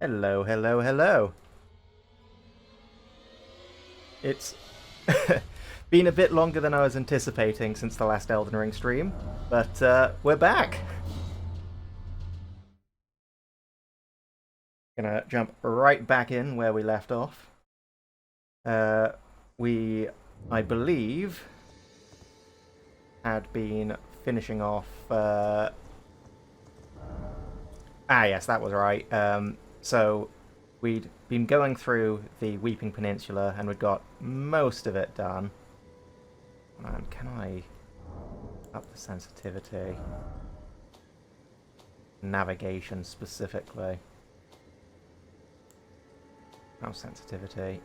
Hello, hello, hello. It's been a bit longer than I was anticipating since the last Elden Ring stream, but we're back. Gonna jump right back in where we left off. We, I believe, had been finishing off. Yes, that was right. So we'd been going through the Weeping Peninsula and we'd got most of it done. And can I up the sensitivity? Navigation specifically. Mouse sensitivity.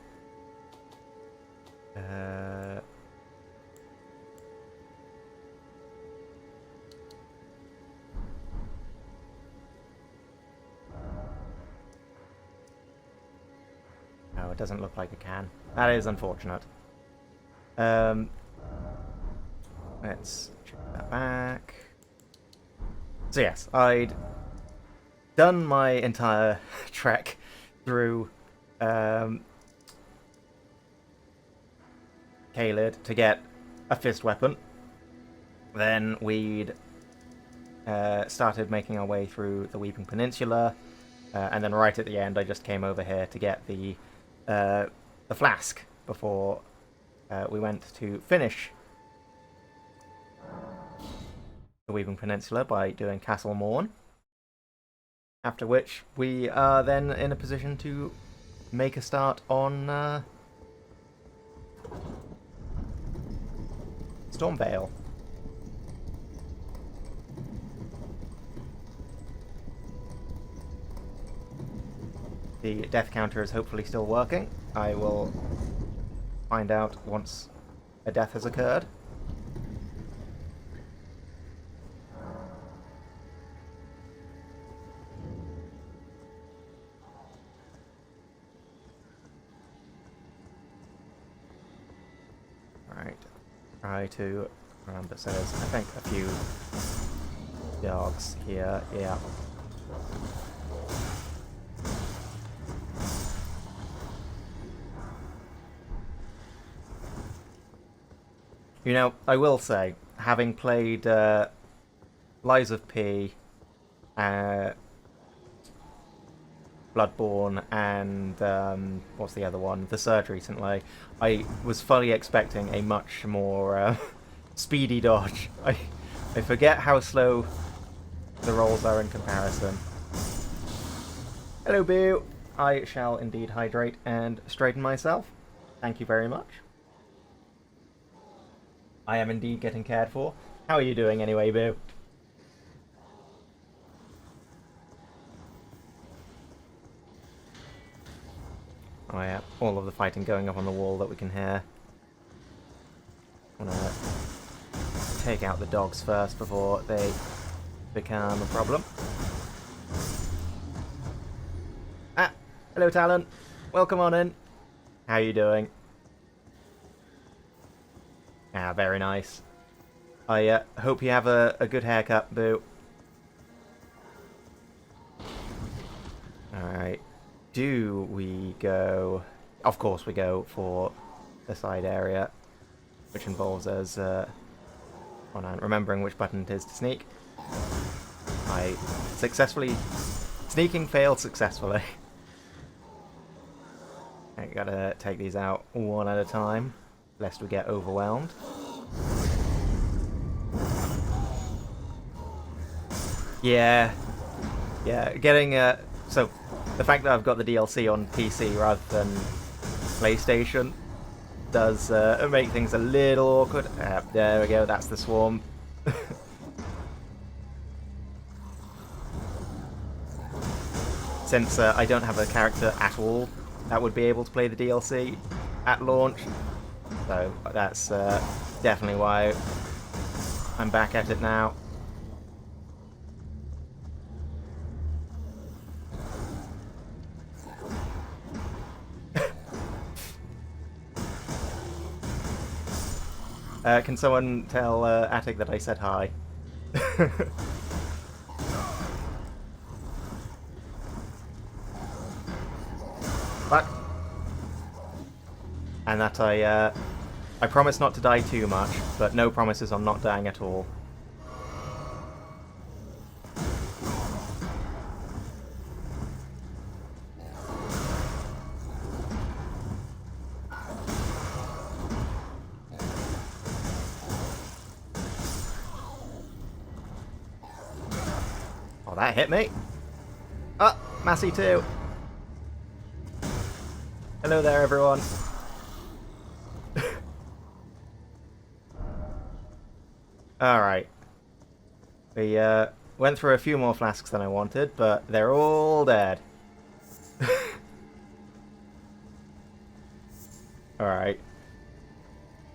No, it doesn't look like it can. That is unfortunate. Let's check that back. So yes, I'd done my entire trek through Caelid to get a fist weapon. Then we'd started making our way through the Weeping Peninsula, and then right at the end I just came over here to get the flask before we went to finish the Weeping Peninsula by doing Castle Morn. After which we are then in a position to make a start on Stormvale. The death counter is hopefully still working. I will find out once a death has occurred. Right. Try to remember. So there's, I think, a few dogs here. Yeah. You know, I will say, having played Lies of P, Bloodborne, and what's the other one? The Surge recently, I was fully expecting a much more speedy dodge. I forget how slow the rolls are in comparison. Hello, Boo! I shall indeed hydrate and straighten myself. Thank you very much. I am indeed getting cared for. How are you doing anyway, Boo? Oh yeah, all of the fighting going up on the wall that we can hear. I'm gonna take out the dogs first before they become a problem. Ah! Hello, Talon. Welcome on in. How are you doing? Ah, very nice. I hope you have a good haircut, Boo. Alright. Do we go... Of course we go for the side area, which involves us remembering which button it is to sneak. I successfully... Sneaking failed successfully. I gotta take these out one at a time, lest we get overwhelmed. Yeah, getting so the fact that I've got the DLC on PC rather than PlayStation does make things a little awkward. There we go, that's the swarm. Since I don't have a character at all that would be able to play the DLC at launch, so that's definitely why I'm back at it now. Can someone tell Attic that I said hi? Fuck. And that I promise not to die too much, but no promises on not dying at all. Oh, that hit me. Oh, Massey too. Hello there, everyone. Alright. We went through a few more flasks than I wanted, but they're all dead. Alright.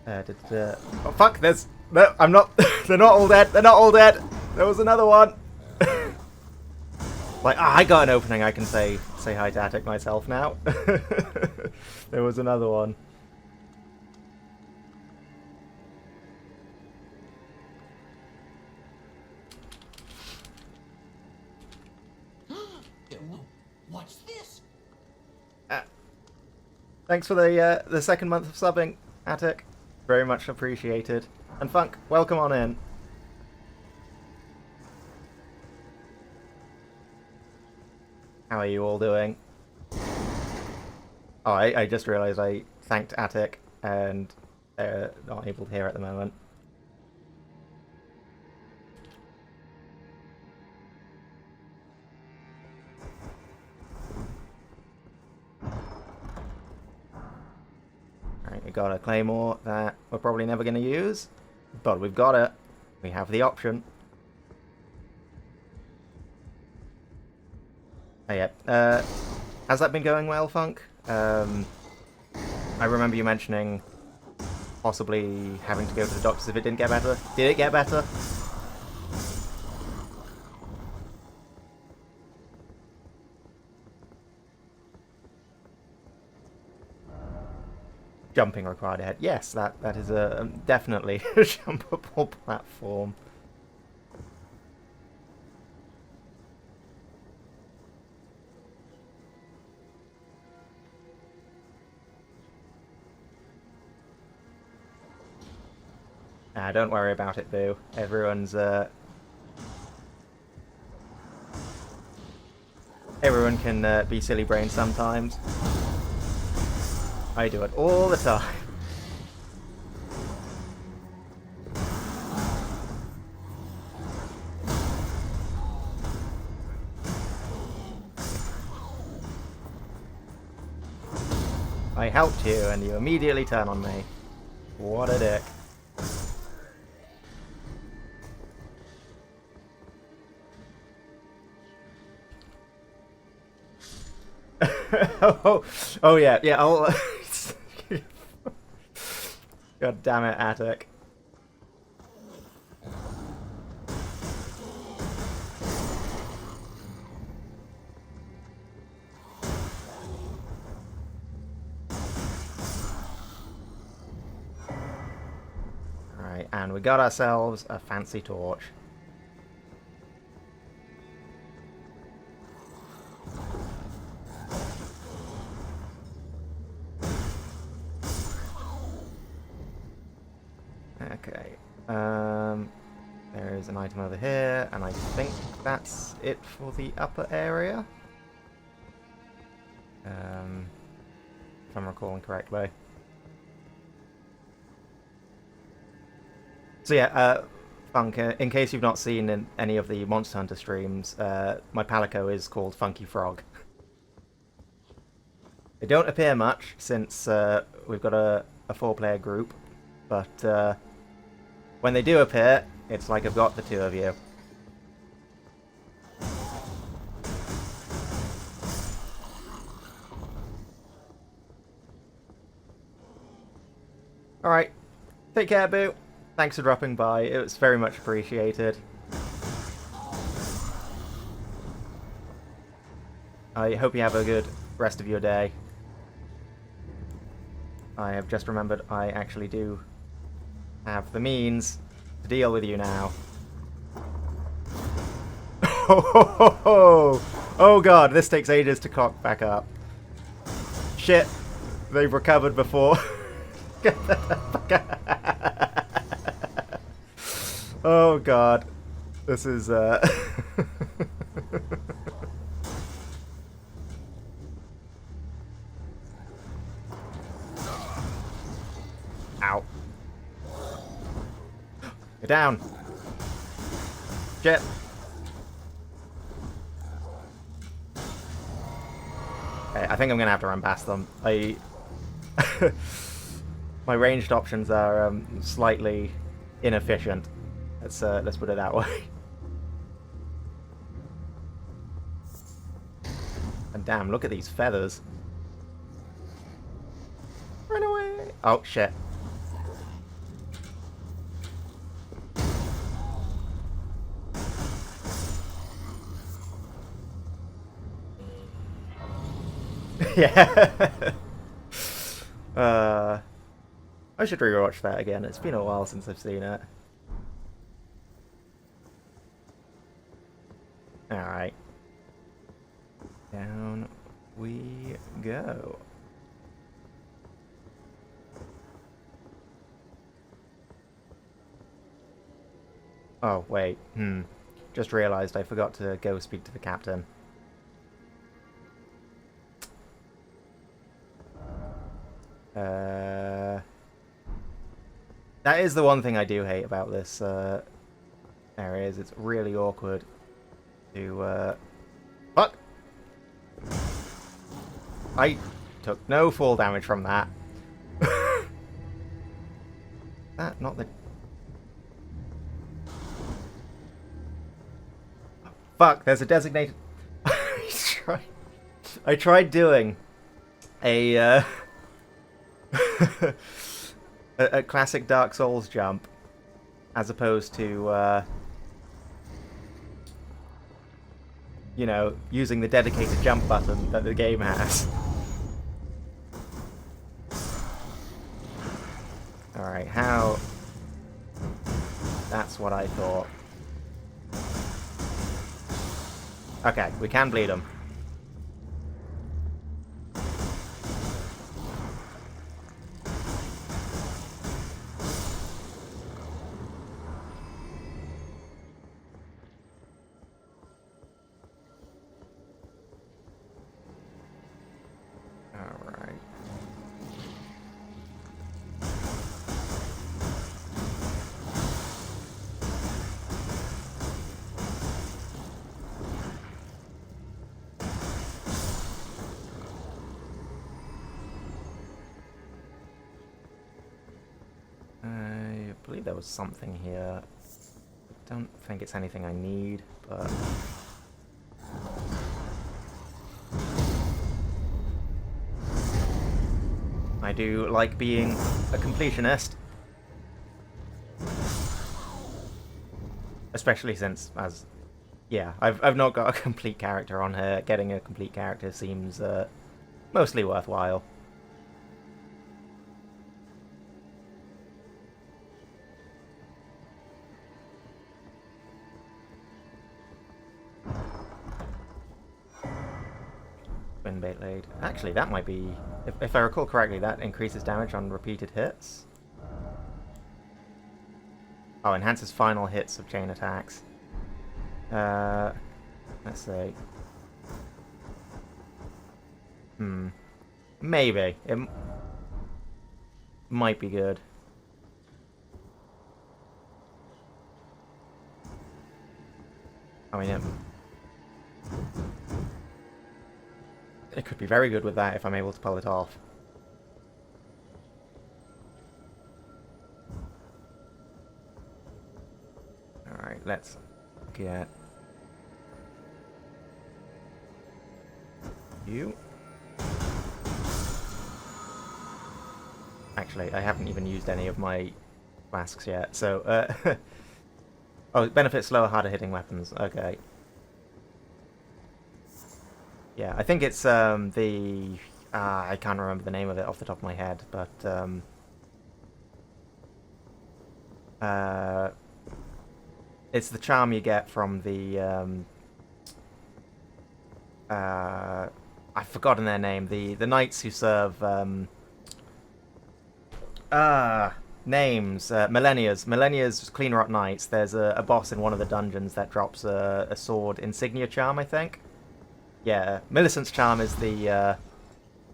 Oh fuck, there's... No, I'm not... They're not all dead, they're not all dead! There was another one! Like, I got an opening, I can say hi to Attic myself now. There was another one. What's this? Thanks for the second month of subbing, Attic. Very much appreciated. And Funk, welcome on in. How are you all doing? Oh, I just realised I thanked Attic, and they're not able to hear at the moment. Alright, we got a claymore that we're probably never going to use, but we've got it. We have the option. Oh yeah. Has that been going well, Funk? I remember you mentioning possibly having to go to the doctors if it didn't get better. Did it get better? Jumping required ahead. Yes, that is definitely a jumpable platform. Don't worry about it, Boo. Everyone can be silly brains sometimes. I do it all the time. I helped you and you immediately turn on me. What a dick. oh yeah, I'll... God damn it, Attic. Alright, and we got ourselves a fancy torch. Okay, there is an item over here, and I think that's it for the upper area. If I'm recalling correctly. So yeah, Funk, in case you've not seen in any of the Monster Hunter streams, my Palico is called Funky Frog. They don't appear much, since we've got a 4-player group, but when they do appear, it's like I've got the two of you. Alright, take care, Boo. Thanks for dropping by, it was very much appreciated. I hope you have a good rest of your day. I have just remembered I actually do have the means to deal with you now. Oh god, this takes ages to cock back up. Shit! They've recovered before. Oh god. This is Ow. You're down. Shit. Okay, I think I'm gonna have to run past them. My ranged options are slightly inefficient. Let's put it that way. And damn, look at these feathers. Run away! Oh shit. Yeah. I should rewatch that again. It's been a while since I've seen it. Alright. Down we go. Oh, wait. Just realised I forgot to go speak to the captain. That is the one thing I do hate about this area, is it's really awkward to fuck! I took no fall damage from that. That, not the... Fuck, there's a designated... I tried doing a a classic Dark Souls jump, as opposed to, you know, using the dedicated jump button that the game has. Alright, how... That's what I thought. Okay, we can bleed him. Alright. I believe there was something here. I don't think it's anything I need, but... I do like being a completionist. Especially since, as... Yeah, I've not got a complete character on here. Getting a complete character seems mostly worthwhile. Spinbait Blade. Actually, that might be... If I recall correctly, that increases damage on repeated hits. Oh, enhances final hits of chain attacks. Let's see. Maybe. It might be good. I mean, it could be very good with that if I'm able to pull it off. Alright, let's get you. Actually, I haven't even used any of my flasks yet, so... Oh, it benefits slower, harder hitting weapons. Okay. Yeah, I think it's the... I can't remember the name of it off the top of my head, but... it's the charm you get from the... I've forgotten their name. The knights who serve names. Millennia's Clean Rot Knights. There's a boss in one of the dungeons that drops a sword insignia charm, I think. Yeah, Millicent's charm is the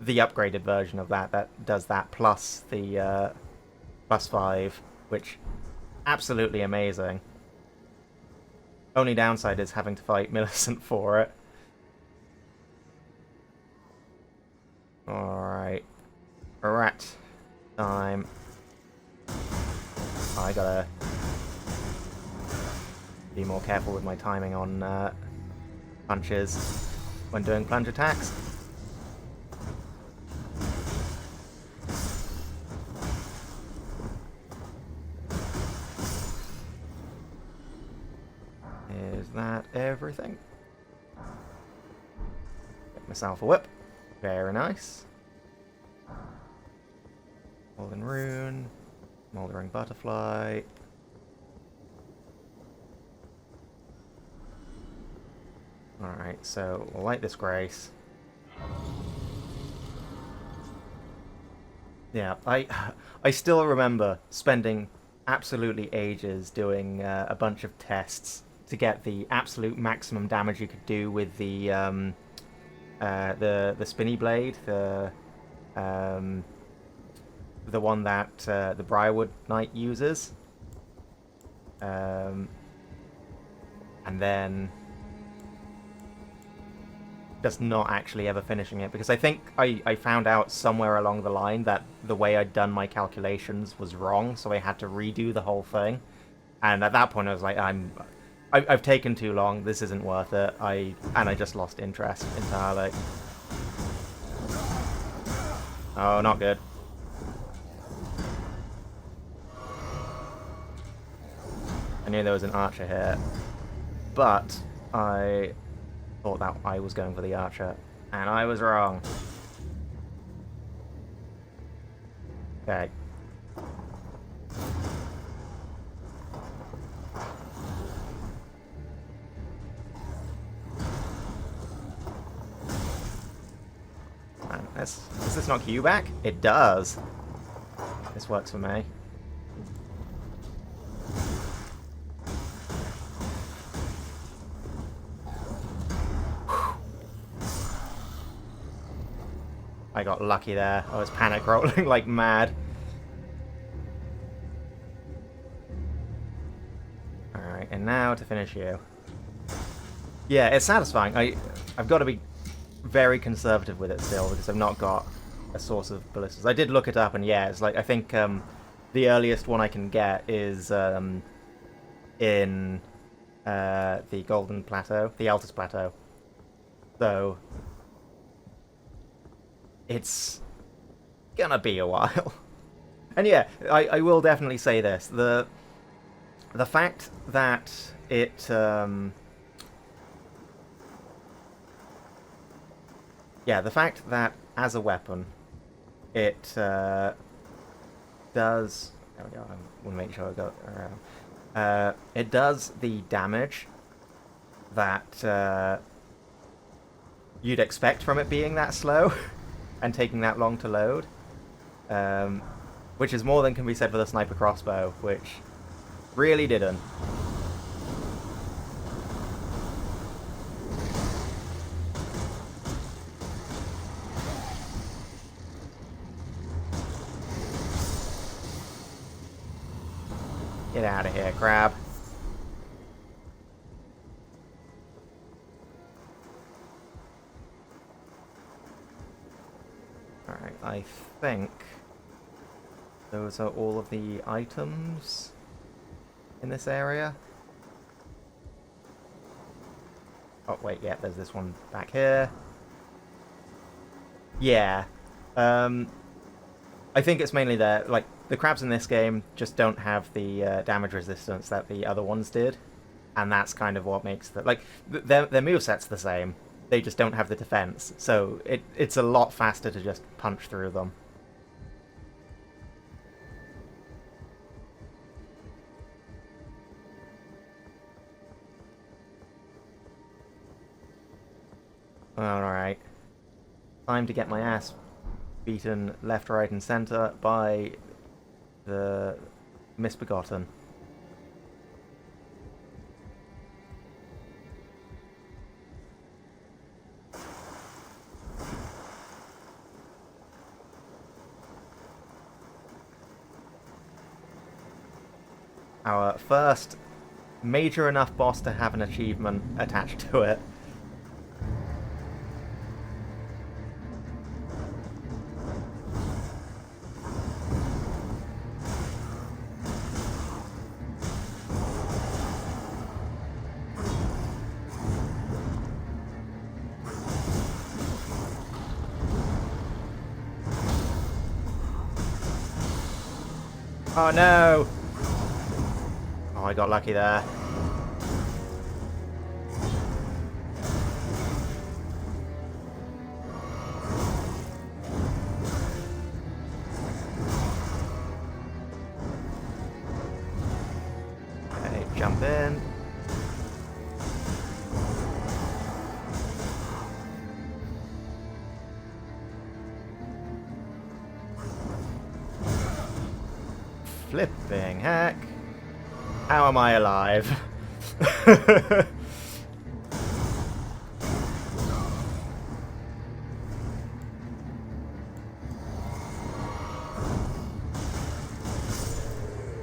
upgraded version of that does that plus the +5, which absolutely amazing. Only downside is having to fight Millicent for it. Alright. Rat time. I gotta be more careful with my timing on punches when doing plunge attacks. Is that everything? Get myself a whip. Very nice. Golden Rune. Mouldering Butterfly. Alright, so we'll light this Grace. Yeah, I still remember spending absolutely ages doing a bunch of tests to get the absolute maximum damage you could do with the spinny blade, the one that the Briarwood Knight uses, and then just not actually ever finishing it, because I think I found out somewhere along the line that the way I'd done my calculations was wrong, so I had to redo the whole thing. And at that point I was like, I've taken too long, this isn't worth it. I just lost interest entirely. Oh, not good. I knew there was an archer here, but I thought that I was going for the archer, and I was wrong. Okay. Man, does this knock you back? It does. This works for me. I got lucky there. I was panic rolling like mad. Alright, and now to finish you. Yeah, it's satisfying. I've got to be very conservative with it still, because I've not got a source of ballistas. I did look it up, and yeah, it's like, I think the earliest one I can get is in the Golden Plateau, the Altus Plateau. So it's gonna be a while. And yeah, I will definitely say this. The fact that it yeah, the fact that as a weapon it does, there we go, I want to make sure I got it around. It does the damage that you'd expect from it being that slow and taking that long to load, which is more than can be said for the sniper crossbow, which really didn't. Get out of here, crab. Alright, I think those are all of the items in this area. Oh, wait, yeah, there's this one back here. Yeah. I think it's mainly there. Like, the crabs in this game just don't have the damage resistance that the other ones did. And that's kind of what makes the... Like, their moveset's the same. They just don't have the defense. So it's a lot faster to just punch through them. Alright. time to get my ass beaten left, right, and center by the misbegotten. Our first major enough boss to have an achievement attached to it. Oh no! Oh, I got lucky there. Okay, jump in. Flipping heck. How am I alive?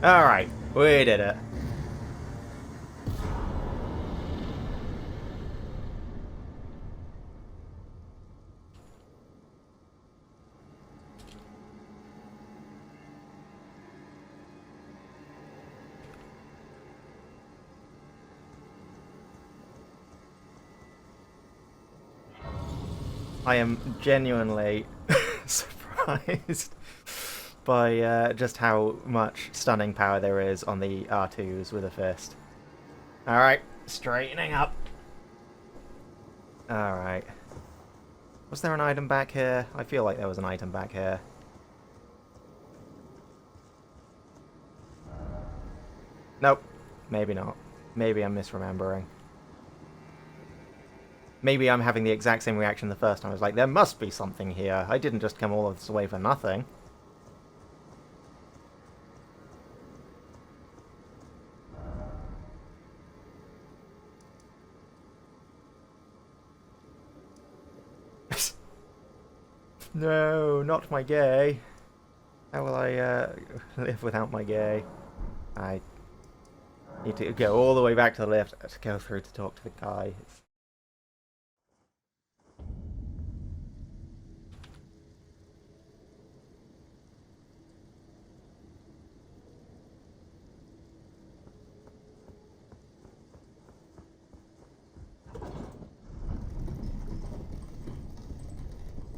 Alright, we did it. I am genuinely surprised by just how much stunning power there is on the R2s with a fist. Alright, straightening up. Alright. Was there an item back here? I feel like there was an item back here. Nope. Maybe not. Maybe I'm misremembering. Maybe I'm having the exact same reaction the first time. I was like, there must be something here. I didn't just come all this way for nothing. No, not my gay. How will I live without my gay? I need to go all the way back to the lift to go through to talk to the guy.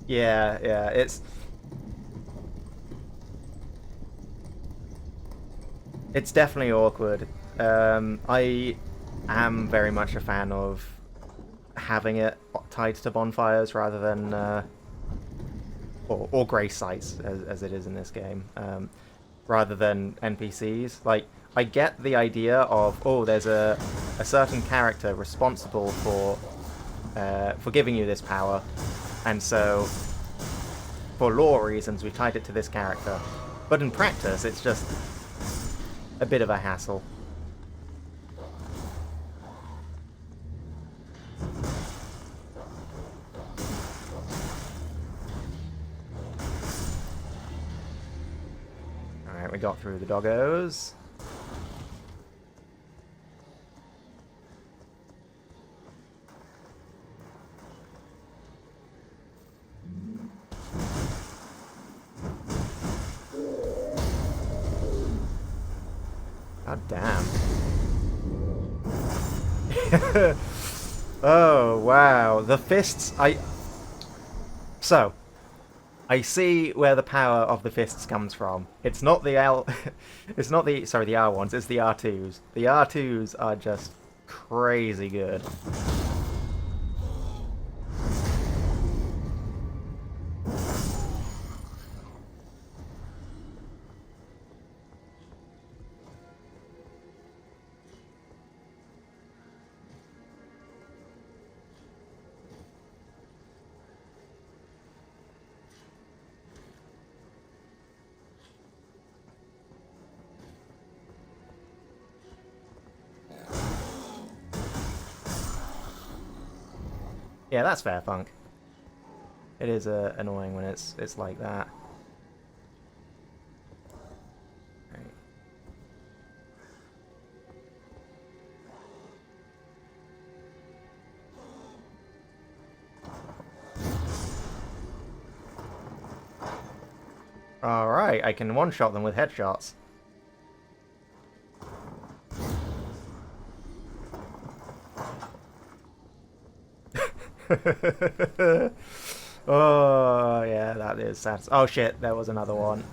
Yeah, it's definitely awkward. I am very much a fan of having it tied to bonfires rather than or grace sites as it is in this game, rather than NPCs. Like, I get the idea of, oh, there's a certain character responsible for giving you this power, and so for lore reasons we tied it to this character. But in practice, it's just a bit of a hassle. Alright, we got through the doggos. God damn. Oh, wow. The fists, So, I see where the power of the fists comes from. It's not the it's not the, sorry, the R ones, it's the R2s. The R2s are just crazy good. Yeah, that's fair, Funk. It is annoying when it's like that. Right. Alright, I can one-shot them with headshots. Oh, yeah, that is sad. Oh shit, there was another one.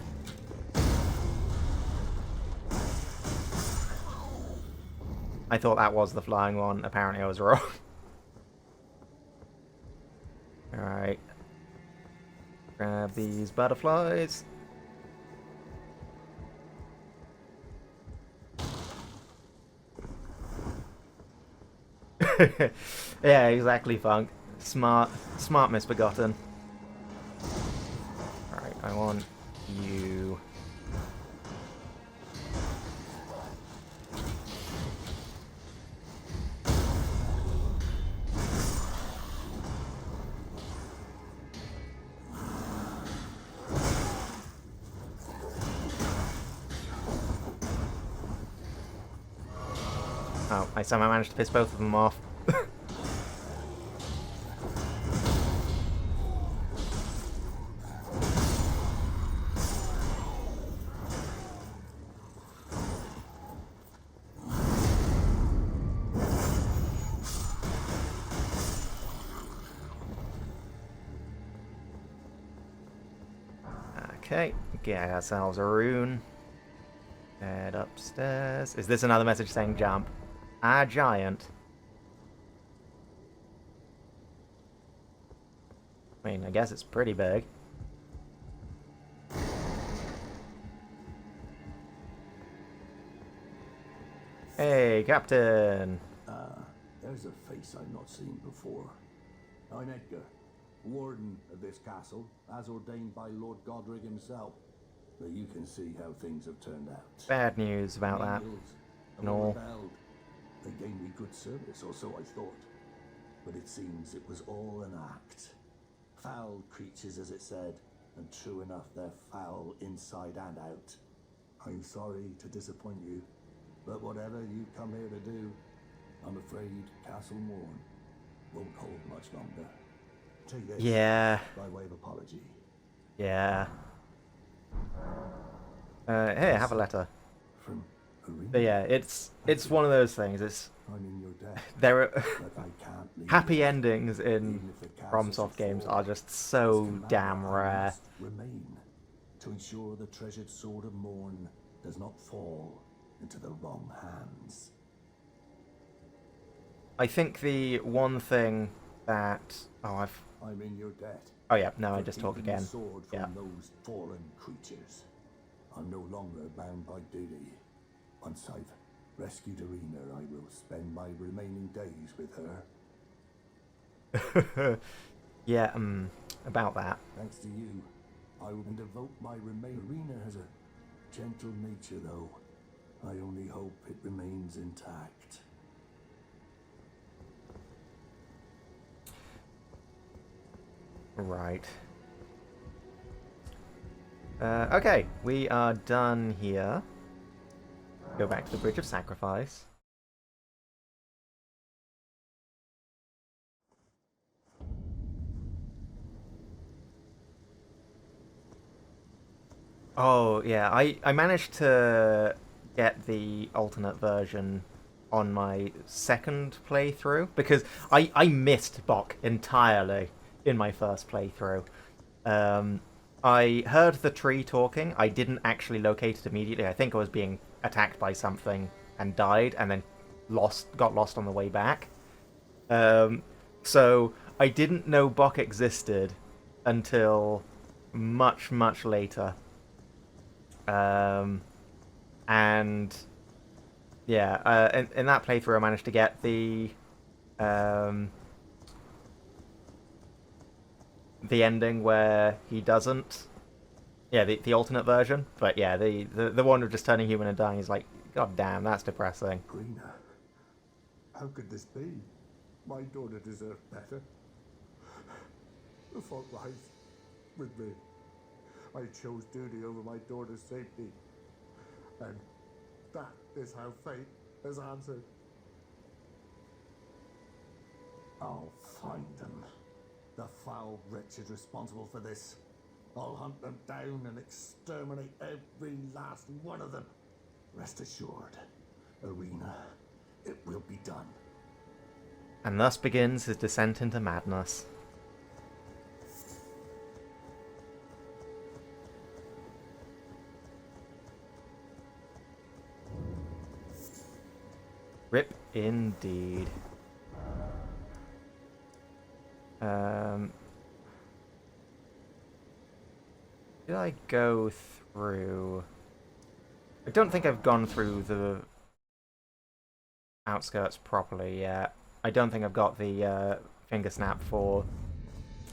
I thought that was the flying one. Apparently I was wrong. Alright. Grab these butterflies. Yeah, exactly, Funk. Smart misbegotten. Alright, I want you. Oh, I somehow managed to piss both of them off. Okay, get ourselves a rune. Head upstairs. Is this another message saying jump? A giant. I mean, I guess it's pretty big. Hey, Captain! There's a face I've not seen before. I'm Edgar, warden of this castle, as ordained by Lord Godric himself. But you can see how things have turned out. Bad news about that. No. They gave me good service, or so I thought. But it seems it was all an act. Foul creatures, as it said, and true enough, they're foul inside and out. I'm sorry to disappoint you, but whatever you come here to do, I'm afraid Castle Morn won't hold much longer. Take this Yeah. by way of apology. Yeah. Here, have a letter. From Arena. But yeah, it's one of those things. It's I'm in your debt, there are but I can't leave happy you. endings in Even if the castle FromSoft should games fall, are just so this command damn rare. must remain to ensure the treasured sword of Morn does not fall into the wrong hands. I think the one thing that I'm in your debt. oh yeah, no, I for just talk keeping the again. sword from Yeah. those fallen creatures. I'm no longer bound by duty. Once I've rescued Arena, I will spend my remaining days with her. Yeah, about that. Thanks to you, I will devote my remaining. Arena has a gentle nature, though. I only hope it remains intact. Right. Okay, we are done here. Go back to the Bridge of Sacrifice. Oh, yeah, I managed to get the alternate version on my second playthrough, because I missed Bok entirely in my first playthrough. I heard the tree talking. I didn't actually locate it immediately. I think I was being attacked by something and died, and then got lost on the way back. So I didn't know Bok existed until much, much later. And yeah, in that playthrough I managed to get the ending where he doesn't. Yeah, the alternate version. But yeah, the one of just turning human and dying is like, god damn, that's depressing. Arena, how could this be? My daughter deserved better. The fault lies with me. I chose duty over my daughter's safety. And that is how fate has answered. I'll find them. The foul wretches responsible for this. I'll hunt them down and exterminate every last one of them. Rest assured, Arena, it will be done. And thus begins his descent into madness. Rip indeed. Did I go through... I don't think I've gone through the outskirts properly yet. I don't think I've got the finger snap for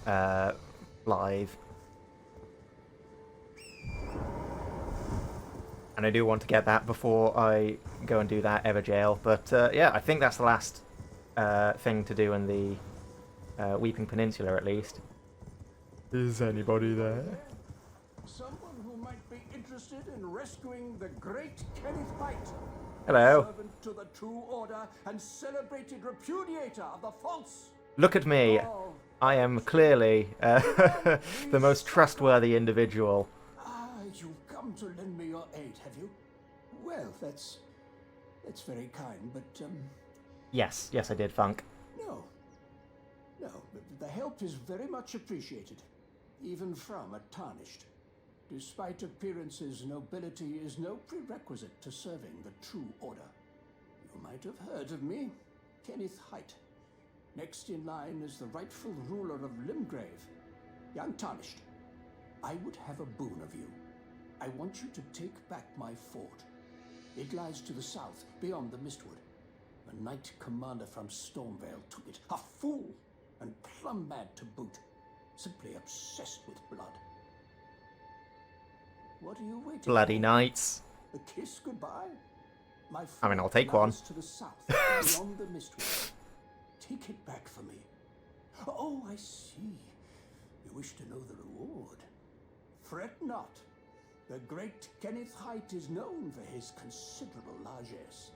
live. And I do want to get that before I go and do that Everjail. But yeah, I think that's the last thing to do in the Weeping Peninsula, at least. Is anybody there? Someone who might be interested in rescuing the great Kenneth White. Hello. Servant to the true order and celebrated repudiator of the false. Look at me. Oh, I am clearly the most trustworthy individual. You've come to lend me your aid, have you? Well, that's very kind, but Yes, I did, Funk. no, the help is very much appreciated, even from a tarnished. Despite appearances, nobility is no prerequisite to serving the true order. You might have heard of me, Kenneth White. Next in line is the rightful ruler of Limgrave, young Tarnished. I would have a boon of you. I want you to take back my fort. It lies to the south, beyond the Mistwood. A knight commander from Stormvale took it. A fool, and plumb mad to boot. Simply obsessed with blood. What are you waiting Bloody for? knights. A kiss goodbye? My I mean, I'll fort take one. lies to the south, beyond the Mistwood. Take it back for me. Oh, I see. You wish to know the reward. Fret not. The great Kenneth White is known for his considerable largesse.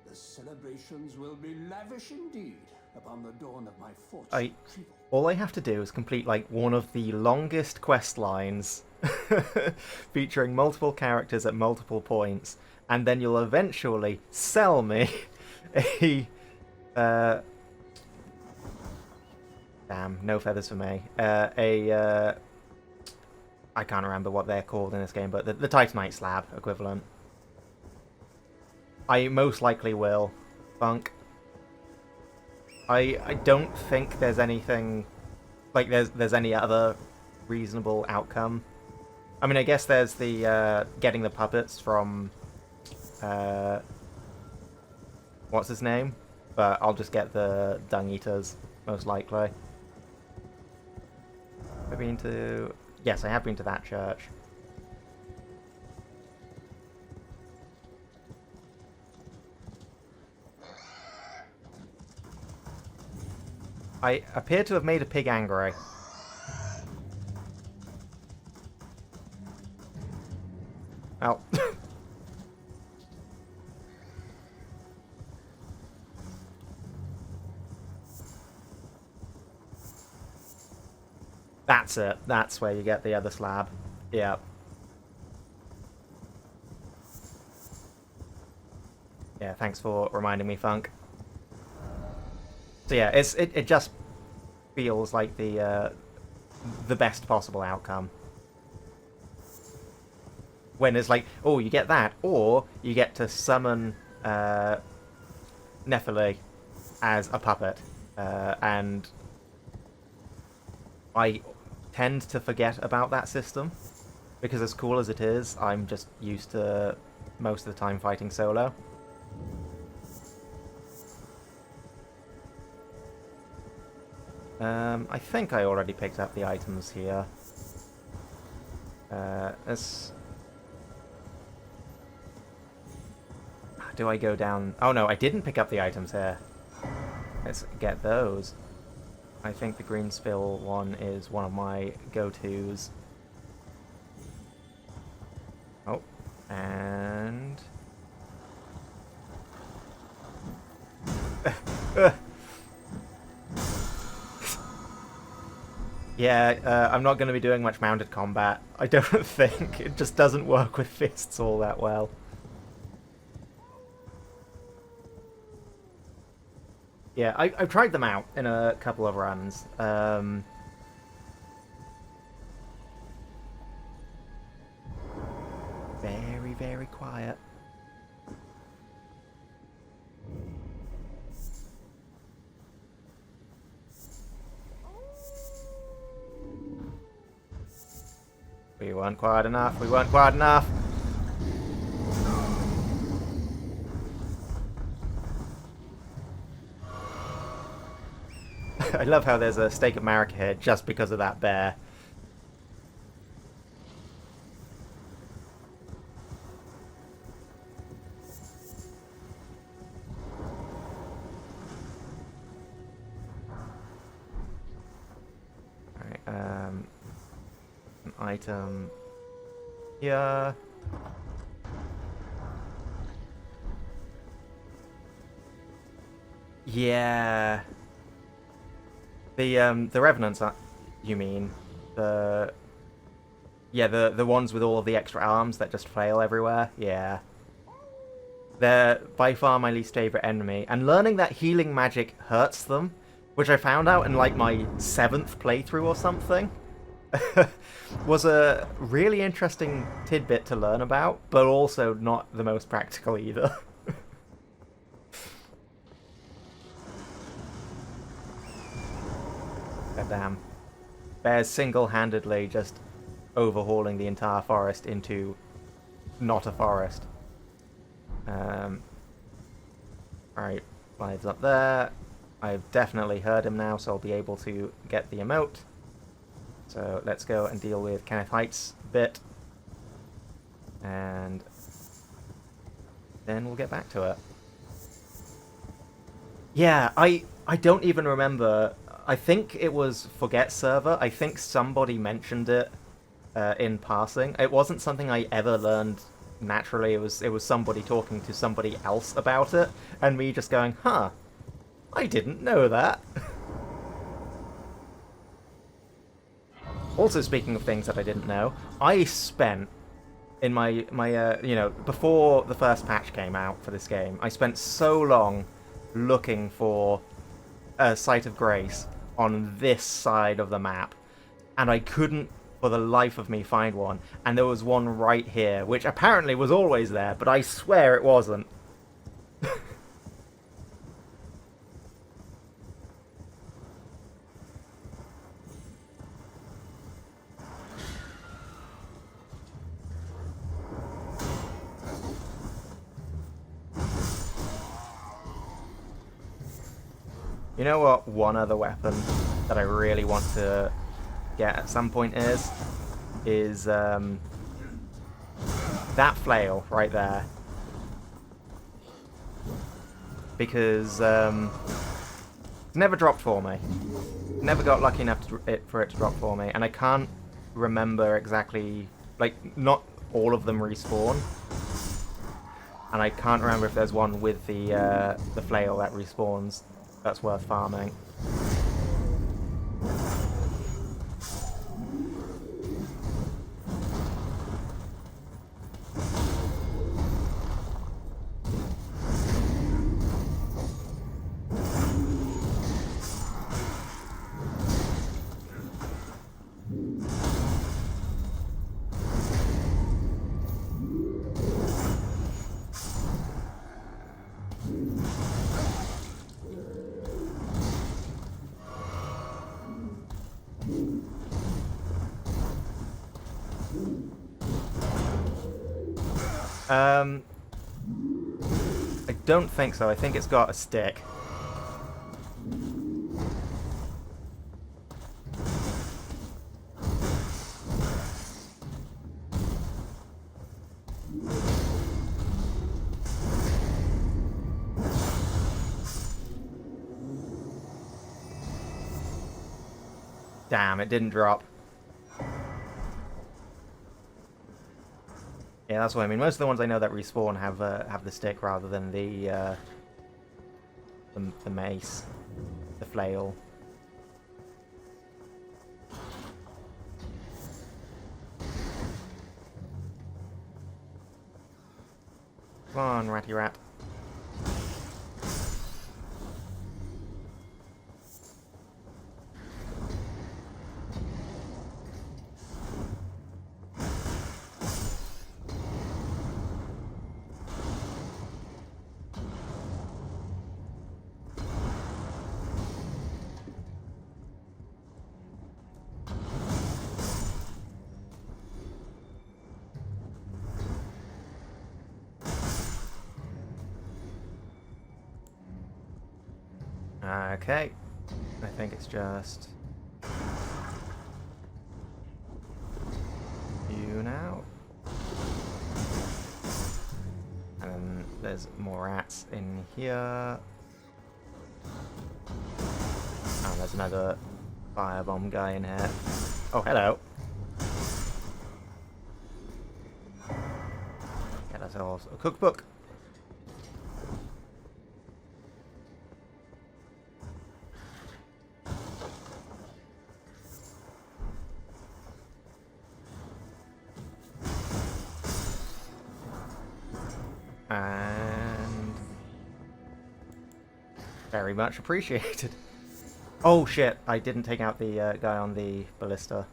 The celebrations will be lavish indeed upon the dawn of my fort's retrieval. All I have to do is complete like one of the longest quest lines featuring multiple characters at multiple points, and then you'll eventually sell me a damn, no feathers for me. I can't remember what they're called in this game, but the Titanite slab equivalent. I most likely will, Funk. I don't think there's anything like there's any other reasonable outcome. I mean, I guess there's the getting the puppets from what's his name, but I'll just get the Dung Eaters most likely. I've been to... Yes, I have been to that church. I appear to have made a pig angry. Oh. That's it. That's where you get the other slab. Yeah. Yeah, thanks for reminding me, Funk. So yeah, it just feels like the best possible outcome. When it's like, oh, you get that, or you get to summon Nephili as a puppet, and I tend to forget about that system, because as cool as it is, I'm just used to most of the time fighting solo. I think I already picked up the items here. Do I go down? Oh no, I didn't pick up the items here. Let's get those. I think the green spill one is one of my go-tos. Oh, and... Yeah, I'm not going to be doing much mounted combat. I don't think. It just doesn't work with fists all that well. Yeah, I've tried them out in a couple of runs. Very, very quiet. We weren't quiet enough. We weren't quiet enough. I love how there's a Stake of Marika here just because of that bear. Alright, an item here. Yeah. The Revenants, you mean? The ones with all of the extra arms that just flail everywhere? Yeah. They're by far my least favorite enemy, and learning that healing magic hurts them, which I found out in like my 7th playthrough or something, was a really interesting tidbit to learn about, but also not the most practical either. God damn. Bears single-handedly just overhauling the entire forest into not a forest. Alright, Clive's up there. I've definitely heard him now, so I'll be able to get the emote. So let's go and deal with Kenneth Heights a bit. And then we'll get back to it. Yeah, I don't even remember. I think it was Forget Server. I think somebody mentioned it in passing. It wasn't something I ever learned naturally. It was somebody talking to somebody else about it, and me just going, huh, I didn't know that. Also, speaking of things that I didn't know, I spent in my you know, before the first patch came out for this game, I spent so long looking for a Site of Grace on this side of the map, and I couldn't for the life of me find one, and there was one right here, which apparently was always there, but I swear it wasn't. You know what one other weapon that I really want to get at some point is that flail right there. Because it's never dropped for me. Never got lucky enough for it to drop for me, and I can't remember exactly, like, not all of them respawn. And I can't remember if there's one with the flail that respawns that's worth farming. I don't think so. I think it's got a stick. Damn, it didn't drop. Yeah, that's what I mean. Most of the ones I know that respawn have the stick rather than the mace, the flail. Come on, ratty rat. Okay, I think it's just you now. And then there's more rats in here. Oh, there's another firebomb guy in here. Oh, hello. Get ourselves a cookbook. And very much appreciated. Oh shit, I didn't take out the guy on the ballista.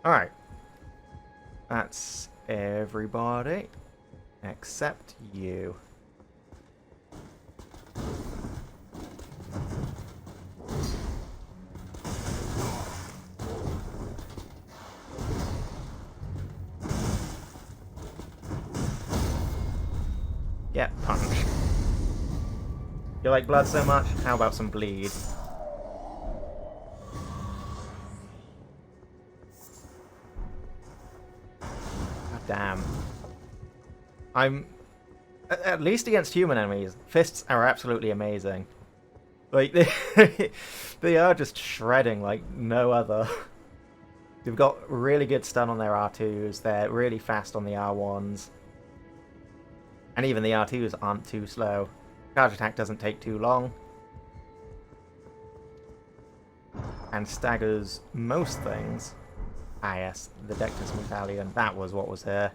Alright. That's everybody except you. Yeah, punch. You like blood so much? How about some bleed? God damn. I'm... At least against human enemies, fists are absolutely amazing. Like, they are just shredding like no other. They've got really good stun on their R2s, they're really fast on the R1s. And even the R2s aren't too slow. Charge attack doesn't take too long. And staggers most things. Ah yes, the Dectus Medallion, that was what was here.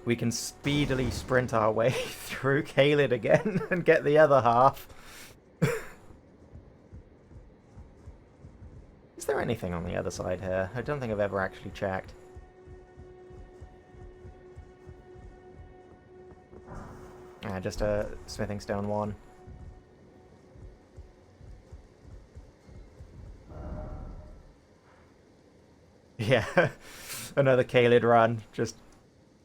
We can speedily sprint our way through Caelid again and get the other half. Is there anything on the other side here? I don't think I've ever actually checked. Just a smithing stone one. Yeah, another Caelid run. Just,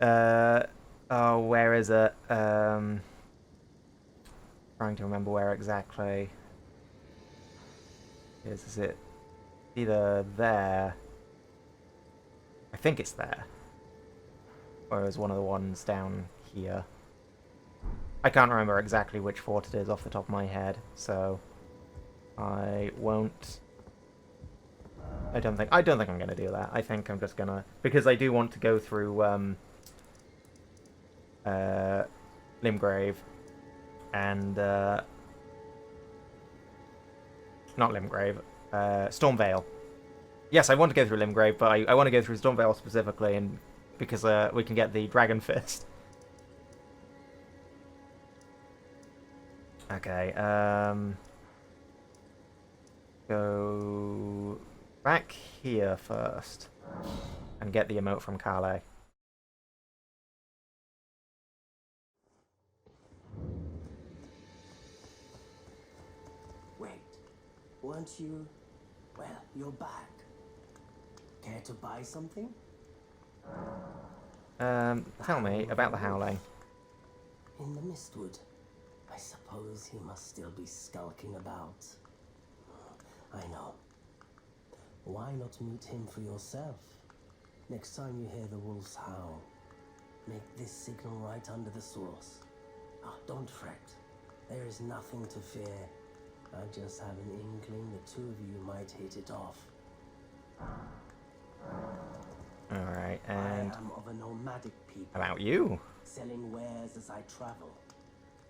oh, where is it? Trying to remember where exactly. Is it either there? I think it's there. Or is one of the ones down here? I can't remember exactly which fort it is off the top of my head, so I won't. I don't think I'm gonna do that. I think I'm just gonna, because I do want to go through Limgrave and not Limgrave, Stormvale. Yes, I want to go through Limgrave, but I want to go through Stormvale specifically, and because we can get the Dragon Fist. Okay, go back here first and get the emote from Kale. Wait, weren't you... Well, you're back. Care to buy something? Tell me about the Howling. In the Mistwood, I suppose he must still be skulking about. I know. Why not meet him for yourself? Next time you hear the wolves howl, make this signal right under the source. Ah, don't fret. There is nothing to fear. I just have an inkling the two of you might hit it off. Alright, and I am of a nomadic people, about you? selling wares as I travel.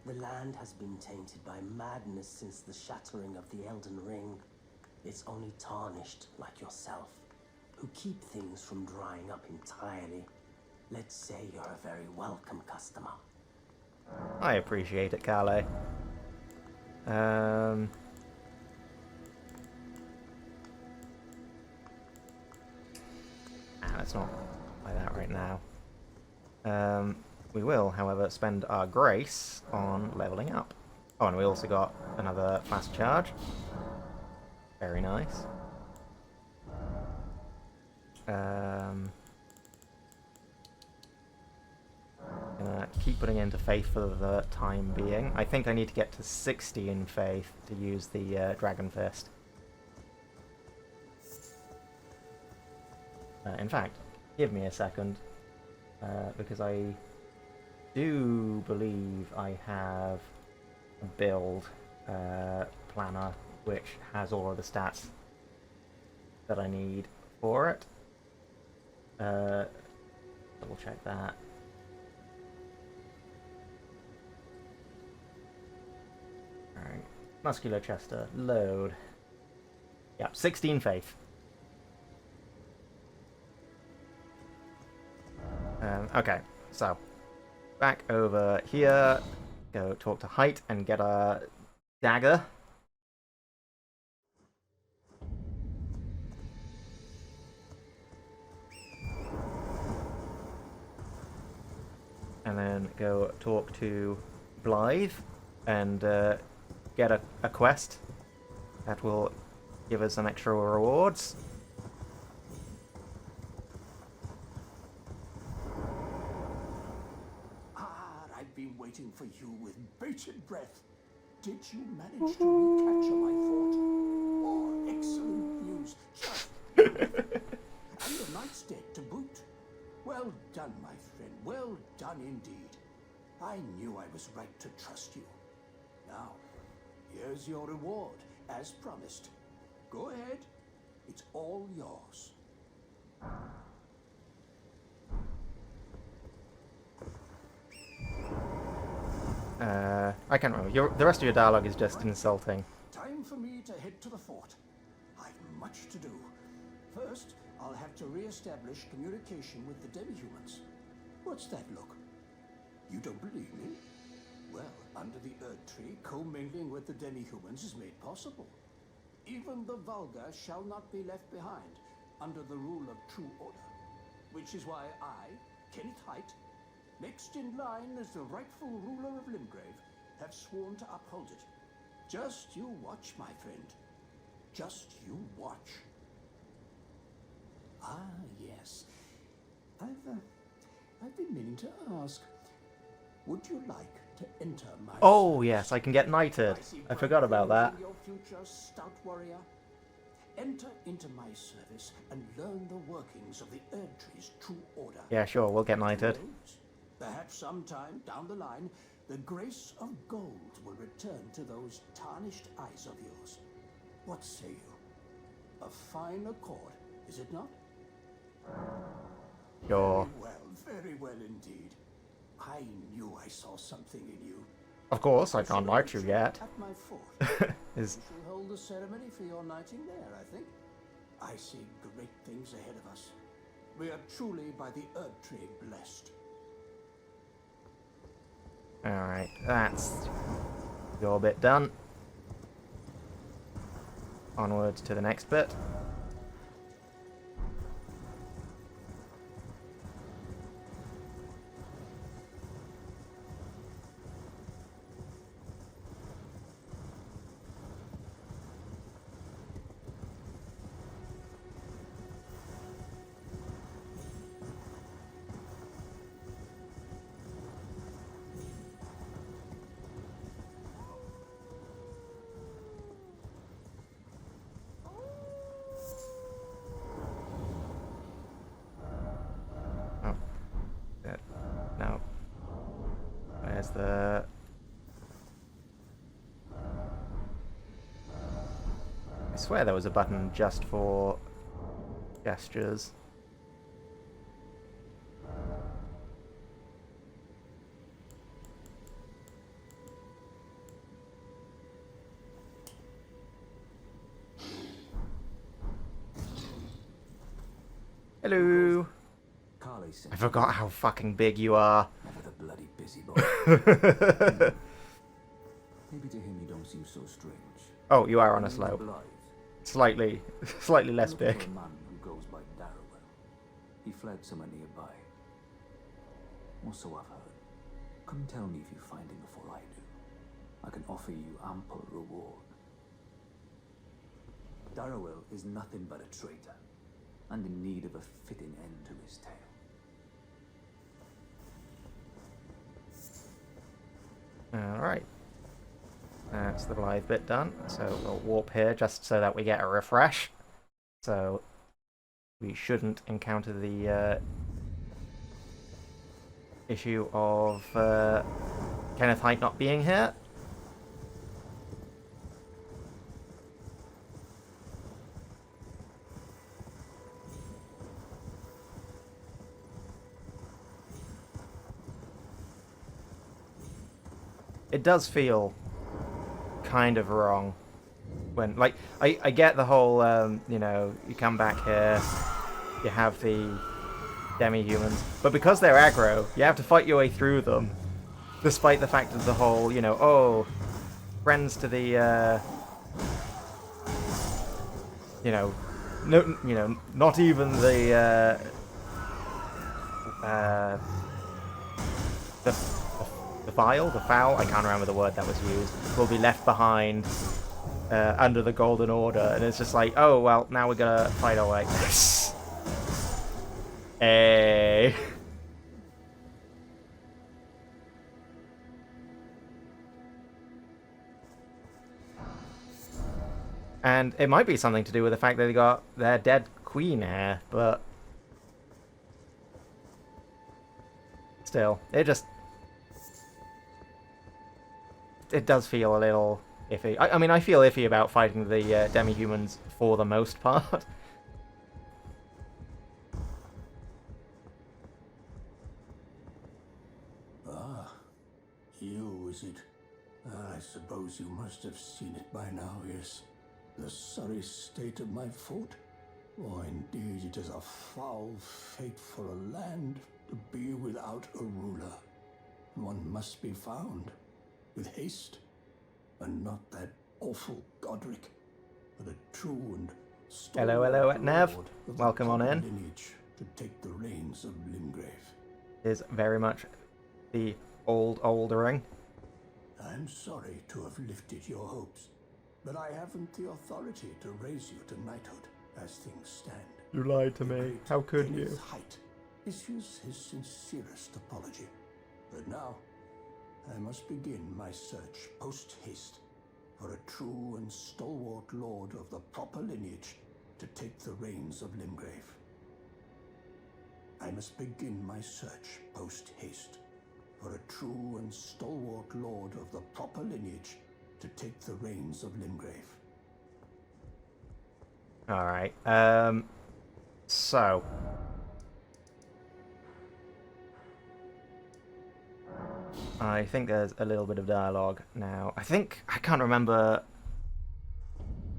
The land has been tainted by madness since the shattering of the Elden Ring. It's only tarnished like yourself, who keep things from drying up entirely. Let's say you're a very welcome customer. I appreciate it, Carlo. Let's not buy that right now. We will, however, spend our grace on leveling up. Oh, and we also got another fast charge. Very nice. Gonna keep putting into faith for the time being. I think I need to get to 60 in faith to use the Dragon Fist. In fact, give me a second, because I do believe I have a build planner which has all of the stats that I need for it. Double check that. Alright, Muscular Chester, load. Yeah, 16 faith. Okay, so back over here, go talk to Height and get a dagger. And then go talk to Blythe and get a quest that will give us some extra rewards. I've been waiting for you with bated breath. Did you manage to recapture my fort? Oh, excellent news. Just and the knight's dead to boot. Well done, my friend. Well done indeed. I knew I was right to trust you. Now, here's your reward, as promised. Go ahead. It's all yours. I can't remember. The rest of your dialogue is just insulting. Time for me to head to the fort. I've much to do. First, I'll have to re-establish communication with the demi-humans. What's that look? You don't believe me? Well, under the Erd Tree, commingling with the demi-humans is made possible. Even the vulgar shall not be left behind under the rule of true order. Which is why I, Kenneth Height, next in line as the rightful ruler of Limgrave, have sworn to uphold it. Just you watch, my friend. Just you watch. Ah, yes. I've been meaning to ask. Would you like to enter my Oh, service? yes, I can get knighted. see I forgot about bright that. things in your future, stout warrior. Enter into my service and learn the workings of the Erd Tree's true order. Yeah, sure, we'll get Who knighted. knows? Perhaps sometime down the line, the grace of gold will return to those tarnished eyes of yours. What say you? A fine accord, is it not? Sure. Very well indeed. I knew I saw something in you. Of course, I can't knight you yet. At my fort. Is We shall hold the ceremony for your knighting there, I think. I see great things ahead of us. We are truly by the Erd Tree blessed. alright, that's your bit done. Onwards to the next bit. There's the... I swear there was a button just for gestures. Hello. Carly sent I forgot how fucking big you are. Never the bloody busybody. Maybe to him you don't seem so strange. Oh, you are on a He's slope. blithe. Slightly less Looking for big. a man who goes by Darrowell. He fled somewhere nearby. Or so I've heard. Come tell me if you find him before I do. I can offer you ample reward. Darrowell is nothing but a traitor, and in need of a fitting end to his tale. Alright. That's the live bit done. So we'll warp here just so that we get a refresh. So we shouldn't encounter the issue of Kenneth Hyde not being here. It does feel kind of wrong when, like, I get the whole, you know, you come back here, you have the demi-humans, but because they're aggro, you have to fight your way through them, despite the fact of the whole, you know, oh, friends to the, you know, no, you know, not even the the foul, I can't remember the word that was used, will be left behind under the Golden Order, and it's just like, oh, well, now we're gonna fight our way. Hey. And it might be something to do with the fact that they got their dead queen here, but still, it does feel a little iffy. I mean, I feel iffy about fighting the demi-humans for the most part. Ah, you, is it? I suppose you must have seen it by now, yes. The sorry state of my fort? Oh, indeed, it is a foul fate for a land to be without a ruler. One must be found, with haste, and not that awful Godric, but a true and Hello, Nev. lord of the Welcome on proper in. lineage to take the reins of Limgrave. Is very much the oldering. I'm sorry to have lifted your hopes, but I haven't the authority to raise you to knighthood as things stand. You lied to The me. great How could Kenneth you? Hyde issues his sincerest apology. But now, I must begin my search post-haste for a true and stalwart lord of the proper lineage to take the reins of Limgrave. I must begin my search post-haste for a true and stalwart lord of the proper lineage to take the reins of Limgrave. Alright, so... I think there's a little bit of dialogue now. I can't remember...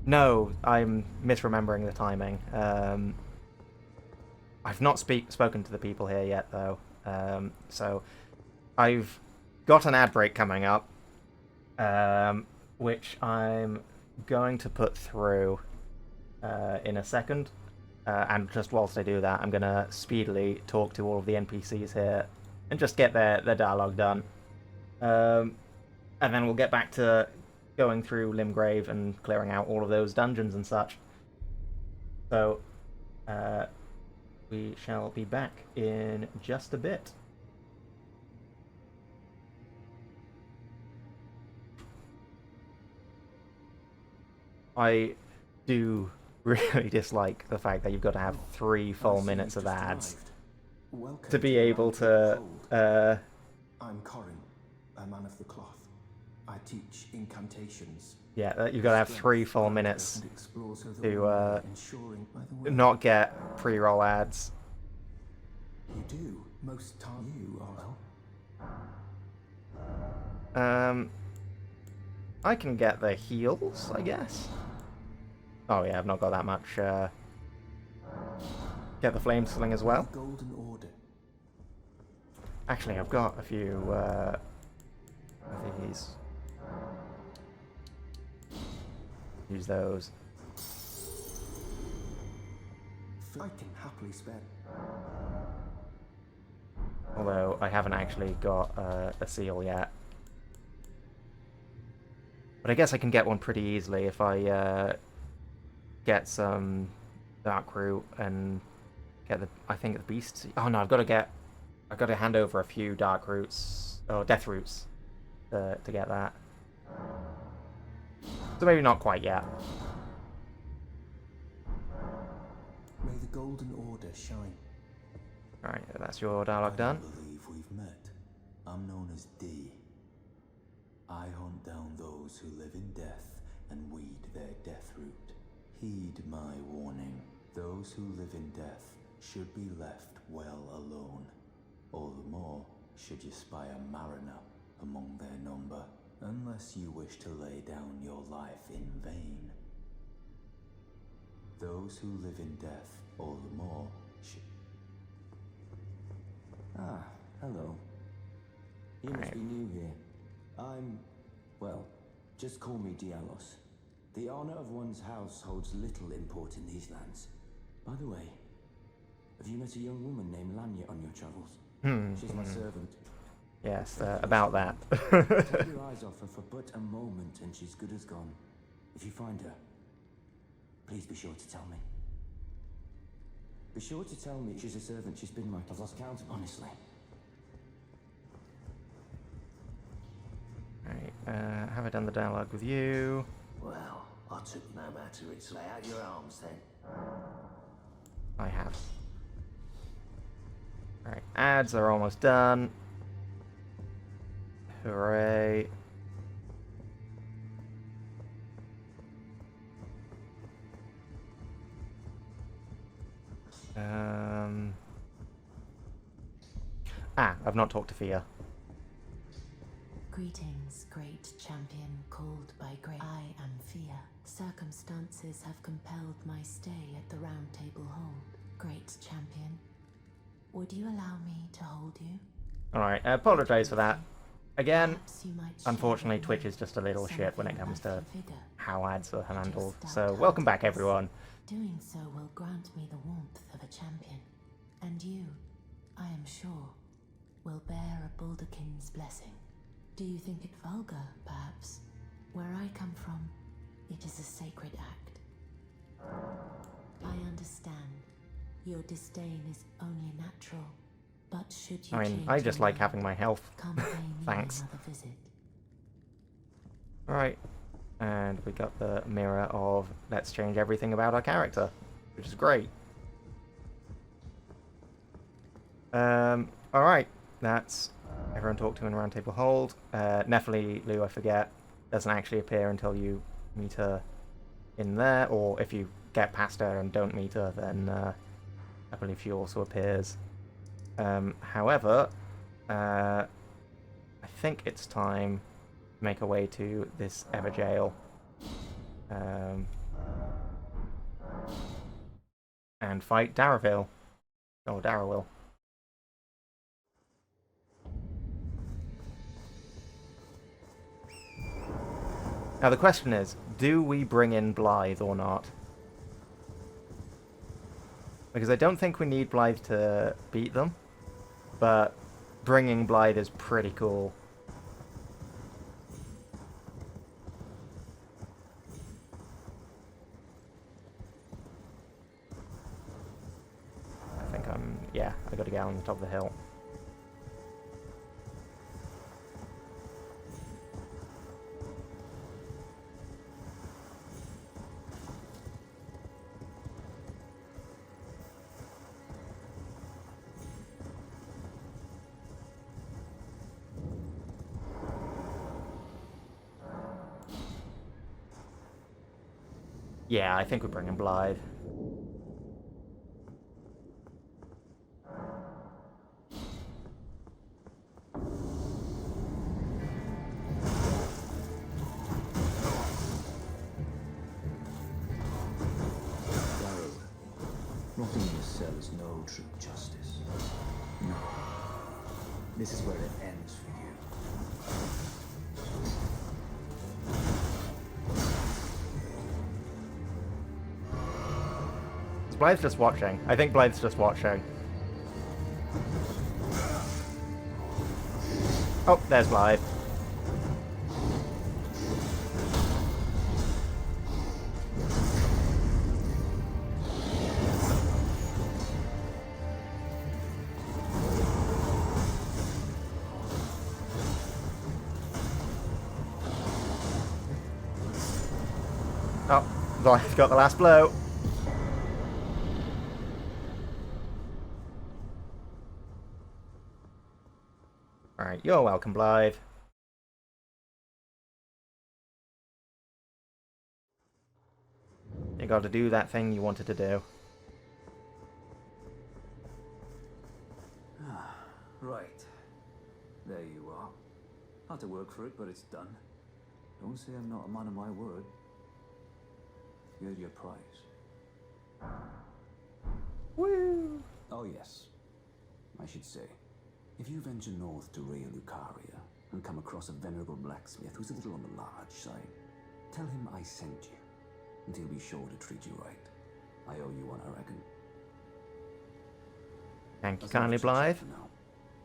No, I'm misremembering the timing. I've not spoken to the people here yet, though. So, I've got an ad break coming up, which I'm going to put through in a second. And just whilst I do that, I'm going to speedily talk to all of the NPCs here and just get their dialogue done. And then we'll get back to going through Limgrave and clearing out all of those dungeons and such. So, we shall be back in just a bit. I do really dislike the fact that you've got to have 3 full minutes of ads to be able to... I'm Corin, a man of the cloth. I teach incantations. Yeah, you've got to have 3 full minutes And explores her the to world, ensuring, by the way, not get pre-roll ads. you do. Most time you are well. I can get the heals, I guess. Oh yeah, I've not got that much. Get the flame sling as well. The Golden Order. Actually, I've got a few of these. Use those. I can happily spare. Although I haven't actually got a seal yet. But I guess I can get one pretty easily if I get some dark root and get the. I think the beast. Oh no, I've got to hand over a few dark roots or death roots to get that. So maybe not quite yet. May the Golden Order shine. Alright, that's your dialogue I done. don't believe we've met. I'm known as D. I hunt down those who live in death and weed their death root. Heed my warning. Those who live in death should be left well alone. All the more should you spy a mariner among their number, unless you wish to lay down your life in vain. Those who live in death, all the more should... Ah, hello. You must be new here. Well, just call me Dialos. The honor of one's house holds little import in these lands. By the way, have you met a young woman named Lanya on your travels? She's my servant. Yes, about that. Take your eyes off her for but a moment and she's good as gone. If you find her, please be sure to tell me. Be sure to tell me she's a servant. She's been I've lost count, honestly. Alright, have I done the dialogue with you? Well, I took no matter it's lay out your arms then. I have. Alright, ads are almost done. Hooray. I've not talked to Fia. Greetings, great champion called by great. I am Fia. Circumstances have compelled my stay at the Round Table Hold. Great champion, would you allow me to hold you? Alright, I apologise for that. Again, Perhaps you might unfortunately share Twitch is just a little shit when it comes to figure. how ads are handled. So welcome back everyone. Doing so will grant me the warmth of a champion, and you, I am sure, will bear a Baldakin's blessing. Do you think it vulgar, perhaps? Where I come from, it is a sacred act. I understand. Your disdain is only natural, but should you I mean, change I just your like mind, having my health. come pay me Thanks. another visit. Alright, and we got the mirror of let's change everything about our character, which is great. Alright, that's everyone talk to in Round Table Hold. Nephilim Lou, I forget, doesn't actually appear until you meet her in there, or if you get past her and don't meet her, then I believe she also appears. However, I think it's time to make our way to this Ever Jail. And fight Darraville. Or Darraville. Now the question is, do we bring in Blythe or not? Because I don't think we need Blythe to beat them, but bringing Blythe is pretty cool. I think yeah, I gotta get on the top of the hill. Yeah, I think we're bringing Blythe. Rotting in a cell is no true justice. No. This is where it ends for you. Is Blythe's just watching? I think Blythe's just watching. Oh, there's Blythe. Oh, Blythe's got the last blow. Alright, you're welcome, Blythe. You got to do that thing you wanted to do. Right. There you are. Had to work for it, but it's done. Don't say I'm not a man of my word. Here's your prize. Woo! Oh yes. I should say, if you venture north to Raya Lucaria and come across a venerable blacksmith who's a little on the large side, tell him I sent you, and he'll be sure to treat you right. I owe you one, I reckon. Thank you That's kindly, enough chit-chat Blythe. for now.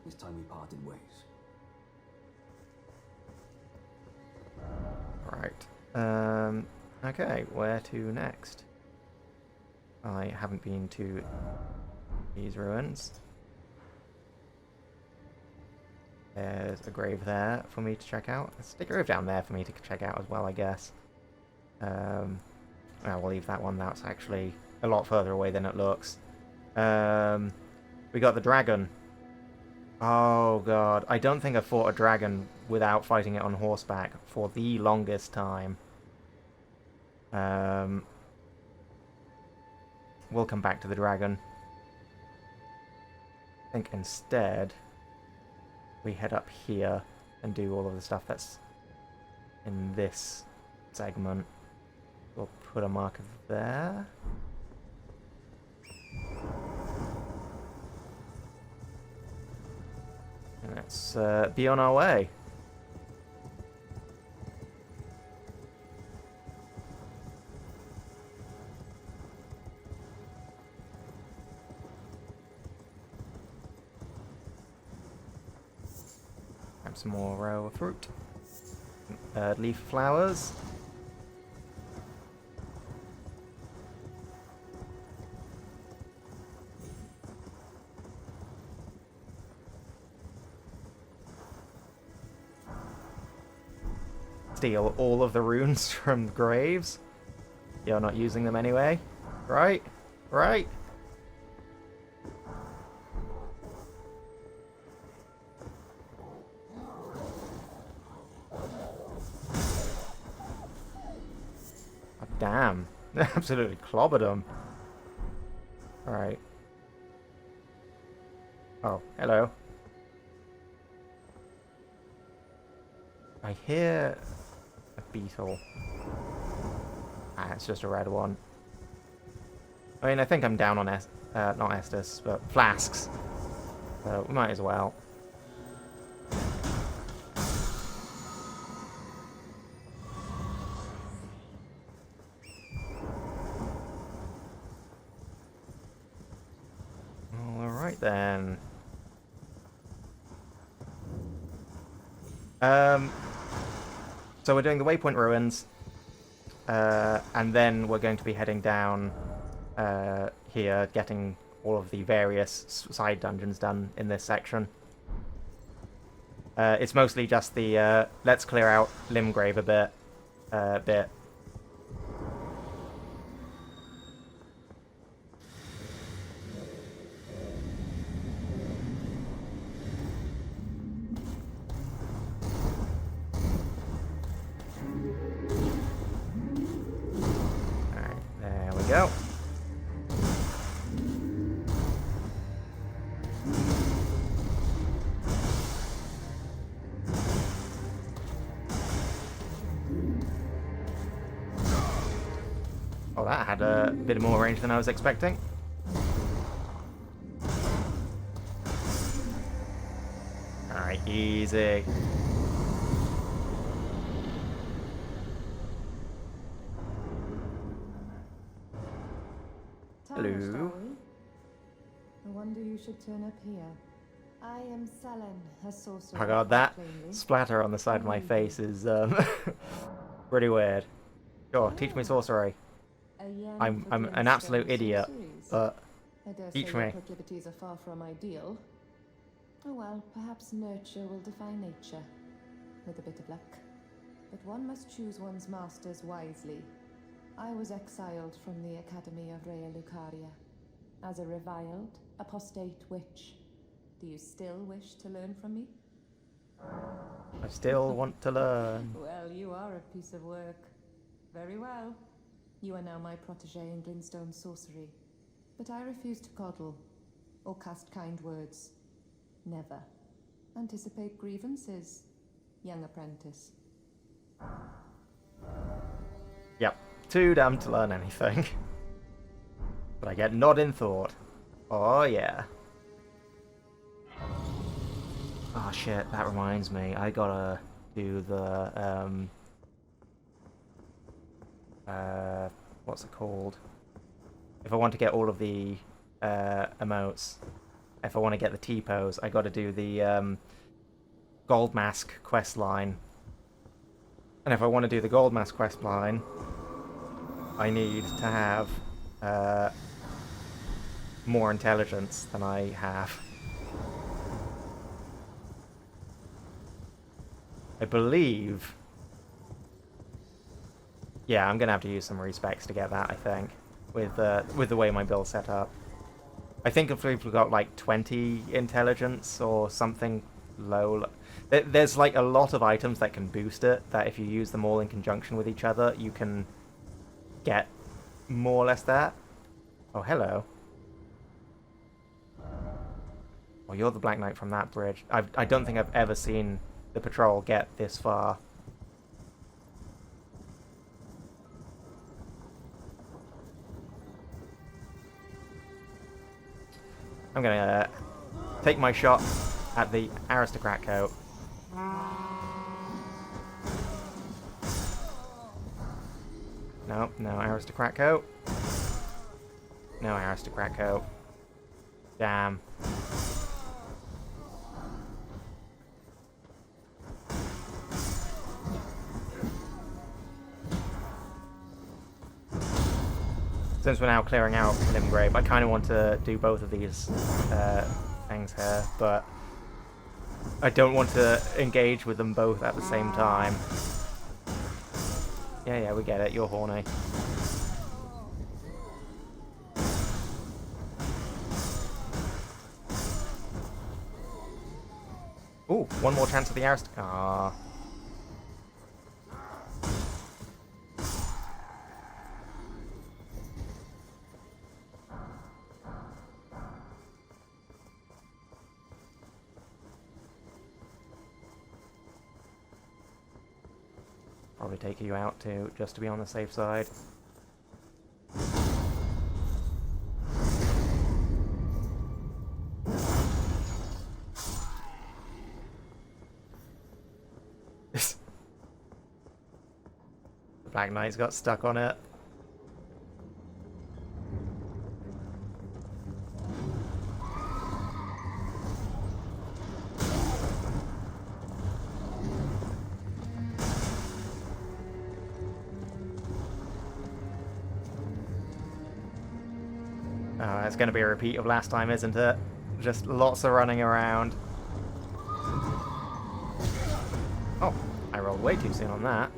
It's time we parted ways. Right. Okay, where to next? I haven't been to these ruins. There's a grave there for me to check out. There's a grave down there for me to check out as well, I guess. We'll leave that one. That's actually a lot further away than it looks. We got the dragon. Oh god, I don't think I've fought a dragon without fighting it on horseback for the longest time. We'll come back to the dragon. I think instead we head up here and do all of the stuff that's in this segment. We'll put a marker there. And let's be on our way. Grab some more fruit. Leaf flowers. Steal all of the runes from the graves. You're not using them anyway. Right? Right? Oh, damn. They absolutely clobbered them. Alright. Oh, hello. I hear a beetle. Ah, it's just a red one. I mean, I think I'm down on not Estus, but flasks. So we might as well. Alright then. So we're doing the Waypoint Ruins, and then we're going to be heading down here, getting all of the various side dungeons done in this section. It's mostly just the let's clear out Limgrave a bit. we go. Oh, that had a bit more range than I was expecting. Alright, easy. Hello. I wonder you should turn up here. I am Selen, a sorcerer. Oh god, that plainly. splatter on the side of my face is pretty weird. Sure, teach me sorcery. A yen I'm for an glintstone absolute idiot, sorceries. but I dare teach say your me. proclivities are far from ideal. Oh well, perhaps nurture will defy nature, with a bit of luck. But one must choose one's masters wisely. I was exiled from the Academy of Rea Lucaria as a reviled, apostate witch. Do you still wish to learn from me? I still want to learn. Well, you are a piece of work. Very well. You are now my protege in glintstone sorcery. But I refuse to coddle, or cast kind words. Never. Anticipate grievances, young apprentice. Yep, too damn to learn anything. But I get nod in thought. Oh yeah. Oh shit, that reminds me. I gotta do the what's it called? If I want to get all of the emotes, if I want to get the T-pose, I gotta do the Gold Mask quest line. And if I want to do the Gold Mask quest line, I need to have more intelligence than I have. I believe... Yeah, I'm gonna have to use some respecs to get that, I think, with the way my build's set up. I think if we've got like 20 intelligence or something low... There's like a lot of items that can boost it, that if you use them all in conjunction with each other, you can get more or less that. Oh, hello. Oh, you're the Black Knight from that bridge. I don't think I've ever seen the patrol get this far. I'm gonna take my shot at the aristocrat coat. No, no aristocrat coat. No aristocrat coat. Damn. Since we're now clearing out Limgrave, I kind of want to do both of these things here, but I don't want to engage with them both at the same time. Yeah, we get it. You're horny. Ooh, one more chance of the arist. Ah. Probably take you out too, just to be on the safe side. The Black Knight's got stuck on it. Oh, it's going to be a repeat of last time, isn't it? Just lots of running around. Oh, I rolled way too soon on that.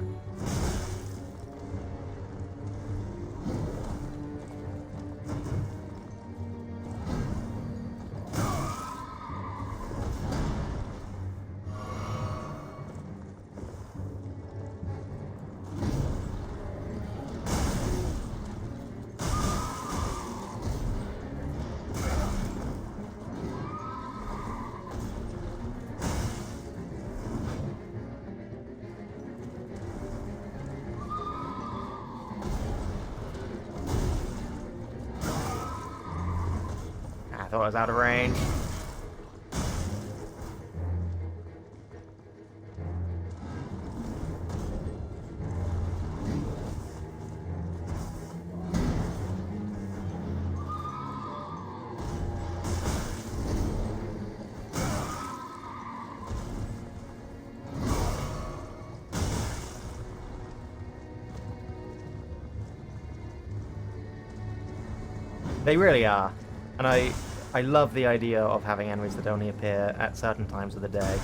thought I was out of range. They really are. And I love the idea of having enemies that only appear at certain times of the day.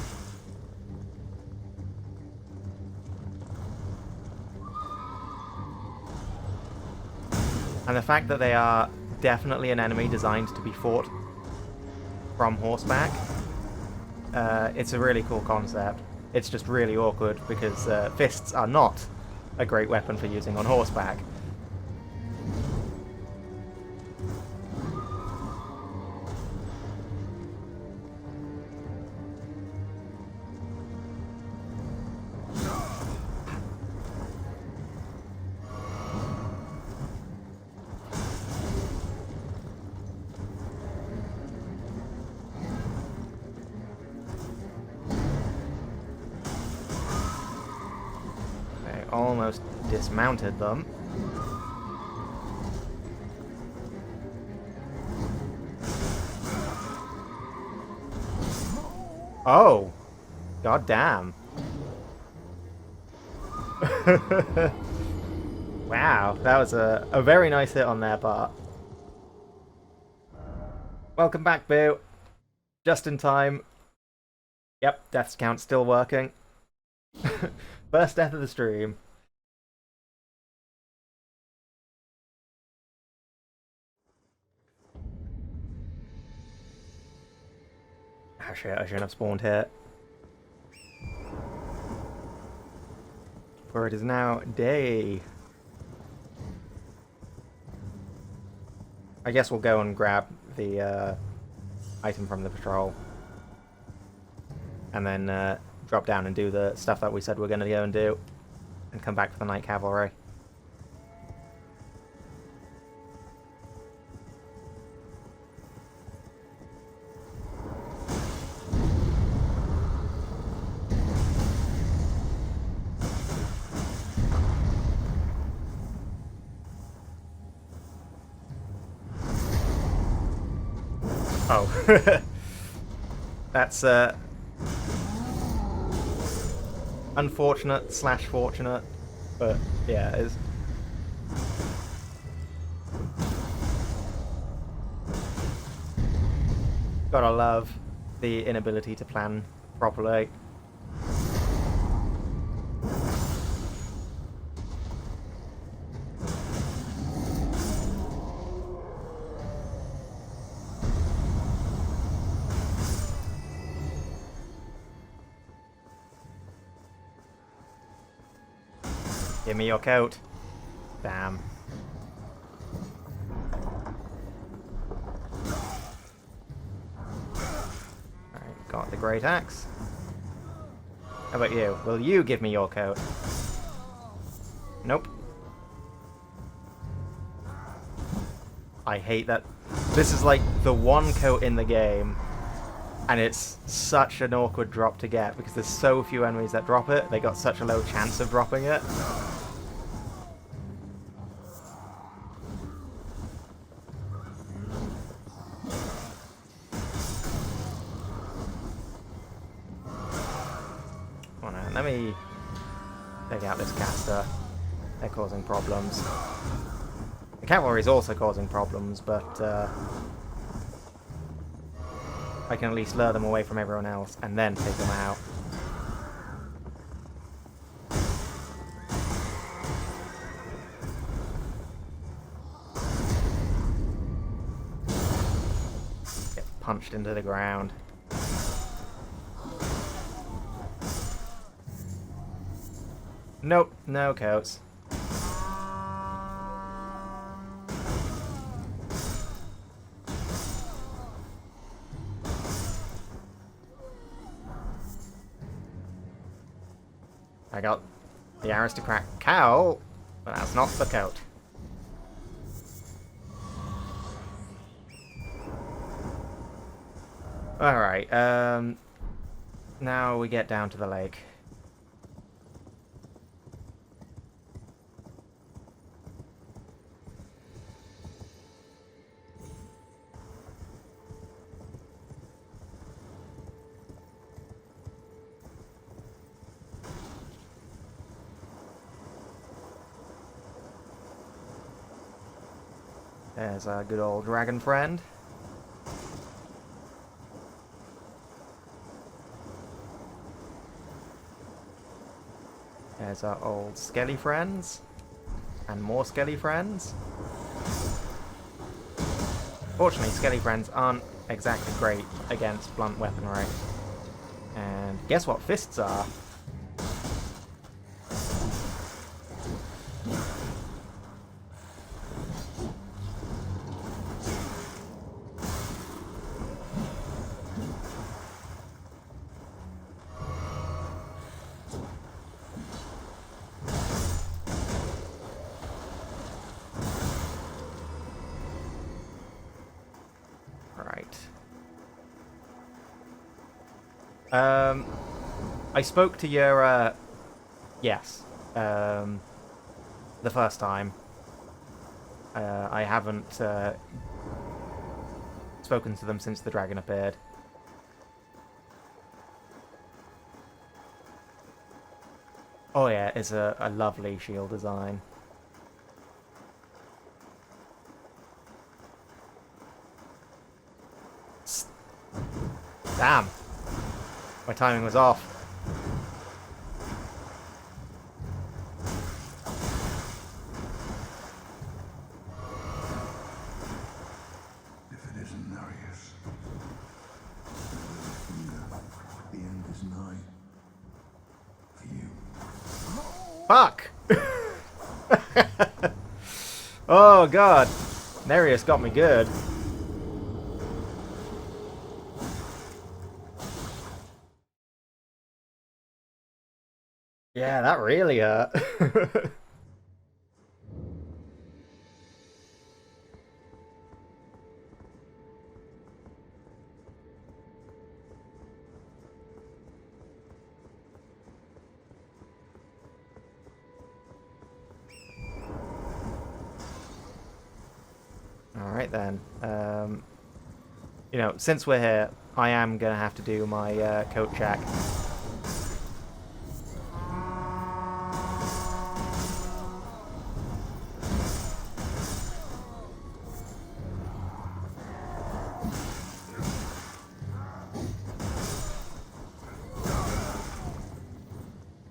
And the fact that they are definitely an enemy designed to be fought from horseback, it's a really cool concept. It's just really awkward because fists are not a great weapon for using on horseback. Almost dismounted them. Oh! God damn. Wow, that was a very nice hit on their part. Welcome back, Boo. Just in time. Yep, deaths count still working. First death of the stream. Oh shit, I shouldn't have spawned here. For it is now day. I guess we'll go and grab the item from the patrol. And then drop down and do the stuff that we said we're going to go and do. And come back for the night cavalry. Oh. That's unfortunate / fortunate, but yeah, it's... Gotta love the inability to plan properly. Give me your coat. Damn. Alright, got the great axe. How about you? Will you give me your coat? Nope. I hate that. This is like the one coat in the game, and it's such an awkward drop to get because there's so few enemies that drop it. They got such a low chance of dropping it. Let me take out this caster. They're causing problems. The cavalry is also causing problems, but I can at least lure them away from everyone else and then take them out. Get punched into the ground. Nope, no coats. I got the aristocrat cowl, but that's not the coat. Alright, now we get down to the lake. There's our good old dragon friend. There's our old skelly friends. And more skelly friends. Fortunately, skelly friends aren't exactly great against blunt weaponry. And guess what fists are? I spoke to Yura, yes, the first time. I haven't spoken to them since the dragon appeared. Oh yeah, it's a lovely shield design. Damn! My timing was off. If it isn't Nereus, the end is nigh. For you. Fuck! Oh god! Nereus got me good. Yeah, that really hurt. Alright then. You know, since we're here, I am gonna have to do my coat check.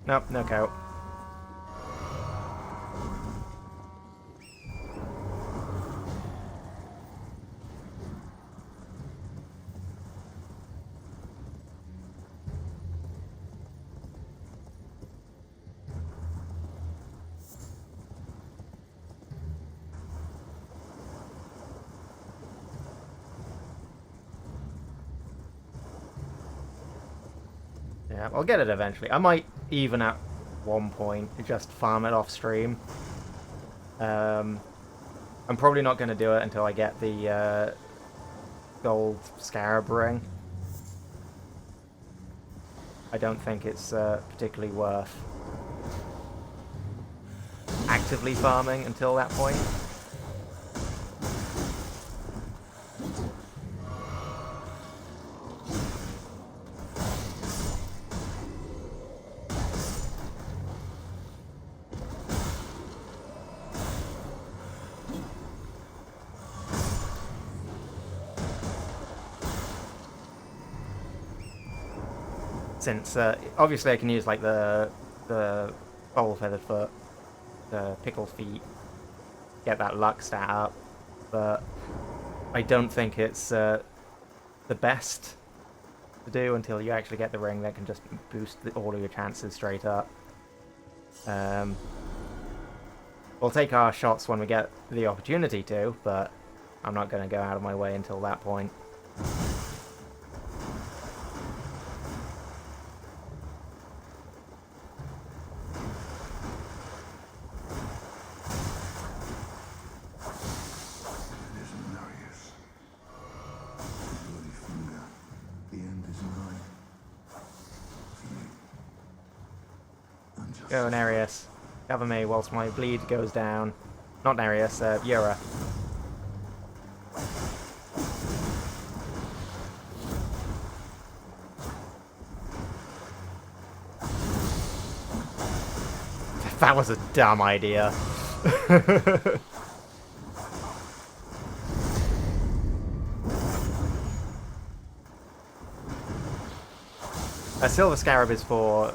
Nope, no coat. Yeah, I'll get it eventually. I might even at one point just farm it off stream. I'm probably not going to do it until I get the gold scarab ring. I don't think it's particularly worth actively farming until that point. Since obviously I can use like the old feathered foot, the pickled feet, get that luck stat up, but I don't think it's the best to do until you actually get the ring that can just boost all of your chances straight up. We'll take our shots when we get the opportunity to, but I'm not going to go out of my way until that point. Go, Nereus. Cover me whilst my bleed goes down. Not Nereus, Yura. That was a dumb idea. A Silver Scarab is for,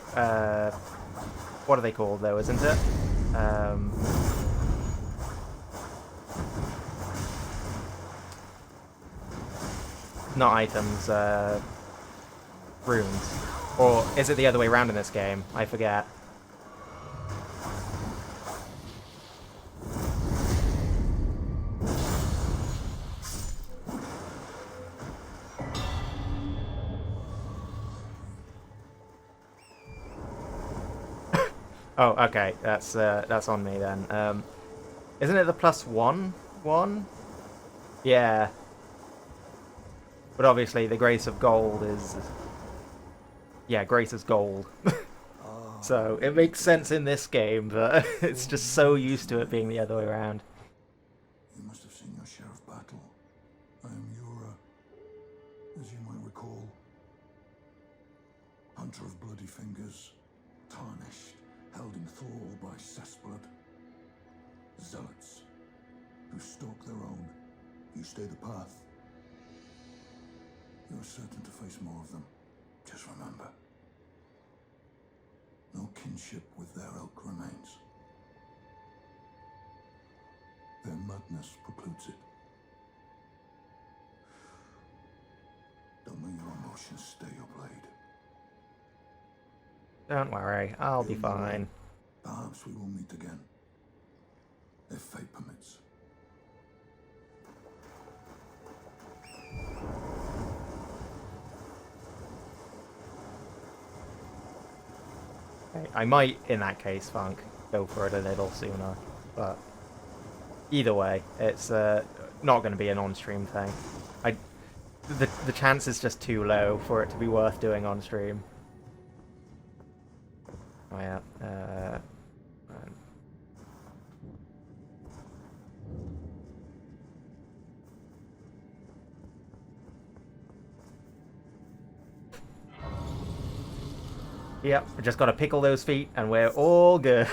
what are they called though, isn't it? Not items, runes. Or is it the other way around in this game? I forget. Oh, okay. That's on me then. Isn't it the +1 one? Yeah. But obviously the Grace of Gold is... Yeah, Grace is gold. So it makes sense in this game, but it's just so used to it being the other way around. You must have seen your share of battle. I am Yura, as you might recall. Hunter of bloody fingers, tarnished, held in thrall by cessblood. Zealots, who stalk their own. You stay the path. You're certain to face more of them. Just remember, no kinship with their ilk remains. Their madness precludes it. Don't let your emotions stay your blade. Don't worry, I'll be fine. Perhaps we will meet again, if fate permits. I might, in that case, Funk, go for it a little sooner, but either way, it's not going to be an on-stream thing. The chance is just too low for it to be worth doing on-stream. Oh yeah, Yep, we just gotta pickle those feet and we're all good.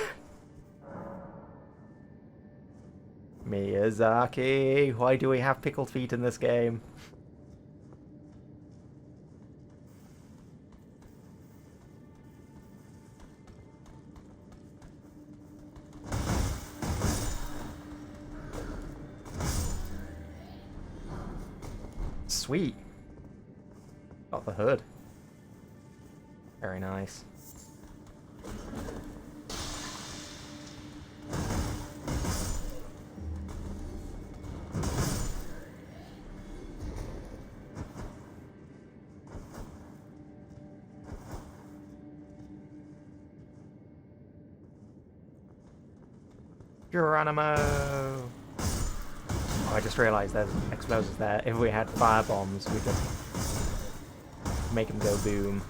Miyazaki, why do we have pickled feet in this game? Sweet. Got the hood. Very nice. Geronimo! Oh, I just realised there's explosives there. If we had fire bombs, we could make them go boom.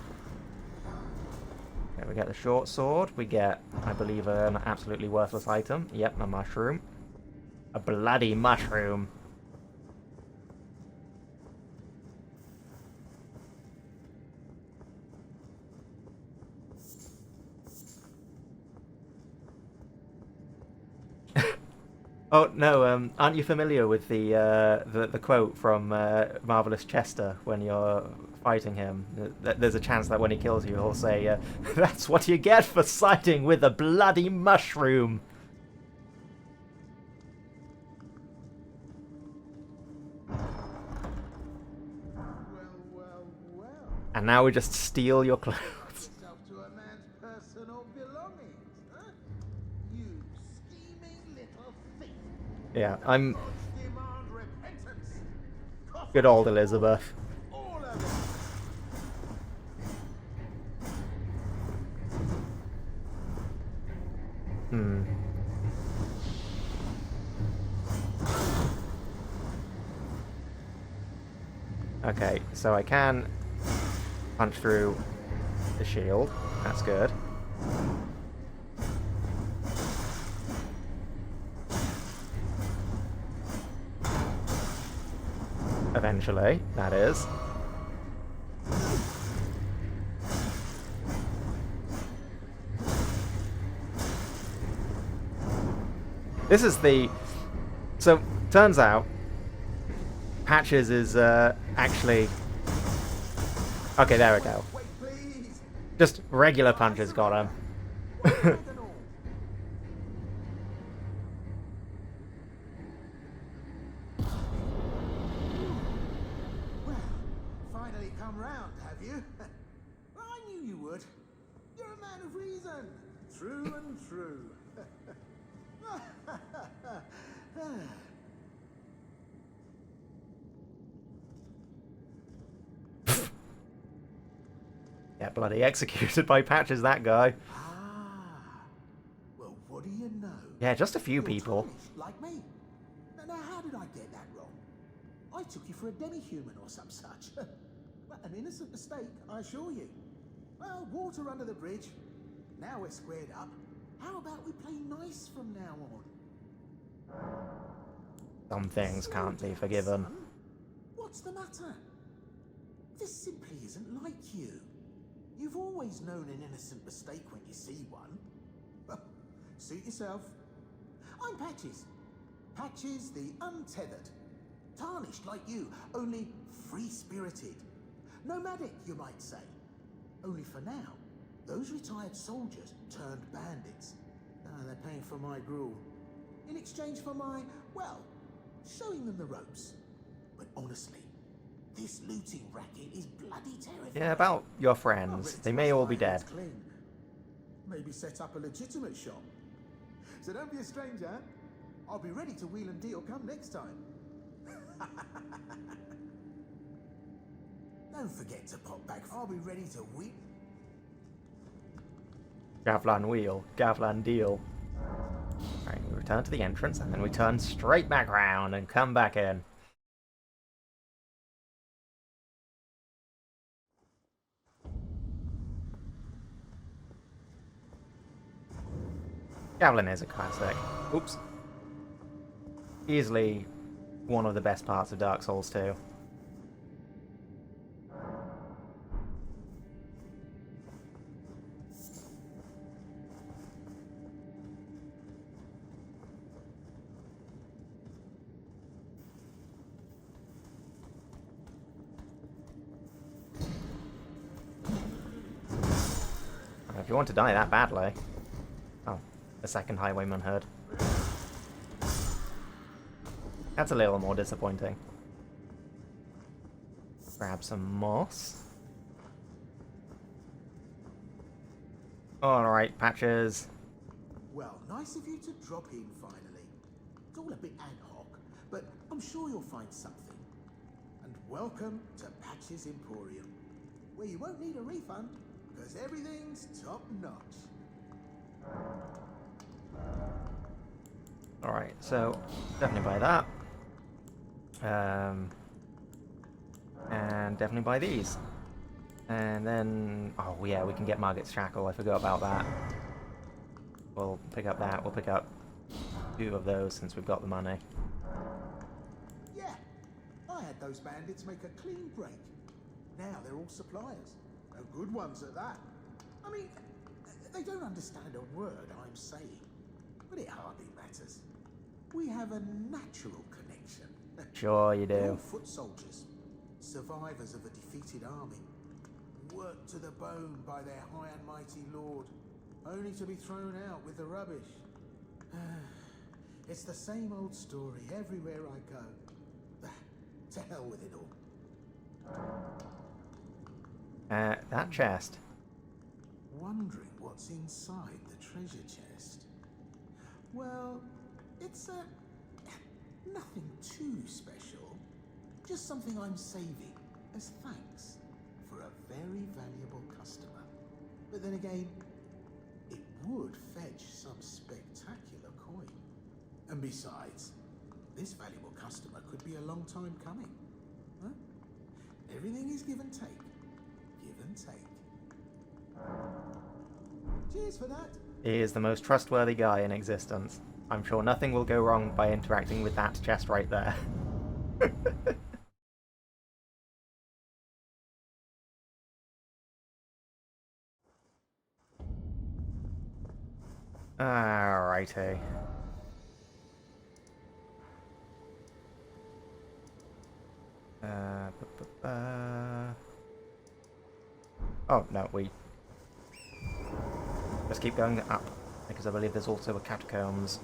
Okay, we get the short sword. We get, I believe, an absolutely worthless item. Yep, a mushroom. A bloody mushroom. Oh no! Aren't you familiar with the quote from Marvelous Chester when you're fighting him? There's a chance that when he kills you, he'll say, "That's what you get for siding with a bloody mushroom." And now we just steal your clothes. Yeah, I'm... Good old Elizabeth. Okay, so I can punch through the shield. That's good. eventually, that is. This is the... So, turns out, Patches is actually... Okay, there we go. Just regular punches got him. Well, finally come round, have you? Well, I knew you would. You're a man of reason. True and true. Yeah, bloody executed by Patches, that guy. Well, what do you know? Yeah, just a few You're people. tarnished, like me. Now, how did I get that wrong? I took you for a demi-human or some such. An innocent mistake, I assure you. Well, water under the bridge. Now we're squared up. How about we play nice from now on? Some things can't be forgiven. Son, what's the matter? This simply isn't like you. You've always known an innocent mistake when you see one. Well, suit yourself. I'm Patches. Patches the Untethered. Tarnished like you, only free-spirited. Nomadic, you might say. Only for now, those retired soldiers turned bandits. They're paying for my gruel. In exchange for my, well, showing them the ropes. But honestly, this looting racket is bloody terrifying. Yeah, about your friends. They may all be dead. Clean. Maybe set up a legitimate shop. So don't be a stranger. I'll be ready to wheel and deal come next time. Don't forget to pop back. I'll be ready to wheel. Gavlan wheel, Gavlan deal. Alright, we return to the entrance and then we turn straight back round and come back in. Gavlan is a classic. Oops. Easily one of the best parts of Dark Souls 2. If you want to die that badly... Oh, the second Highwayman heard. That's a little more disappointing. Grab some moss. Alright, Patches. Well, nice of you to drop in finally. It's all a bit ad hoc, but I'm sure you'll find something. And welcome to Patches Emporium, where you won't need a refund, because everything's top notch. Alright, so definitely buy that. And definitely buy these. And then, oh yeah, we can get Margaret's Shackle. I forgot about that. We'll pick up that. We'll pick up 2 of those since we've got the money. Yeah, I had those bandits make a clean break. Now they're all suppliers. No good ones at that. I mean, they don't understand a word I'm saying, but it hardly matters. We have a natural connection. Sure you They're all do. foot soldiers, survivors of a defeated army, worked to the bone by their high and mighty lord, only to be thrown out with the rubbish. It's the same old story everywhere I go. To hell with it all. That chest. Wondering what's inside the treasure chest. Well, it's nothing too special. Just something I'm saving as thanks for a very valuable customer. But then again, it would fetch some spectacular coin. And besides, this valuable customer could be a long time coming. Huh? Everything is give and take. Give and take. Cheers for that. He is the most trustworthy guy in existence. I'm sure nothing will go wrong by interacting with that chest right there. Alrighty. Oh, no, we just keep going up, because I believe there's also a catacombs.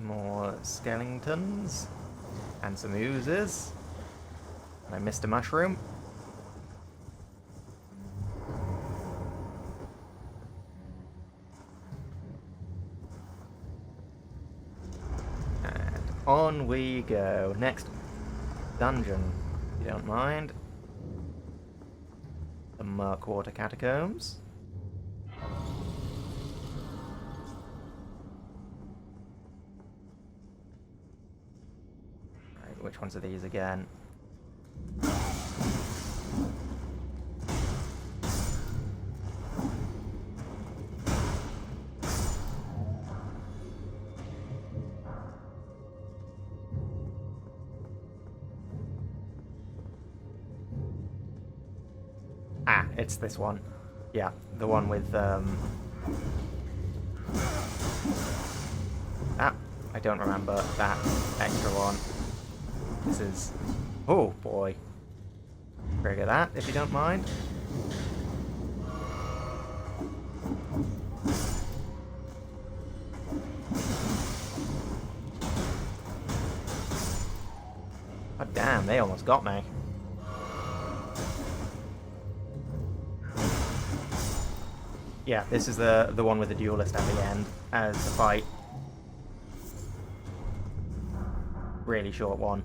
More skeletons and some oozes. And I missed a mushroom. And on we go. Next dungeon, if you don't mind. The Murkwater Catacombs. Which ones are these again? Ah, it's this one. Yeah, the one with ah, I don't remember that extra one. This is... Oh, boy. Trigger that, if you don't mind. Oh, damn, they almost got me. Yeah, this is the one with the duelist at the end as the fight. Really short one.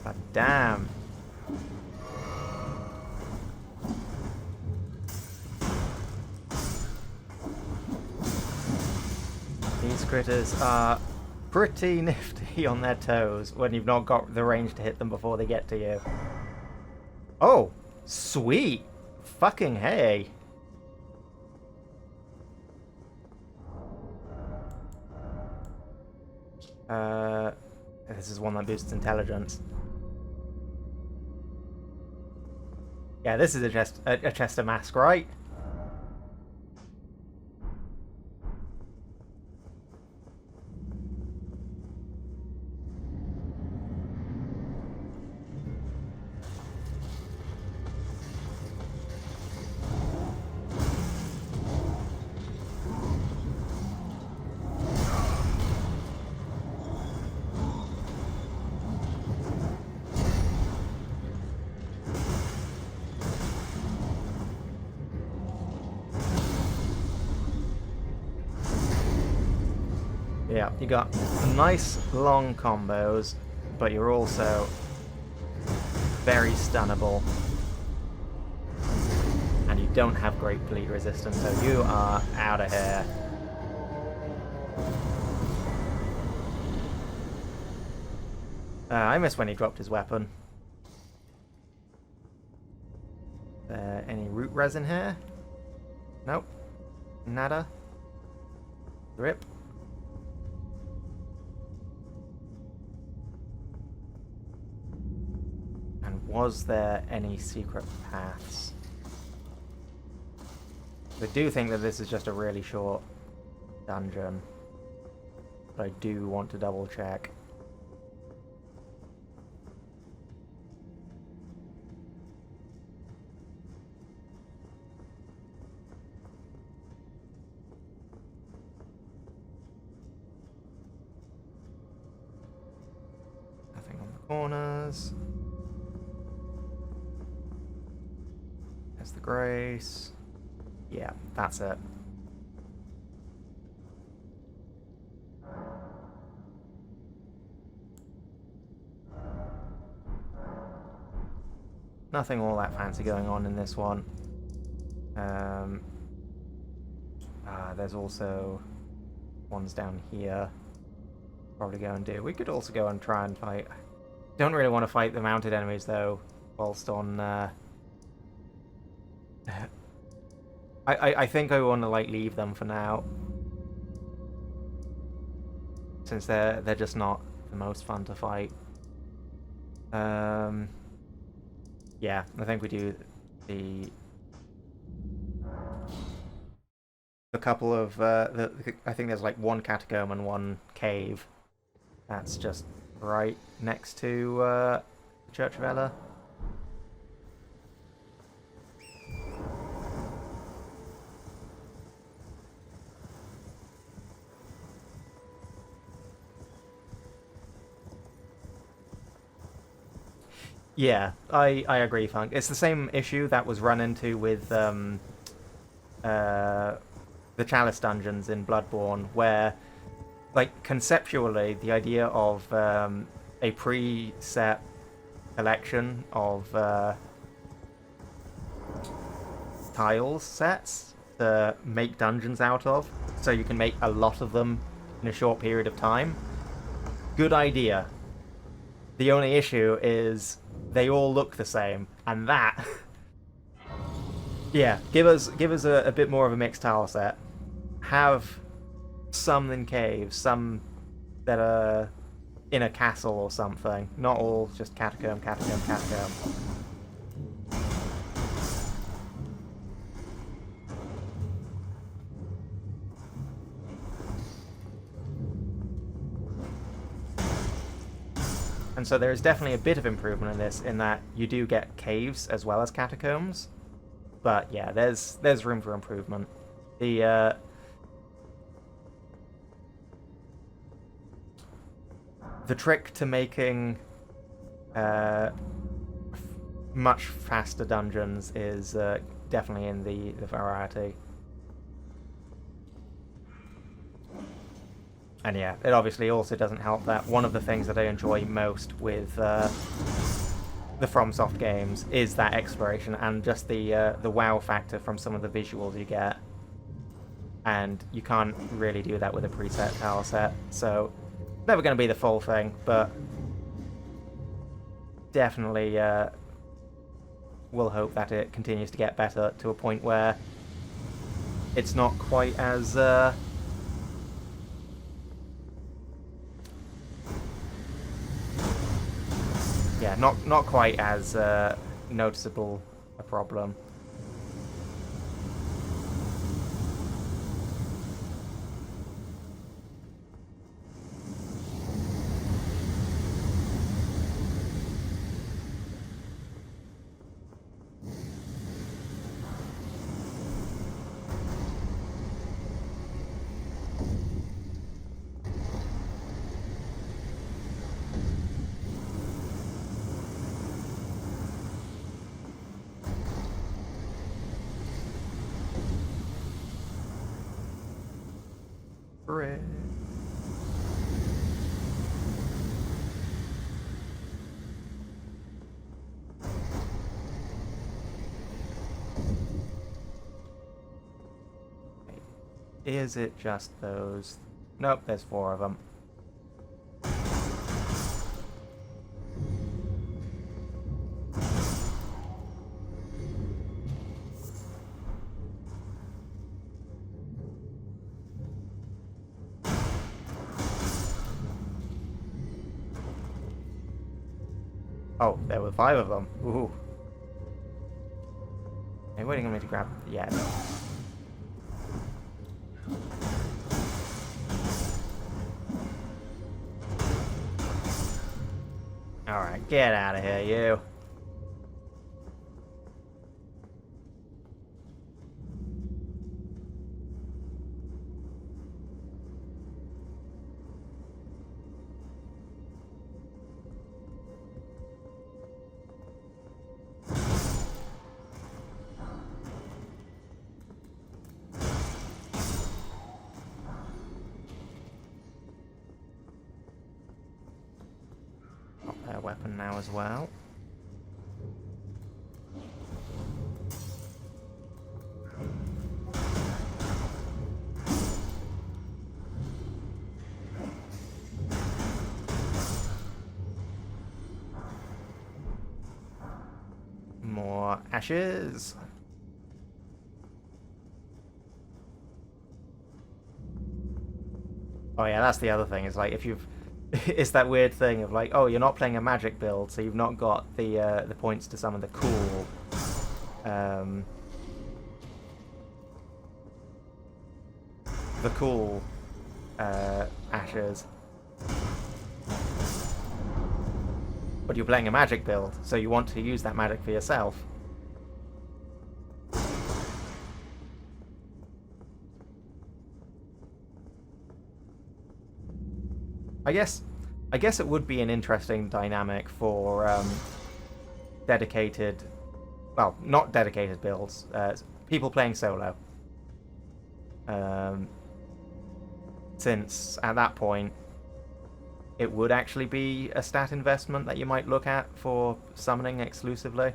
God damn. These critters are pretty nifty on their toes when you've not got the range to hit them before they get to you. Oh, sweet. Fucking hey. This is one that boosts intelligence. Yeah, this is a Chester mask, right? Yeah, you got nice long combos, but you're also very stunnable. And you don't have great bleed resistance, so you are out of here. I missed when he dropped his weapon. Any root resin here? Nope. Nada. Rip. And was there any secret paths? I do think that this is just a really short dungeon, but I do want to double check. corners. There's the grace. Yeah, that's it. Nothing all that fancy going on in this one. There's also ones down here. Probably go and do. We could also go and try and fight. Don't really want to fight the mounted enemies though, whilst on. I think I want to like leave them for now, since they're just not the most fun to fight. Yeah, I think we do the couple of I think there's like one catacomb and one cave. That's just right next to the Church of Ella. Yeah, I agree, Funk. It's the same issue that was run into with the Chalice dungeons in Bloodborne, where, like, conceptually, the idea of a preset collection of tiles sets to make dungeons out of, so you can make a lot of them in a short period of time. Good idea. The only issue is they all look the same, and that... yeah, give us a bit more of a mixed tile set. Have some in caves, some that are in a castle or something. Not all just catacomb, catacomb, catacomb. And so there is definitely a bit of improvement in this, in that you do get caves as well as catacombs. But yeah, there's room for improvement. The trick to making much faster dungeons is definitely in the variety. And yeah, it obviously also doesn't help that one of the things that I enjoy most with the FromSoft games is that exploration and just the wow factor from some of the visuals you get. And you can't really do that with a preset tile set, so never going to be the full thing, but definitely we'll hope that it continues to get better to a point where it's not quite as yeah, not quite as noticeable a problem. Hooray. Is it just those? Nope, there's 4 of them. Oh, there were 5 of them. Ooh. Are you waiting on me to grab? Yeah, no. Alright, get out of here, you. better weapon now as well. More ashes. Oh yeah, that's the other thing. Is like if you've, it's that weird thing of like, oh, you're not playing a magic build, so you've not got the points to summon the cool ashes. But you're playing a magic build, so you want to use that magic for yourself. I guess it would be an interesting dynamic for dedicated, well, not dedicated builds, people playing solo. Since at that point, it would actually be a stat investment that you might look at for summoning exclusively.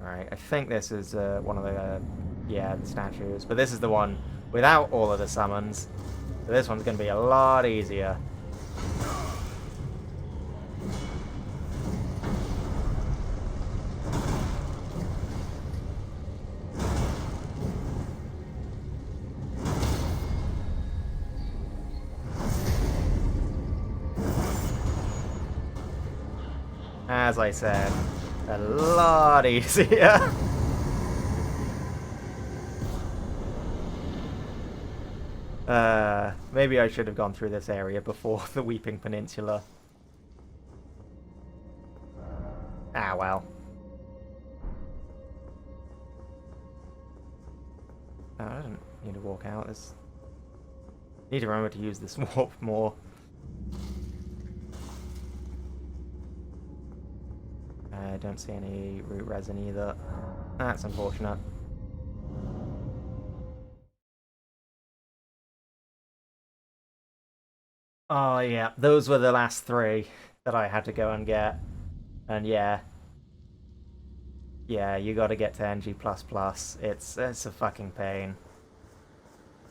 Alright, I think this is one of the, yeah, the statues. But this is the one without all of the summons. So this one's going to be a lot easier. As I said, a lot easier. Maybe I should have gone through this area before the Weeping Peninsula. Ah, well. Oh, I don't need to walk out. Need to remember to use this warp more. I don't see any root resin either. That's unfortunate. Oh yeah, those were the last 3 that I had to go and get. And yeah. Yeah, you gotta get to NG++. It's a fucking pain.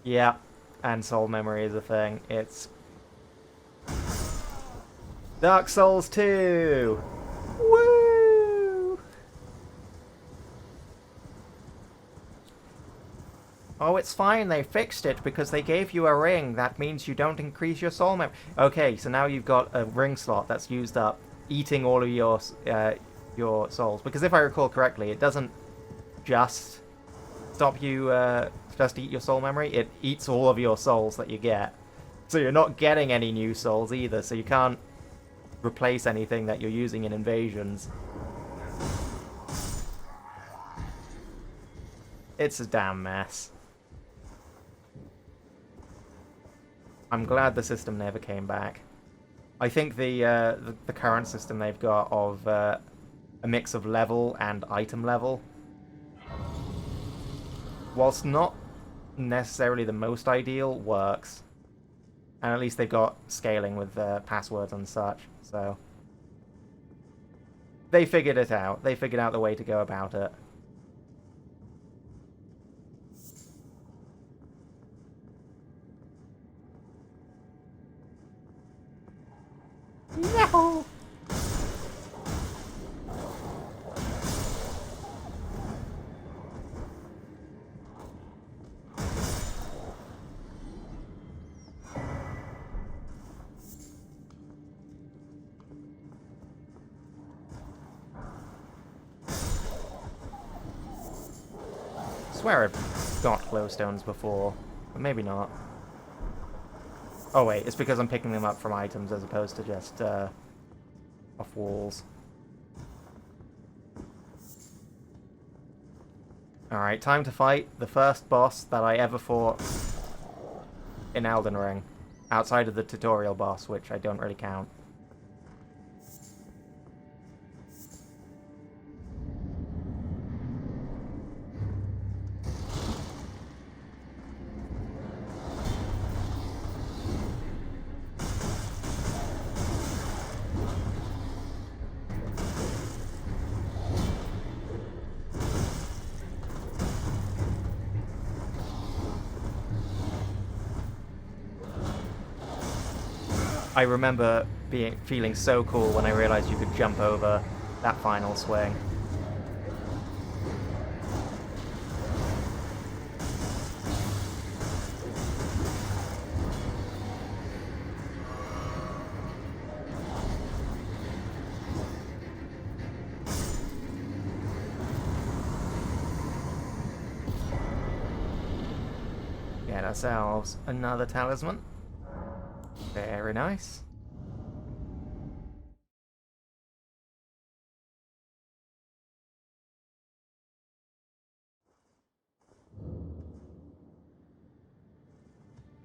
Yeah, and soul memory is a thing. It's Dark Souls 2! Woo! Oh, it's fine, they fixed it because they gave you a ring. That means you don't increase your soul memory. Okay, so now you've got a ring slot that's used up, eating all of your souls. Because if I recall correctly, it doesn't just stop you, just eat your soul memory. It eats all of your souls that you get. So you're not getting any new souls either, so you can't replace anything that you're using in invasions. It's a damn mess. I'm glad the system never came back. I think the current system they've got of a mix of level and item level, whilst not necessarily the most ideal, works. And at least they've got scaling with passwords and such, so they figured it out. They figured out the way to go about it. No! I swear I've got glowstones before, but maybe not. Oh wait, it's because I'm picking them up from items as opposed to just off walls. Alright, time to fight the first boss that I ever fought in Elden Ring. Outside of the tutorial boss, which I don't really count. I remember feeling so cool when I realized you could jump over that final swing. Get ourselves another talisman. Very nice.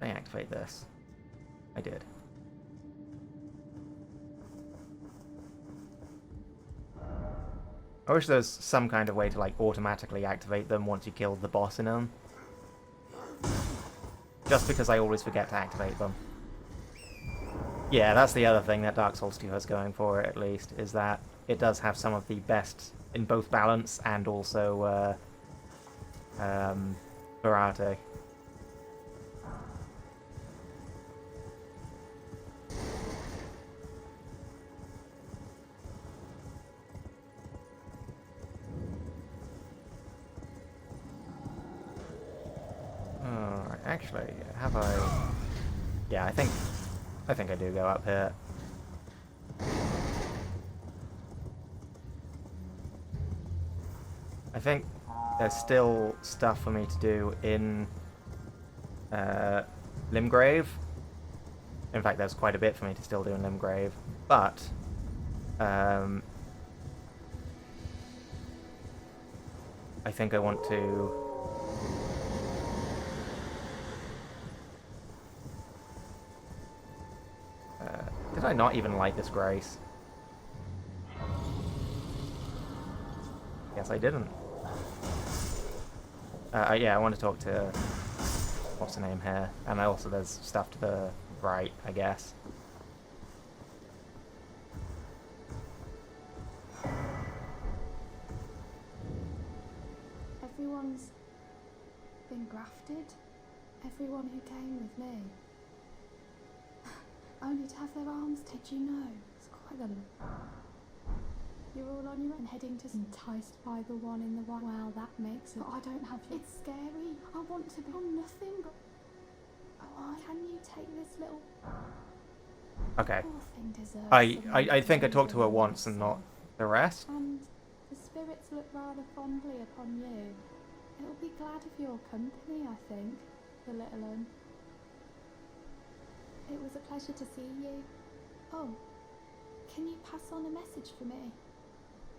Did I activate this? I did. I wish there's some kind of way to like automatically activate them once you killed the boss in them. Just because I always forget to activate them. Yeah, that's the other thing that Dark Souls 2 has going for it, at least, is that it does have some of the best in both balance and also variety. Actually, have I? Yeah, I think I do go up here. I think there's still stuff for me to do in Limgrave. In fact, there's quite a bit for me to still do in Limgrave, but I think I want to. Did I not even light this grace? Yes, I didn't. Yeah, I want to talk to... What's the name here? And also there's stuff to the right, I guess. Everyone's been grafted. Everyone who came with me. Only to have their arms, did you know? It's quite a... You're all on your own, heading to... Enticed by the one in the white. Well, that makes it... But I don't have... It's scary. I want to be on nothing but... Oh, can you take this little... Okay. Poor thing deserves I think I talked to her once and not the rest. And the spirits look rather fondly upon you. It'll be glad of your company, I think, the little one. It was a pleasure to see you. Oh, can you pass on a message for me?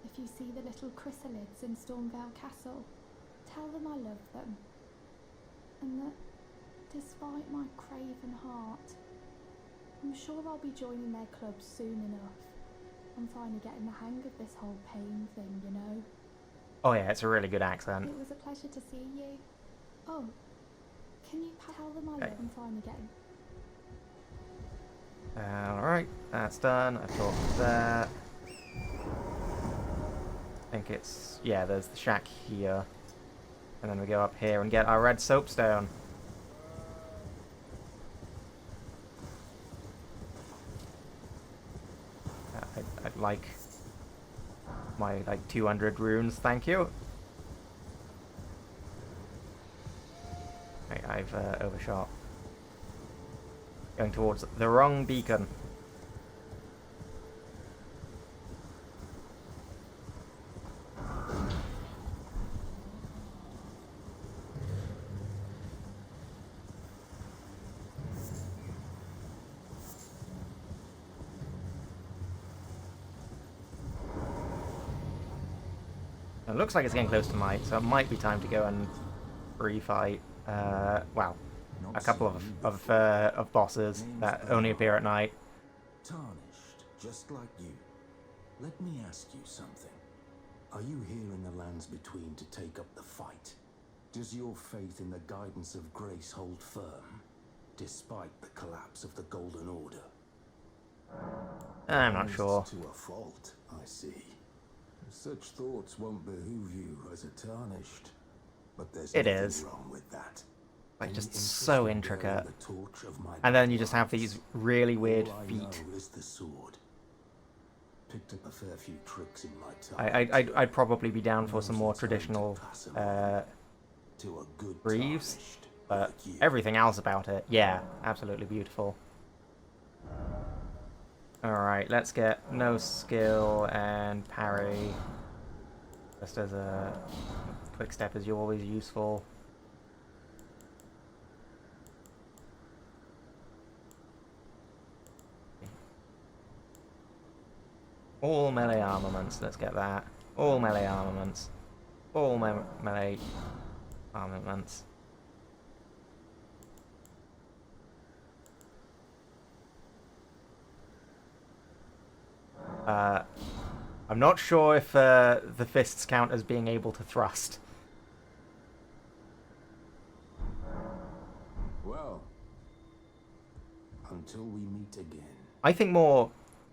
If you see the little chrysalids in Stormvale Castle, tell them I love them. And that, despite my craven heart, I'm sure I'll be joining their club soon enough. I'm finally getting the hang of this whole pain thing, you know. Oh yeah, it's a really good accent. It was a pleasure to see you. Oh, can you tell them I love them? I'm finally getting... Alright, that's done. I've talked to that. I think it's... Yeah, there's the shack here. And then we go up here and get our red soapstone. I'd like my, 200 runes, thank you. Okay, I've overshot. Going towards the wrong beacon. It looks like it's getting close to night, so it might be time to go and refight. Well, a couple of bosses that only appear at night. Tarnished, just like you. Let me ask you something. Are you here in the lands between to take up the fight? Does your faith in the guidance of grace hold firm, despite the collapse of the Golden Order? I'm not sure. To a fault, I see. Such thoughts won't behoove you as a Tarnished. But there's nothing wrong with that. Like, Any just interest so in intricate. bearing the torch of my And then you just have blood? these really weird All I feet. know is the sword. Picked up a fair few tricks in my I'd probably be down for Now's some the more time to traditional pass 'em on to a good greaves, tarnished but like you. everything else about it, yeah, absolutely beautiful. Alright, let's get no skill and parry. Just as a quick step is always useful. All melee armaments, let's get that. All melee armaments. All melee armaments. I'm not sure if the fists count as being able to thrust. Well, until we meet again. I think more...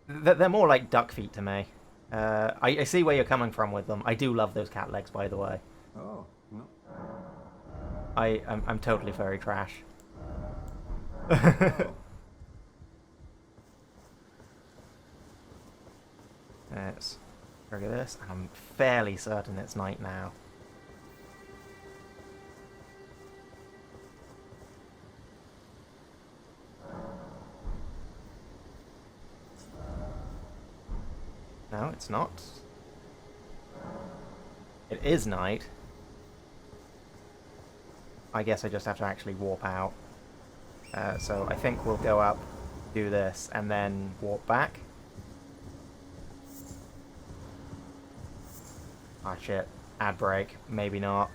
They're more like duck feet to me. I see where you're coming from with them. I do love those cat legs, by the way. Oh, no. I'm totally furry trash. Let's trigger this. I'm fairly certain it's night now. No, it's not. It is night. I guess I just have to actually warp out. So I think we'll go up, do this, and then warp back. Ah, shit. Ad break. Maybe not.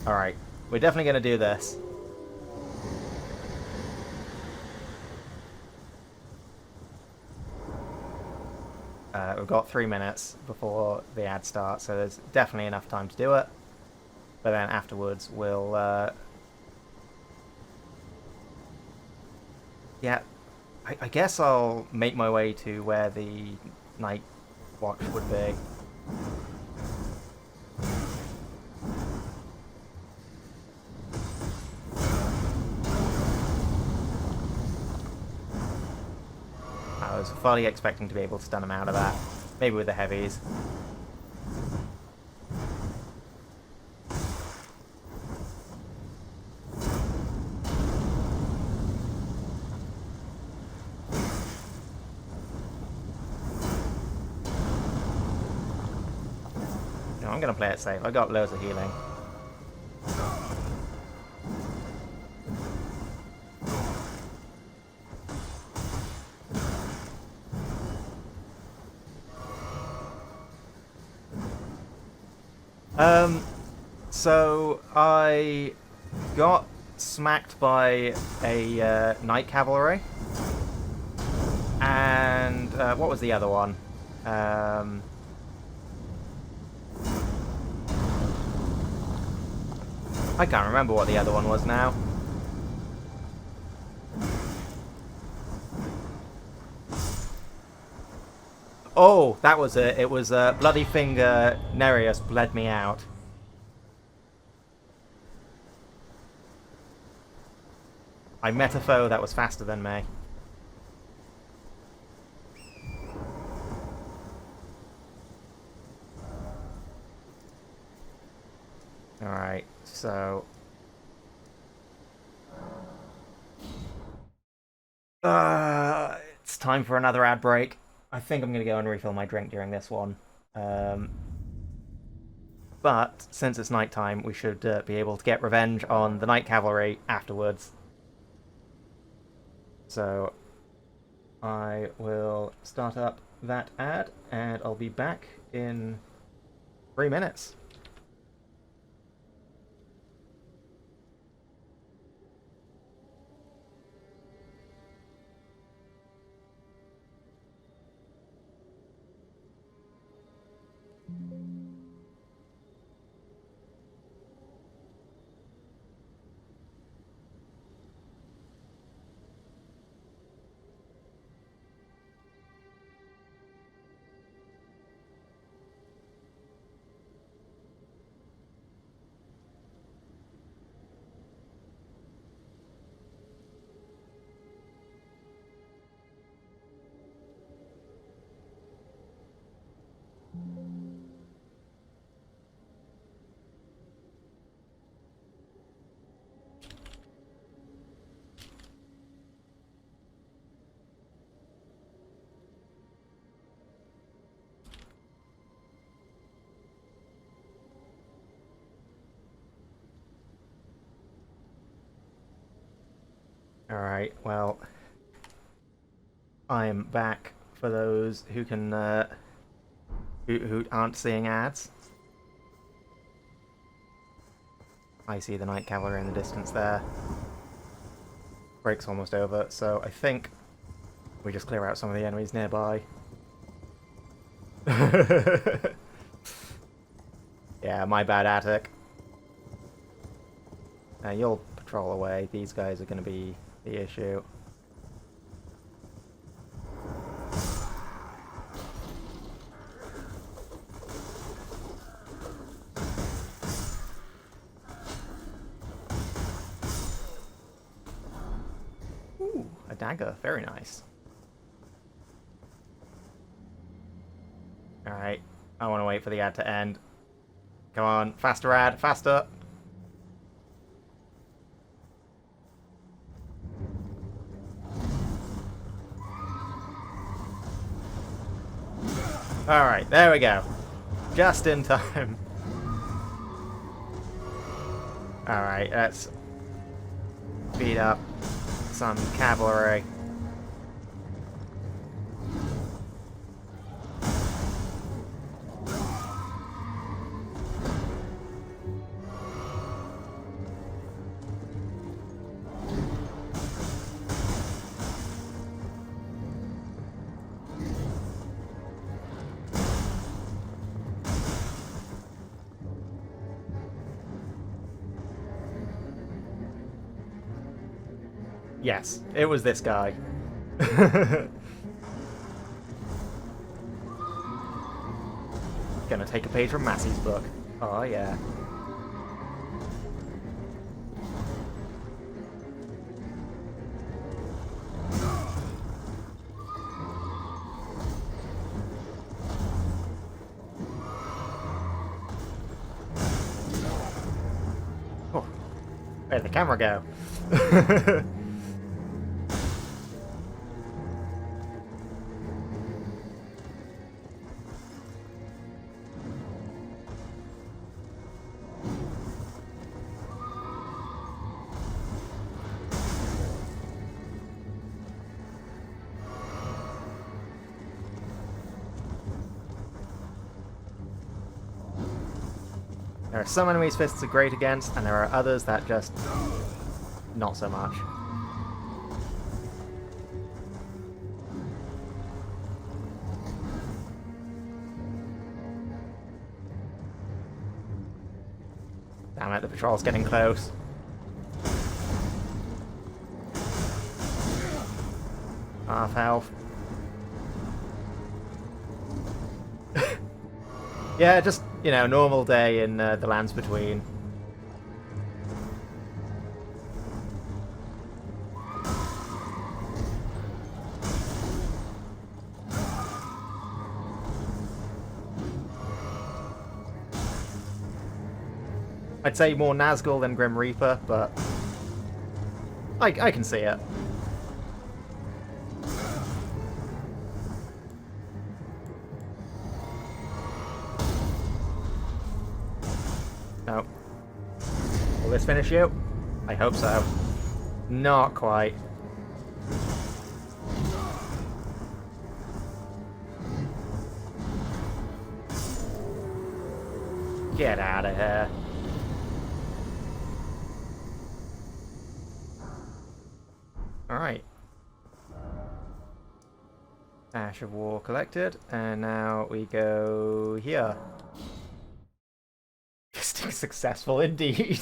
Alright. We're definitely going to do this. We've got 3 minutes before the ad starts, so there's definitely enough time to do it. But then afterwards, we'll... yeah, I guess I'll make my way to where the night watch would be. I was fully expecting to be able to stun him out of that. Maybe with the heavies. No, I'm gonna play it safe. I got loads of healing. So I got smacked by a night cavalry, and what was the other one? I can't remember what the other one was now. Oh, that was it. It was Bloody Finger Nereus bled me out. I met a foe that was faster than me. Alright, so... it's time for another ad break. I think I'm going to go and refill my drink during this one. But, since it's nighttime, we should be able to get revenge on the Night Cavalry afterwards. So, I will start up that ad, and I'll be back in 3 minutes. Alright, well, I am back for those who can, who aren't seeing ads. I see the Night Cavalry in the distance there. Break's almost over, so I think we just clear out some of the enemies nearby. Yeah, my bad, Attic. You'll patrol away. These guys are going to be the issue. Ooh, a dagger. Very nice. Alright, I want to wait for the ad to end. Come on, faster ad, faster! Alright, there we go. Just in time. Alright, let's beat up some cavalry. Yes, it was this guy. Gonna take a page from Massey's book. Oh yeah. Oh, where'd the camera go? There are some enemies fists are great against, and there are others that just not so much. Damn it, the patrol's getting close. Half health. Yeah, just, you know, normal day in the Lands Between. I'd say more Nazgul than Grim Reaper, but I can see it. No. Will this finish you? I hope so. Not quite. Get out of here. Alright. Ash of War collected, and now we go here. Successful indeed.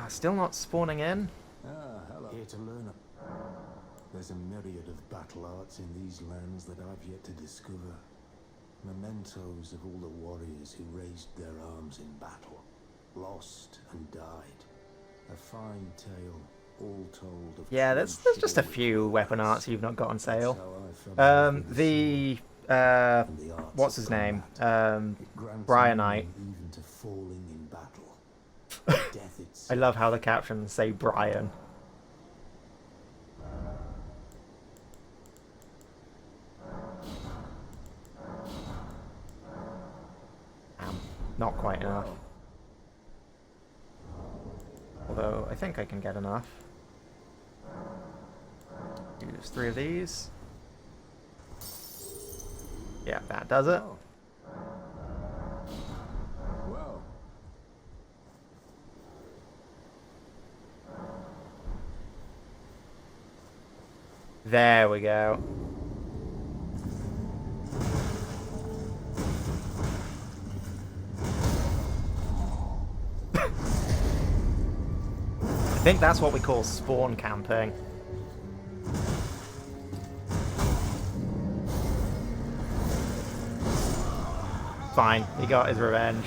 Still not spawning in. Hello. Here to learn. There's a myriad of battle arts in these lands that I've yet to discover. Mementos of all the warriors who raised their arms in battle, lost and died. A fine tale, all told of... Yeah, there's just a few weapon arts you've not got on sale. What's his name? Brianite. Even to falling in battle. Death I love how the captions say Brian. Not quite enough. Although, I think I can get enough. Use 3 of these. Yeah, that does it. Well, There we go. I think that's what we call spawn camping. Fine, he got his revenge.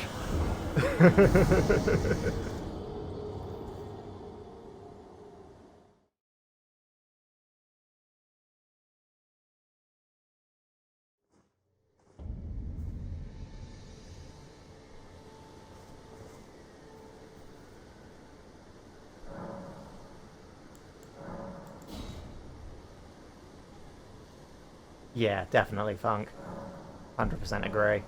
Yeah, definitely funk. 100% agree.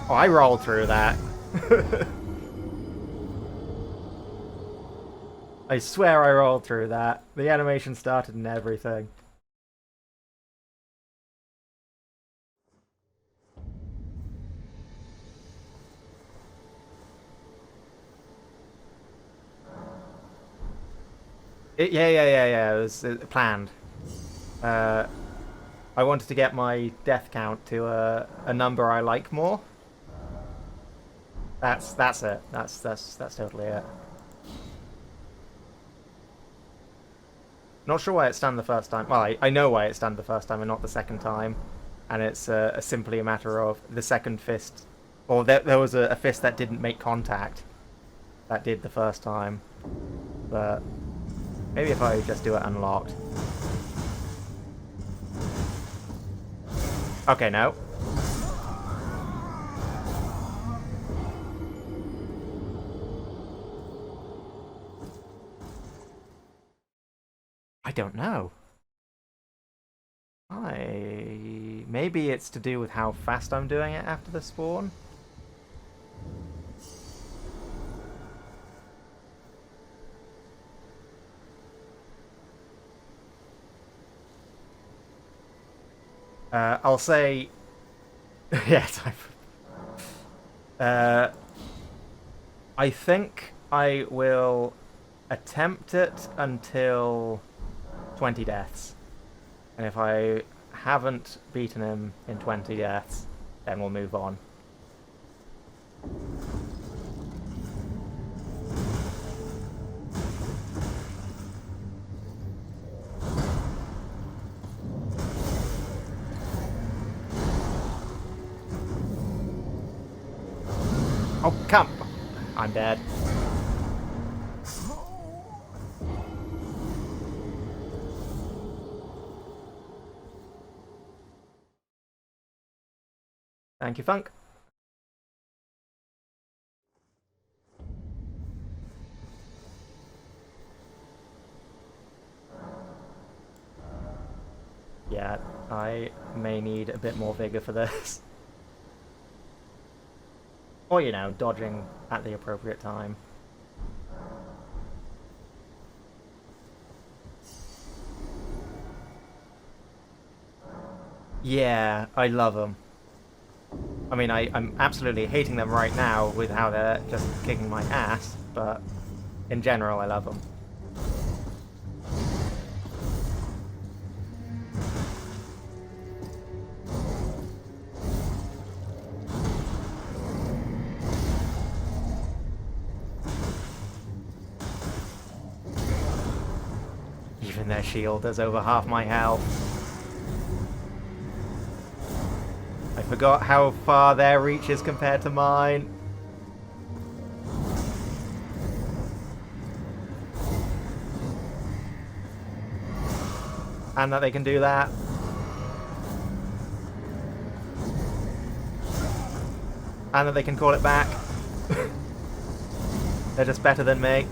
Oh, I rolled through that. I swear I rolled through that. The animation started and everything. Yeah. It was planned. I wanted to get my death count to a number I like more. That's it. That's totally it. Not sure why it stunned the first time. Well, I know why it stunned the first time and not the second time. And it's simply a matter of the second fist. Or there was a fist that didn't make contact. That did the first time. But maybe if I just do it unlocked. Okay, no. I don't know. Maybe it's to do with how fast I'm doing it after the spawn. I'll say... yes, I think I will attempt it until 20 deaths. And if I haven't beaten him in 20 deaths, then we'll move on. Oh, come! I'm dead. Thank you, Funk. Yeah, I may need a bit more vigor for this. Or, you know, dodging at the appropriate time. Yeah, I love them. I mean, I'm absolutely hating them right now with how they're just kicking my ass, but in general, I love them. Even their shield does over half my health. I forgot how far their reach is compared to mine. And that they can do that. And that they can call it back. They're just better than me.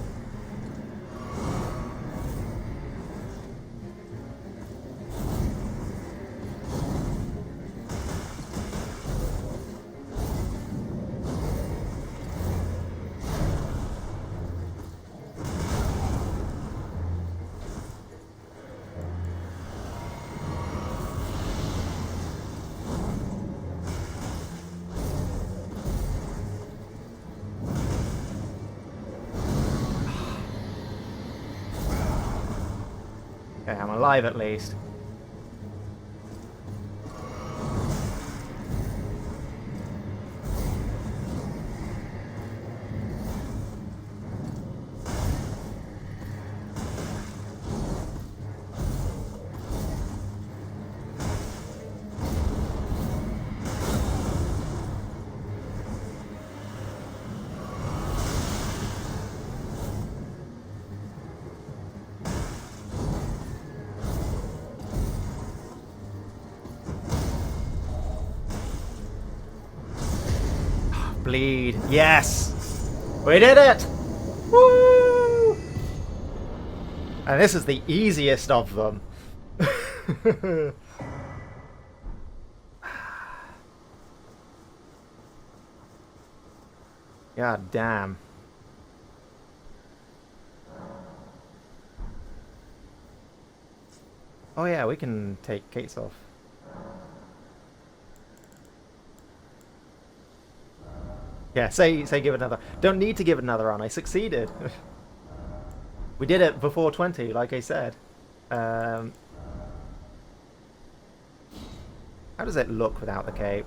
Okay, I'm alive at least. Bleed. Yes! We did it! Woo! And this is the easiest of them. God damn. Oh yeah, we can take Kate's off. Yeah, say give it another. Don't need to give it another run. I succeeded. We did it before 20, like I said. How does it look without the cape?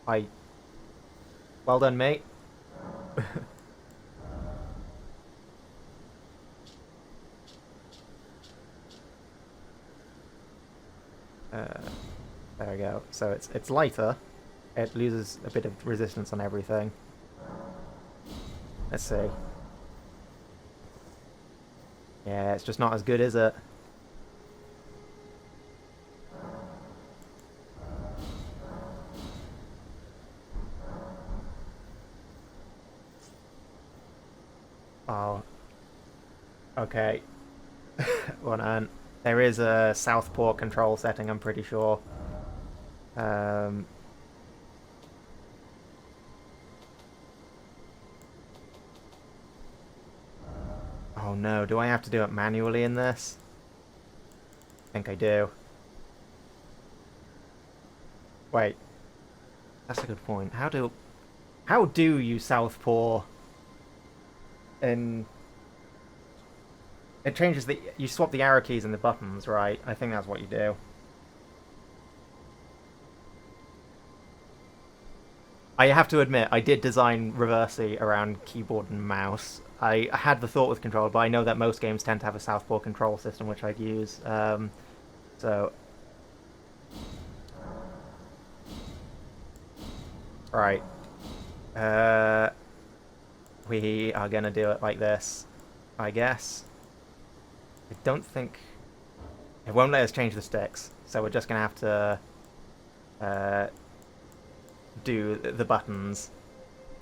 Well done, mate. There we go. So it's lighter. It loses a bit of resistance on everything. Let's see. Yeah, it's just not as good, is it? Oh. Okay. Well, there is a Southport control setting, I'm pretty sure. Oh no, do I have to do it manually in this? I think I do. Wait. That's a good point. How do you Southpaw in... It changes the... You swap the arrow keys and the buttons, right? I think that's what you do. I have to admit, I did design Reversi around keyboard and mouse. I had the thought with controller, but I know that most games tend to have a Southpaw control system, which I'd use. So... Right. We are gonna do it like this, I guess. I don't think... It won't let us change the sticks, so we're just gonna have to do the buttons.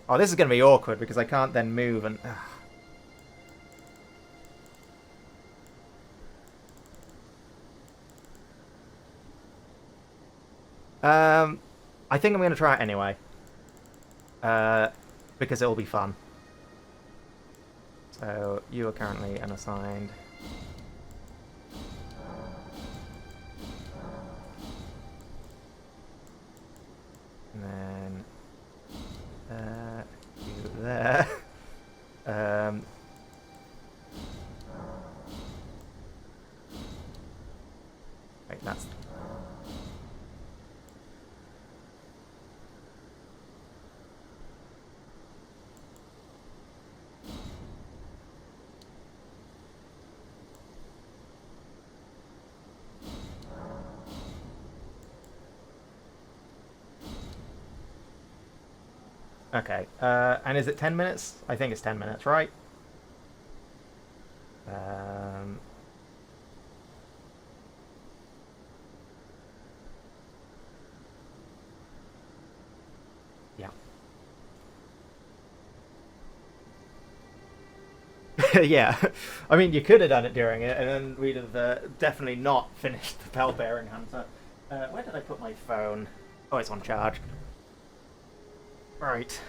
Oh, this is gonna be awkward because I can't then move and... I think I'm gonna try it anyway. Because it'll be fun. So, you are currently unassigned. And then... you there. Wait, that's... Okay, and is it 10 minutes? I think it's 10 minutes, right? Yeah, I mean, you could have done it during it, and then we'd have definitely not finished the Bell-Bearing Hunter. Where did I put my phone? Oh, it's on charge. Right.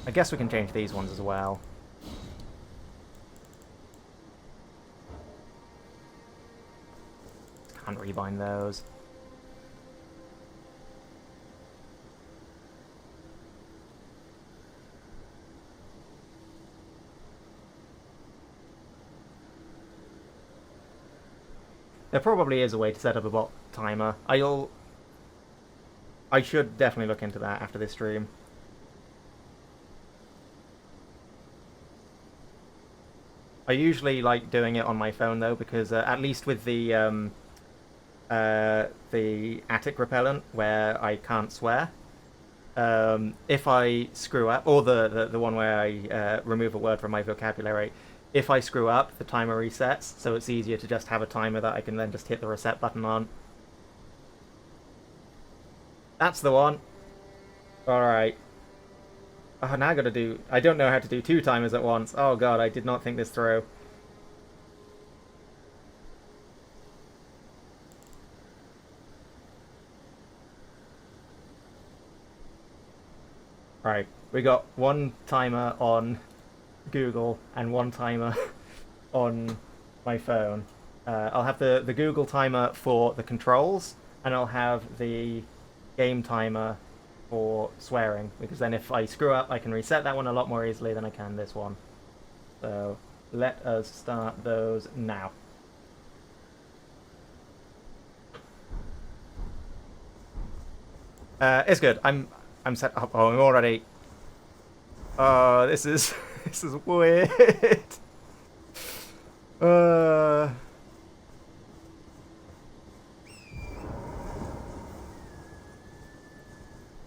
I guess we can change these ones as well. Can't rebind those. There probably is a way to set up a bot timer. I should definitely look into that after this stream. I usually like doing it on my phone though, because at least with the attic repellent where I can't swear, if I screw up, or the one where I remove a word from my vocabulary, if I screw up, the timer resets, so it's easier to just have a timer that I can then just hit the reset button on. That's the one. Alright. Oh, now I gotta do... I don't know how to do 2 timers at once. Oh god, I did not think this through. Right, we got 1 timer on Google and 1 timer on my phone. I'll have the Google timer for the controls, and I'll have the game timer for swearing, because then if I screw up I can reset that one a lot more easily than I can this one. So let us start those now. It's good. I'm set up. Oh, I'm already... Oh, this is this is weird.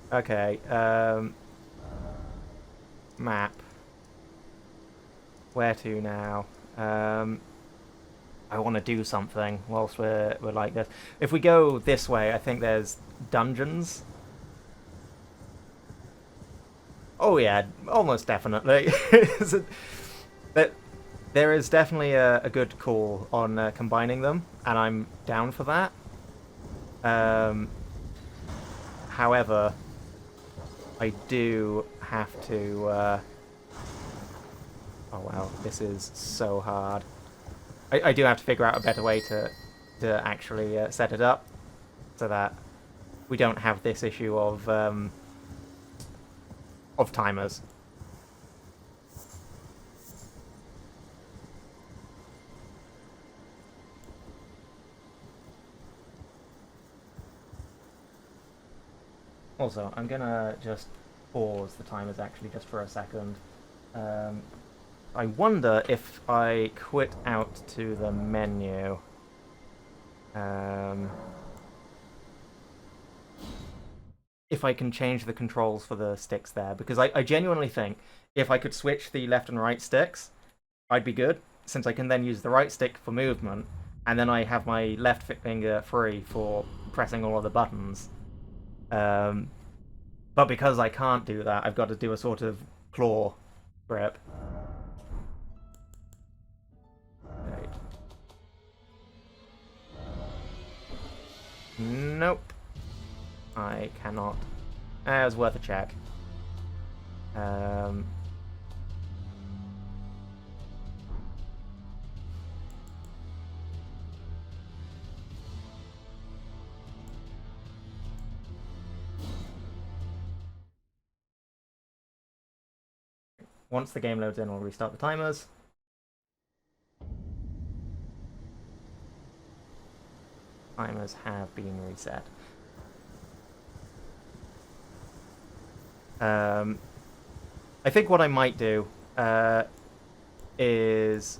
Okay, map. Where to now? I want to do something whilst we're like this. If we go this way, I think there's dungeons. Oh yeah, almost definitely. There is definitely a good call on combining them, and I'm down for that. However, I do have to... Oh wow, this is so hard. I do have to figure out a better way to actually set it up, so that we don't have this issue of timers. Also, I'm gonna just pause the timers actually just for a second. I wonder if I quit out to the menu. If I can change the controls for the sticks there, because I genuinely think if I could switch the left and right sticks, I'd be good, since I can then use the right stick for movement, and then I have my left finger free for pressing all of the buttons. But because I can't do that, I've got to do a sort of claw grip. Right. Nope. I cannot. It was worth a check. Once the game loads in, we'll restart the timers. Timers have been reset. I think what I might do is...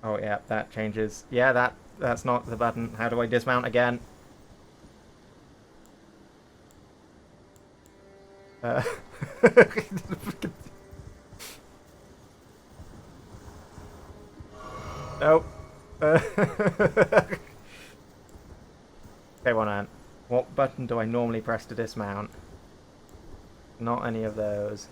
Oh yeah, that changes. Yeah, that's not the button. How do I dismount again? Nope. Okay, one on. What button do I normally press to dismount? Not any of those.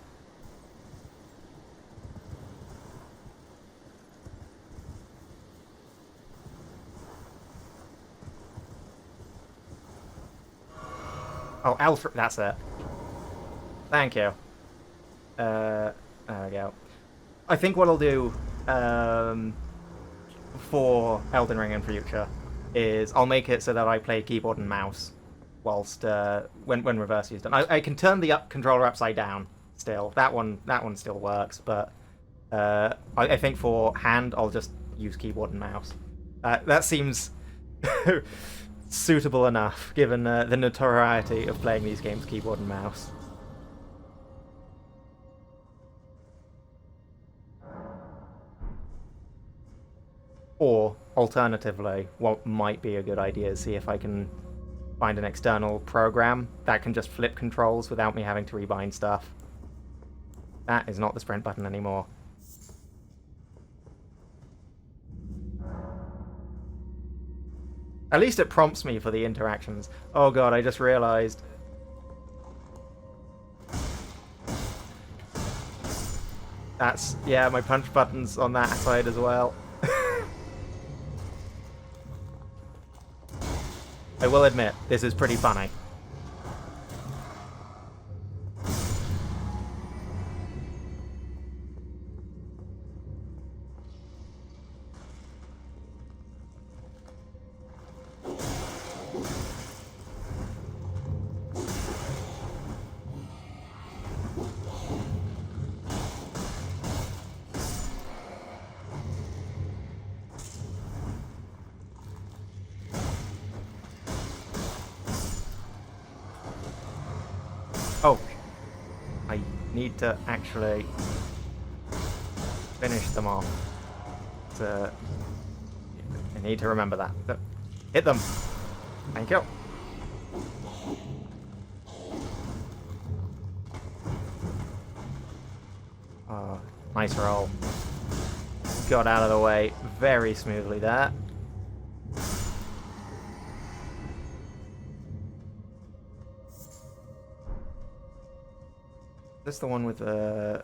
Oh, Alfred, that's it. Thank you. There we go. I think what I'll do for Elden Ring in future is I'll make it so that I play keyboard and mouse whilst when reverse is done. I can turn the controller upside down still. That one still works, but I think for hand I'll just use keyboard and mouse. That seems suitable enough given the notoriety of playing these games keyboard and mouse. Or, alternatively, what might be a good idea is see if I can find an external program that can just flip controls without me having to rebind stuff. That is not the sprint button anymore. At least it prompts me for the interactions. Oh god, I just realized. That's, yeah, my punch button's on that side as well. I will admit, this is pretty funny. Oh, I need to actually finish them off. I need to remember that. Hit them. Thank you. Oh, nice roll. Got out of the way very smoothly there. Is this the one with the...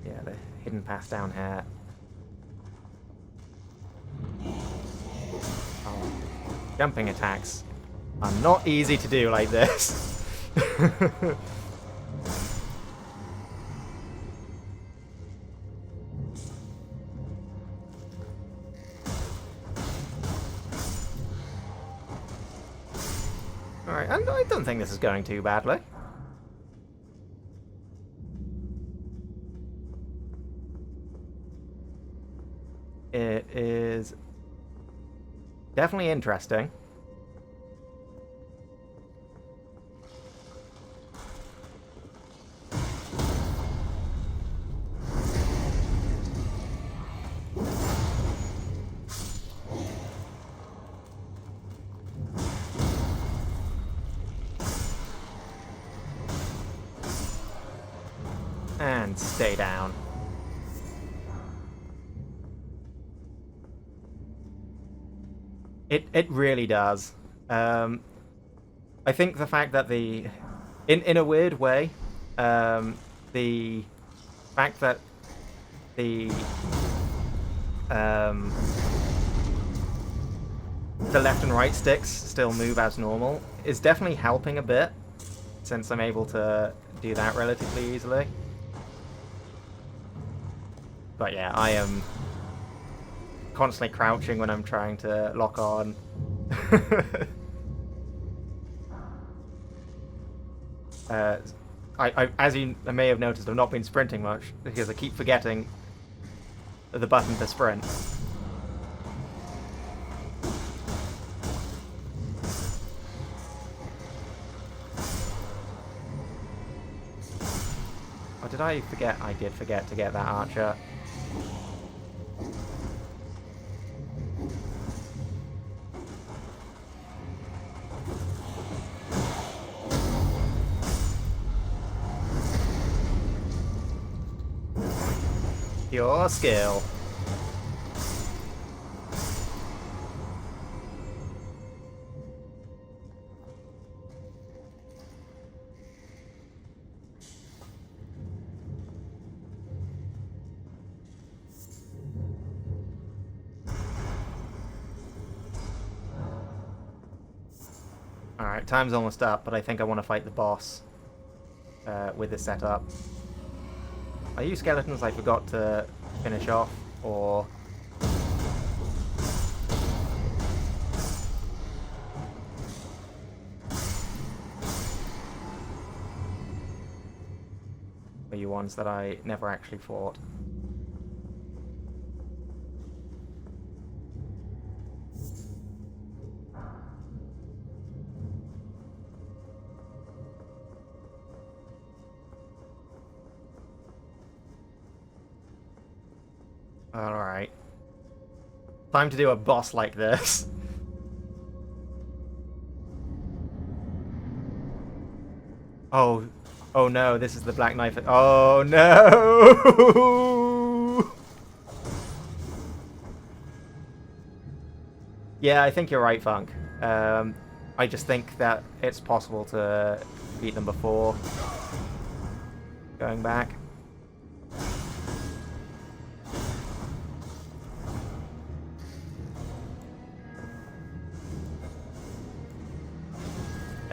yeah, the hidden path down here. Oh, jumping attacks are not easy to do like this. Alright, and I don't think this is going too badly. It is definitely interesting. And stay down. It really does. I think the fact that in a weird way, the fact that the left and right sticks still move as normal is definitely helping a bit, since I'm able to do that relatively easily. But yeah, I am constantly crouching when I'm trying to lock on. I as you may have noticed, I've not been sprinting much because I keep forgetting the button to sprint. Or did I forget? I did forget to get that archer. Pure skill. Alright, time's almost up, but I think I want to fight the boss with this setup. Are you skeletons I forgot to finish off, or... are you ones that I never actually fought? Alright. Time to do a boss like this. Oh. Oh no, this is the Black Knife. Oh no! Yeah, I think you're right, Funk. I just think that it's possible to beat them before going back.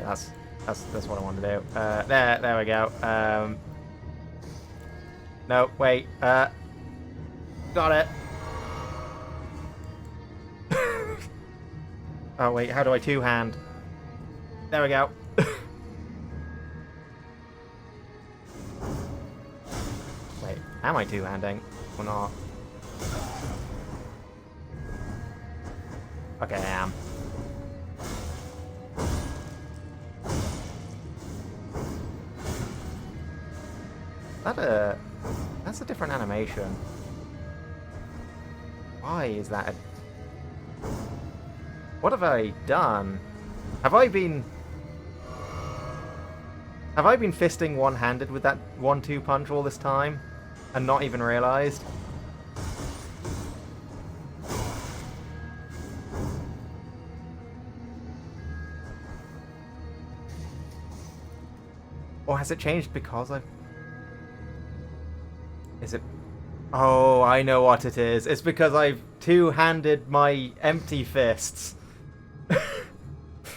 Yeah, that's what I want to do. There we go. No, wait. Got it. Oh wait, how do I two-hand? There we go. Wait, am I two-handing or not? Okay, I am. That's a different animation. Why is that a... What have I done? Have I been fisting one-handed with that 1-2 punch all this time and not even realized? Or has it changed because I've... Is it... Oh, I know what it is. It's because I've two-handed my empty fists.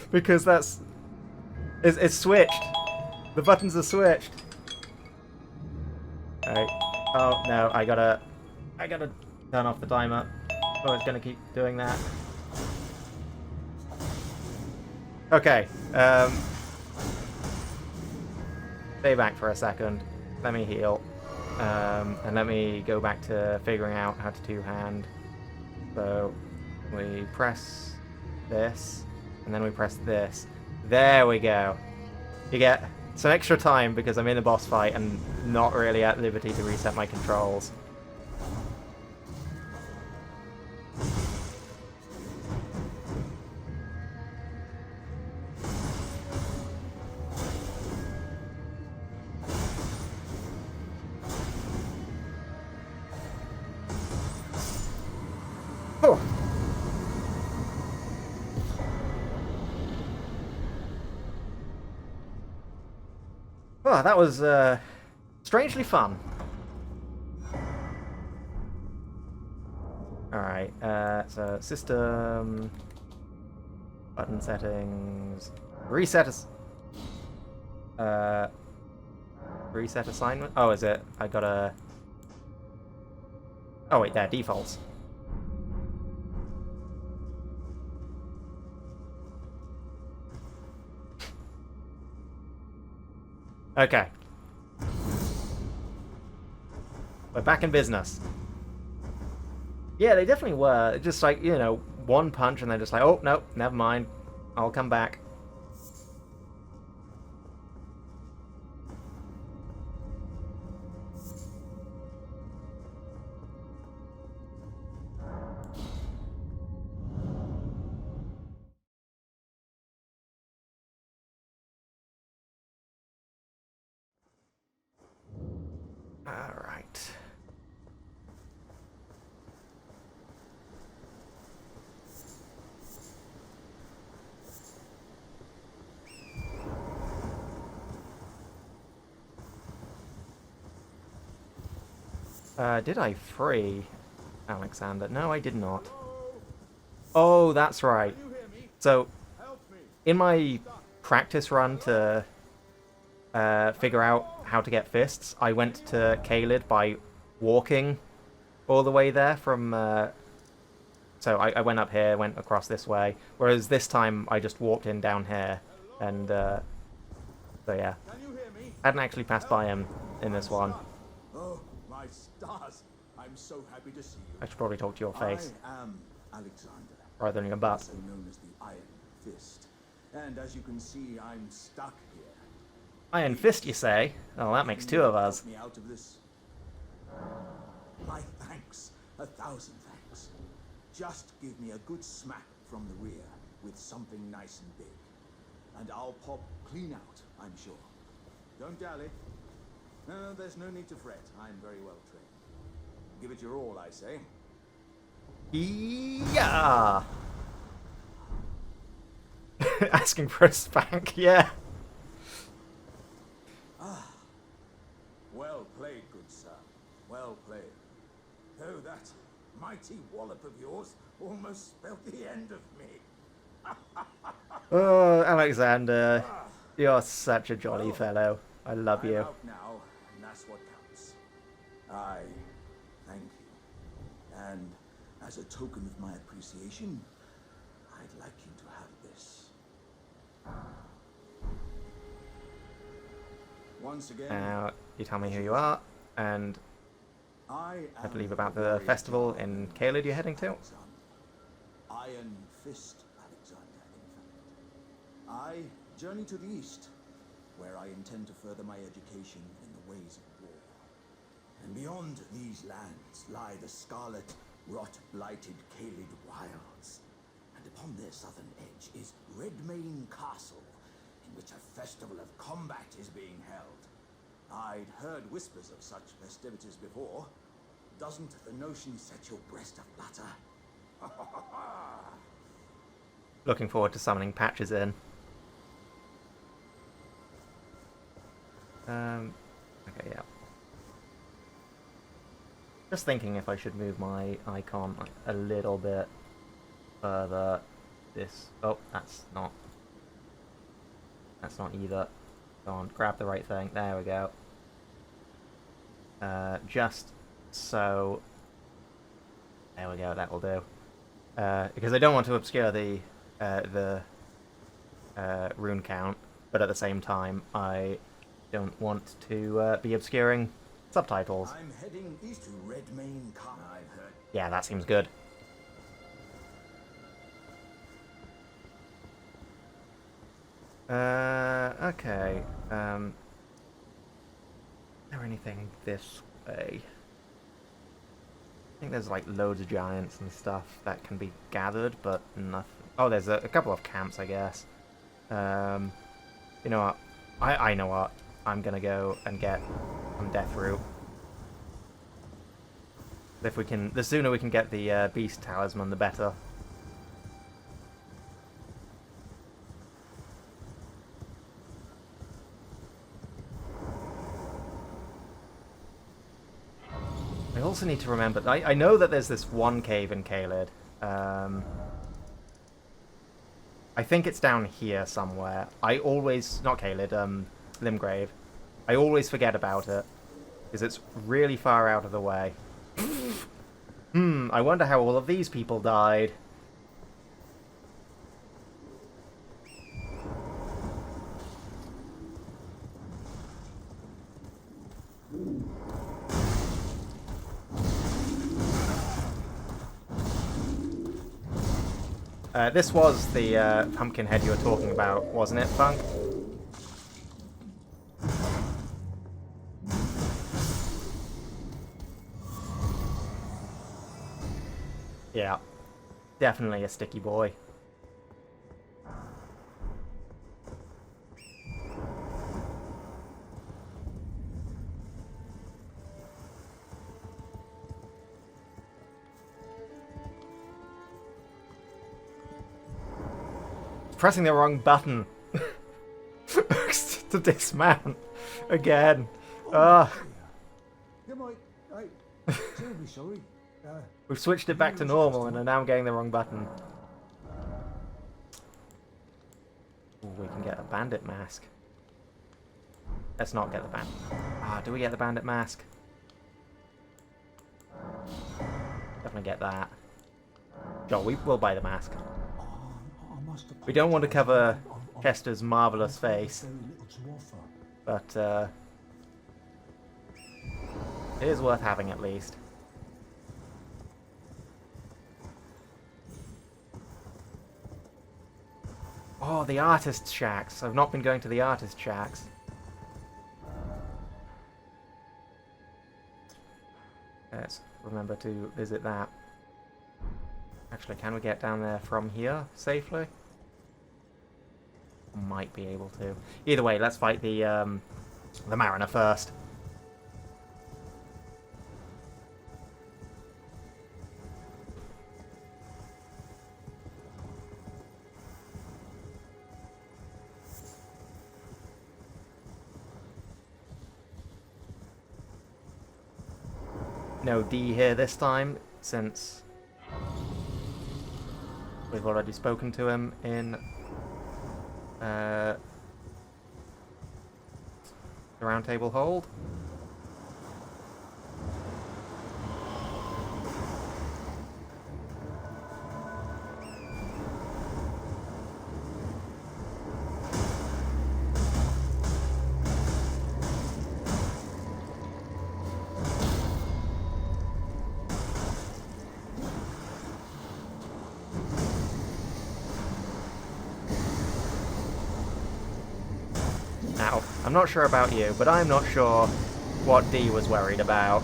Because that's... It's switched. The buttons are switched. Alright. Oh, no, I gotta turn off the timer. Oh, it's gonna keep doing that. Okay, stay back for a second. Let me heal. And let me go back to figuring out how to two-hand. So, we press this, and then we press this. There we go. You get some extra time because I'm in a boss fight and not really at liberty to reset my controls. Oh. Oh, that was strangely fun. Alright, so system, button settings, reset assignment. Oh, is it? I gotta... Oh wait, there, defaults. Okay. We're back in business. Yeah, they definitely were. Just like, you know, one punch and they're just like, oh, no, never mind. I'll come back. Alright. Did I free Alexander? No, I did not. Oh, that's right. So, in my practice run to figure out how to get fists, I went to Caelid by walking all the way there from... so I went up here, went across this way, whereas this time I just walked in down here, and so yeah. Hadn't actually passed by him in this one. Oh, my stars! I'm so happy to see you. I should probably talk to your face, I am Alexander, rather than your butt. also known as the Iron Fist. And as you can see, I'm stuck here. Iron Fist, you say? Oh, that makes two of us. Help me out of this. My thanks. 1,000 thanks. Just give me a good smack from the rear with something nice and big. And I'll pop clean out, I'm sure. Don't dally. No, there's no need to fret. I'm very well trained. Give it your all, I say. Yeah. Asking for a spank, yeah. Well played, good sir. Well played. Oh, that mighty wallop of yours almost spelled the end of me. Oh, Alexander, you're such a jolly fellow. I love I'm you. out now, and that's what counts. I thank you. And as a token of my appreciation, I'd like you to have this. Once again, Now, you tell me who you are, and I believe about the festival in Caelid you're heading to. Iron Fist Alexander, in fact. I journey to the east, where I intend to further my education in the ways of war. And beyond these lands lie the scarlet, rot-blighted Caelid wilds. And upon their southern edge is Redmane Castle, in which a festival of combat is being held. I'd heard whispers of such festivities before. Doesn't the notion set your breast aflutter? Looking forward to summoning Patches in. Okay, yeah. Just thinking if I should move my icon a little bit further. This... Oh, that's not either. Go on, grab the right thing. There we go. Just so... There we go, that will do. Because I don't want to obscure the rune count, but at the same time, I don't want to be obscuring subtitles. I'm heading east to Redmane Castle, I've heard. Yeah, that seems good. Okay. Is there anything this way? I think there's like loads of giants and stuff that can be gathered, but nothing. Oh, there's a couple of camps, I guess. You know what? I know what. I'm gonna go and get some death root. If we can, the sooner we can get the beast talisman, the better. I also need to remember, I know that there's this one cave in Caelid. I think it's down here somewhere. I always, not Caelid, Limgrave. I always forget about it, because it's really far out of the way. I wonder how all of these people died. This was the pumpkin head you were talking about, wasn't it, Funk? Yeah, definitely a sticky boy. Pressing the wrong button to dismount again. Am I Terribly sorry. We've switched it back to normal and are now getting the wrong button. Ooh, we can get a bandit mask. Let's not get the bandit. Ah, do we get the bandit mask? Definitely get that. Sure, we'll buy the mask. We don't want to cover Chester's marvellous face, but it is worth having at least. Oh, the artist shacks. I've not been going to the artist shacks. Let's remember to visit that. Actually, can we get down there from here safely? Might be able to. Either way, let's fight the Mariner first. No D here this time, since we've already spoken to him in the round table hold. Now, I'm not sure about you, but I'm not sure what D was worried about.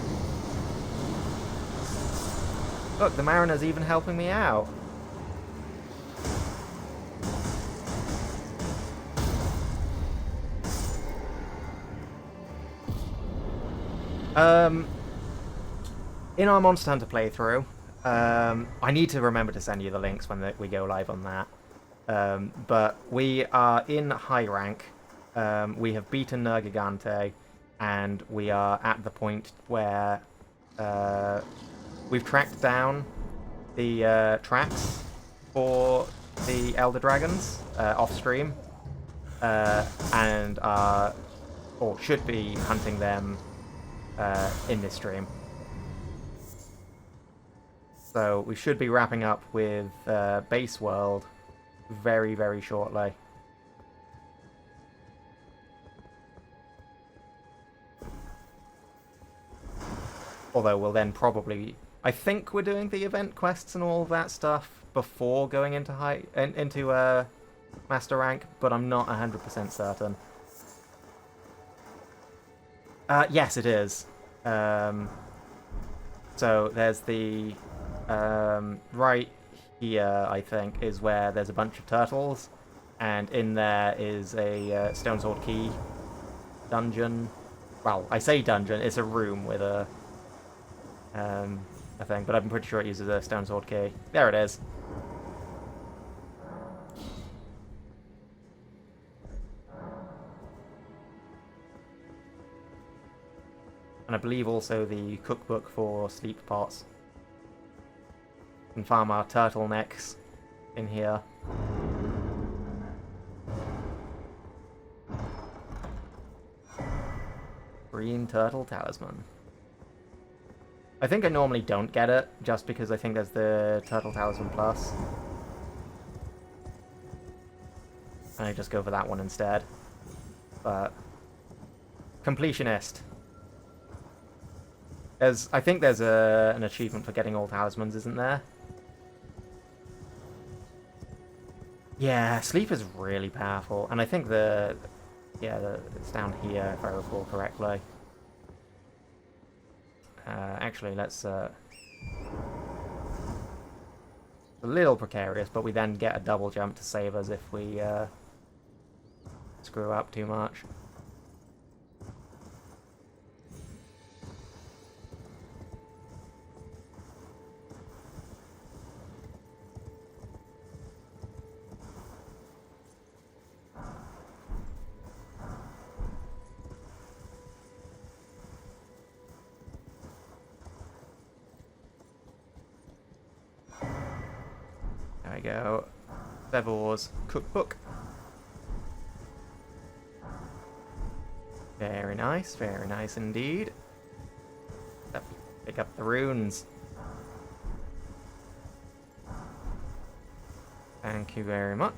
Look, the Mariner's even helping me out. In our Monster Hunter playthrough, I need to remember to send you the links when we go live on that. But we are in high rank. We have beaten Nergigante, and we are at the point where we've tracked down the tracks for the Elder Dragons off stream, and are, or should be, hunting them in this stream. So we should be wrapping up with Base World very, very shortly. Although we'll then probably, I think we're doing the event quests and all of that stuff before going into Master Rank, but I'm not 100% certain. Yes, it is. So there's the right here, I think, is where there's a bunch of turtles, and in there is a Stone Sword Key dungeon. Well, I say dungeon, it's a room with a thing, but I'm pretty sure it uses a Stone Sword Key. There it is. And I believe also the cookbook for sleep pots. We can farm our turtlenecks in here. Green Turtle Talisman. I think I normally don't get it, just because I think there's the Turtle Talisman Plus. And I just go for that one instead. But completionist. I think there's an achievement for getting all talismans, isn't there? Yeah, sleep is really powerful, and I think it's down here if I recall correctly. Actually, let's a little precarious, but we then get a double jump to save us if we screw up too much. I go. Bevor's cookbook. Very nice indeed. Pick up the runes. Thank you very much.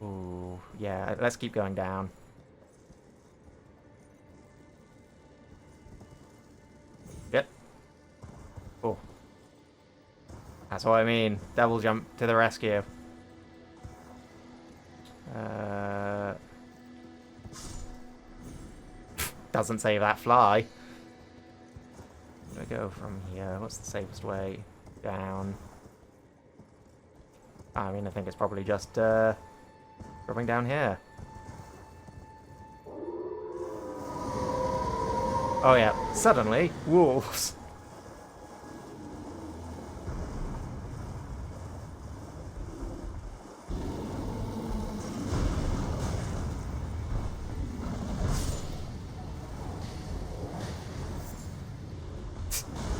Ooh, yeah, let's keep going down. Yep. Oh. That's what I mean. Double jump to the rescue. Doesn't save that fly. Where do I go from here? What's the safest way? Down. I mean, I think it's probably just dropping down here. Oh yeah, suddenly, wolves.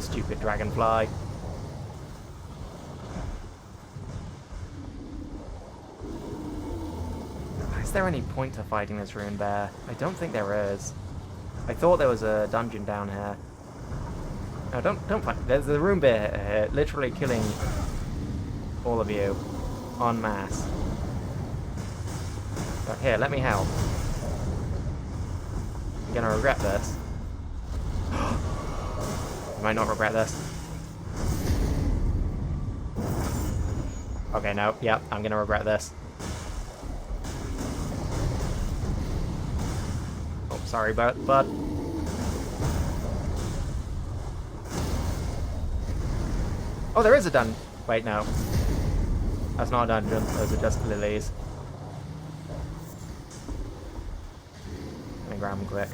Stupid dragonfly. Is there any point to fighting this rune bear? I don't think there is. I thought there was a dungeon down here. No, don't fight. There's the rune bear here, literally killing all of you en masse. But here, let me help. I'm gonna regret this. I might not regret this. Okay, no, yep, I'm gonna regret this. Oh, sorry, bud. Oh, there is a dungeon. Wait, no. That's not a dungeon. Those are just lilies. Let me grab them quick.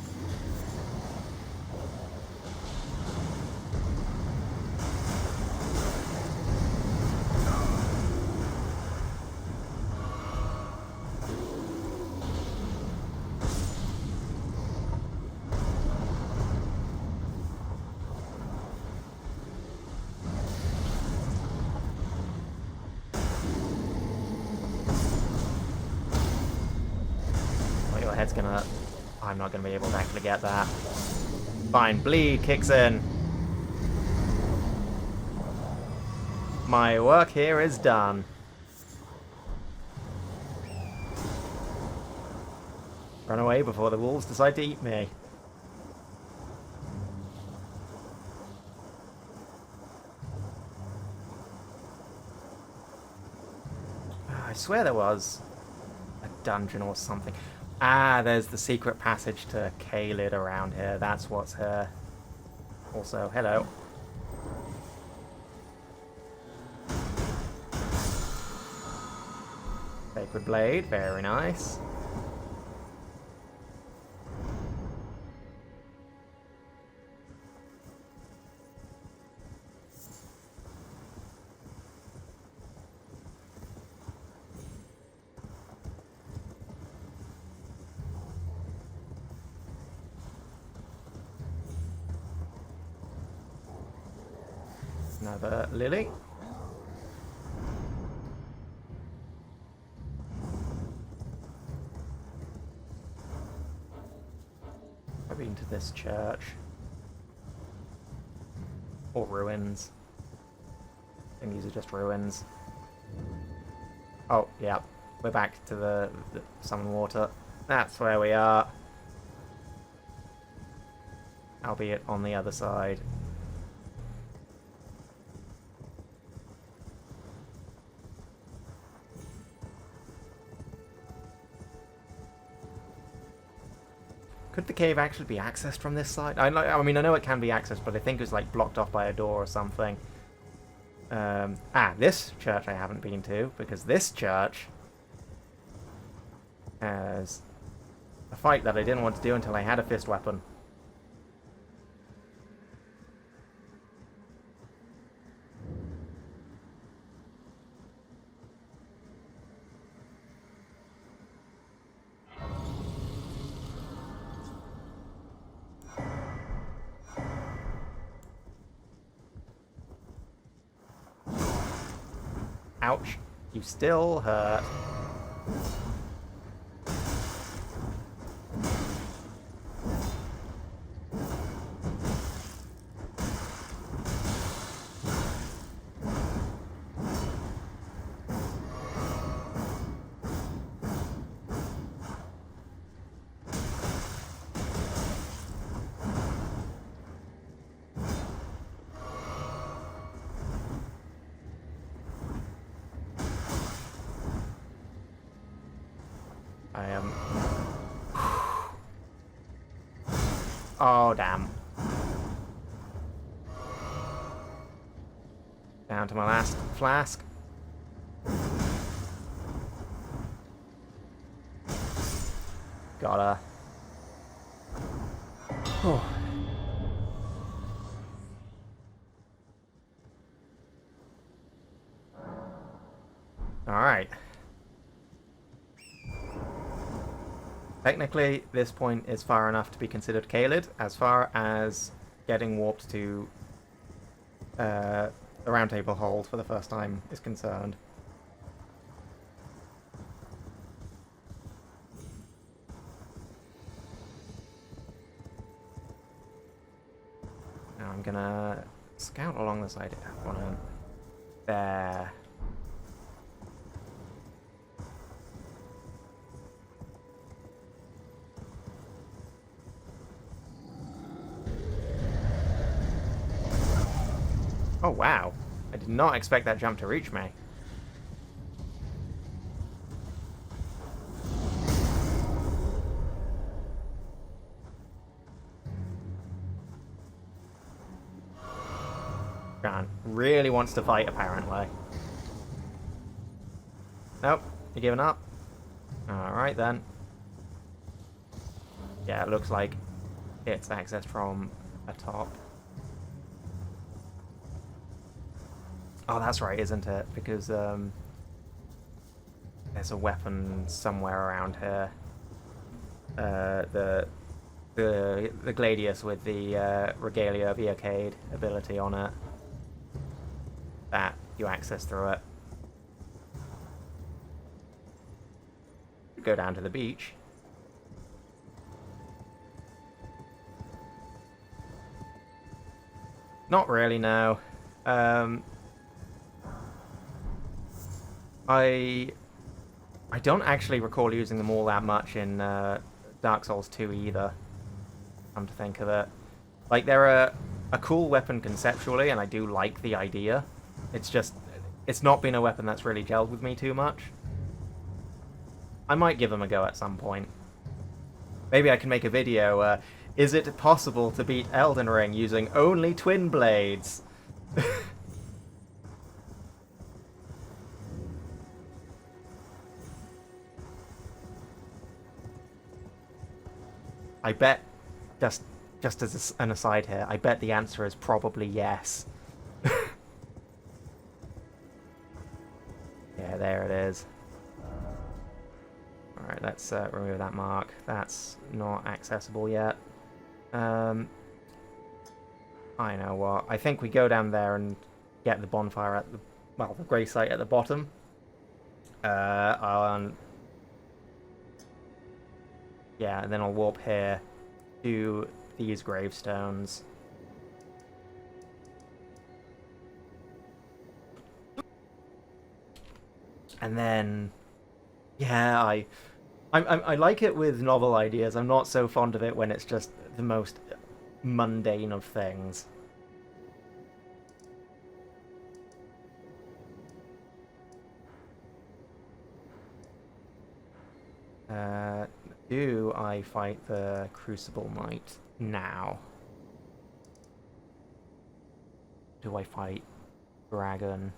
Head's gonna... I'm not gonna be able to actually get that. Fine, bleed kicks in. My work here is done. Run away before the wolves decide to eat me. I swear there was a dungeon or something. Ah, there's the secret passage to Kaled around here. That's what's here. Also, hello. Sacred blade, very nice. Another lily. I've been to this church. Or ruins. I think these are just ruins. Oh, yeah. We're back to the Summon Water. That's where we are. Albeit on the other side. Could the cave actually be accessed from this side? I mean, I know it can be accessed, but I think it was like blocked off by a door or something. This church I haven't been to, because this church has a fight that I didn't want to do until I had a fist weapon. Ouch. You still hurt. I am... Oh, damn. Down to my last flask. Gotta... Oh. Alright. Technically, this point is far enough to be considered Caelid, as far as getting warped to the Round Table Hold for the first time is concerned. Now I'm gonna scout along the side of that one. There. Oh wow, I did not expect that jump to reach me. John really wants to fight, apparently. Nope, you giving up? Alright then. Yeah, it looks like it's accessed from atop. Oh, that's right, isn't it? Because there's a weapon somewhere around here. The Gladius with the Regalia of Eocade ability on it. That you access through it. Go down to the beach. Not really, no. I don't actually recall using them all that much in Dark Souls 2 either, come to think of it. Like, they're a cool weapon conceptually, and I do like the idea. It's just, it's not been a weapon that's really gelled with me too much. I might give them a go at some point. Maybe I can make a video, is it possible to beat Elden Ring using only twin blades? I bet, just as an aside here, I bet the answer is probably yes. Yeah, there it is. Alright, let's remove that mark. That's not accessible yet. I know what. I think we go down there and get the bonfire at the, well, the grey site at the bottom. Yeah, and then I'll warp here to these gravestones. And then, yeah, I like it with novel ideas. I'm not so fond of it when it's just the most mundane of things. Do I fight the Crucible Knight now? Do I fight Dragon?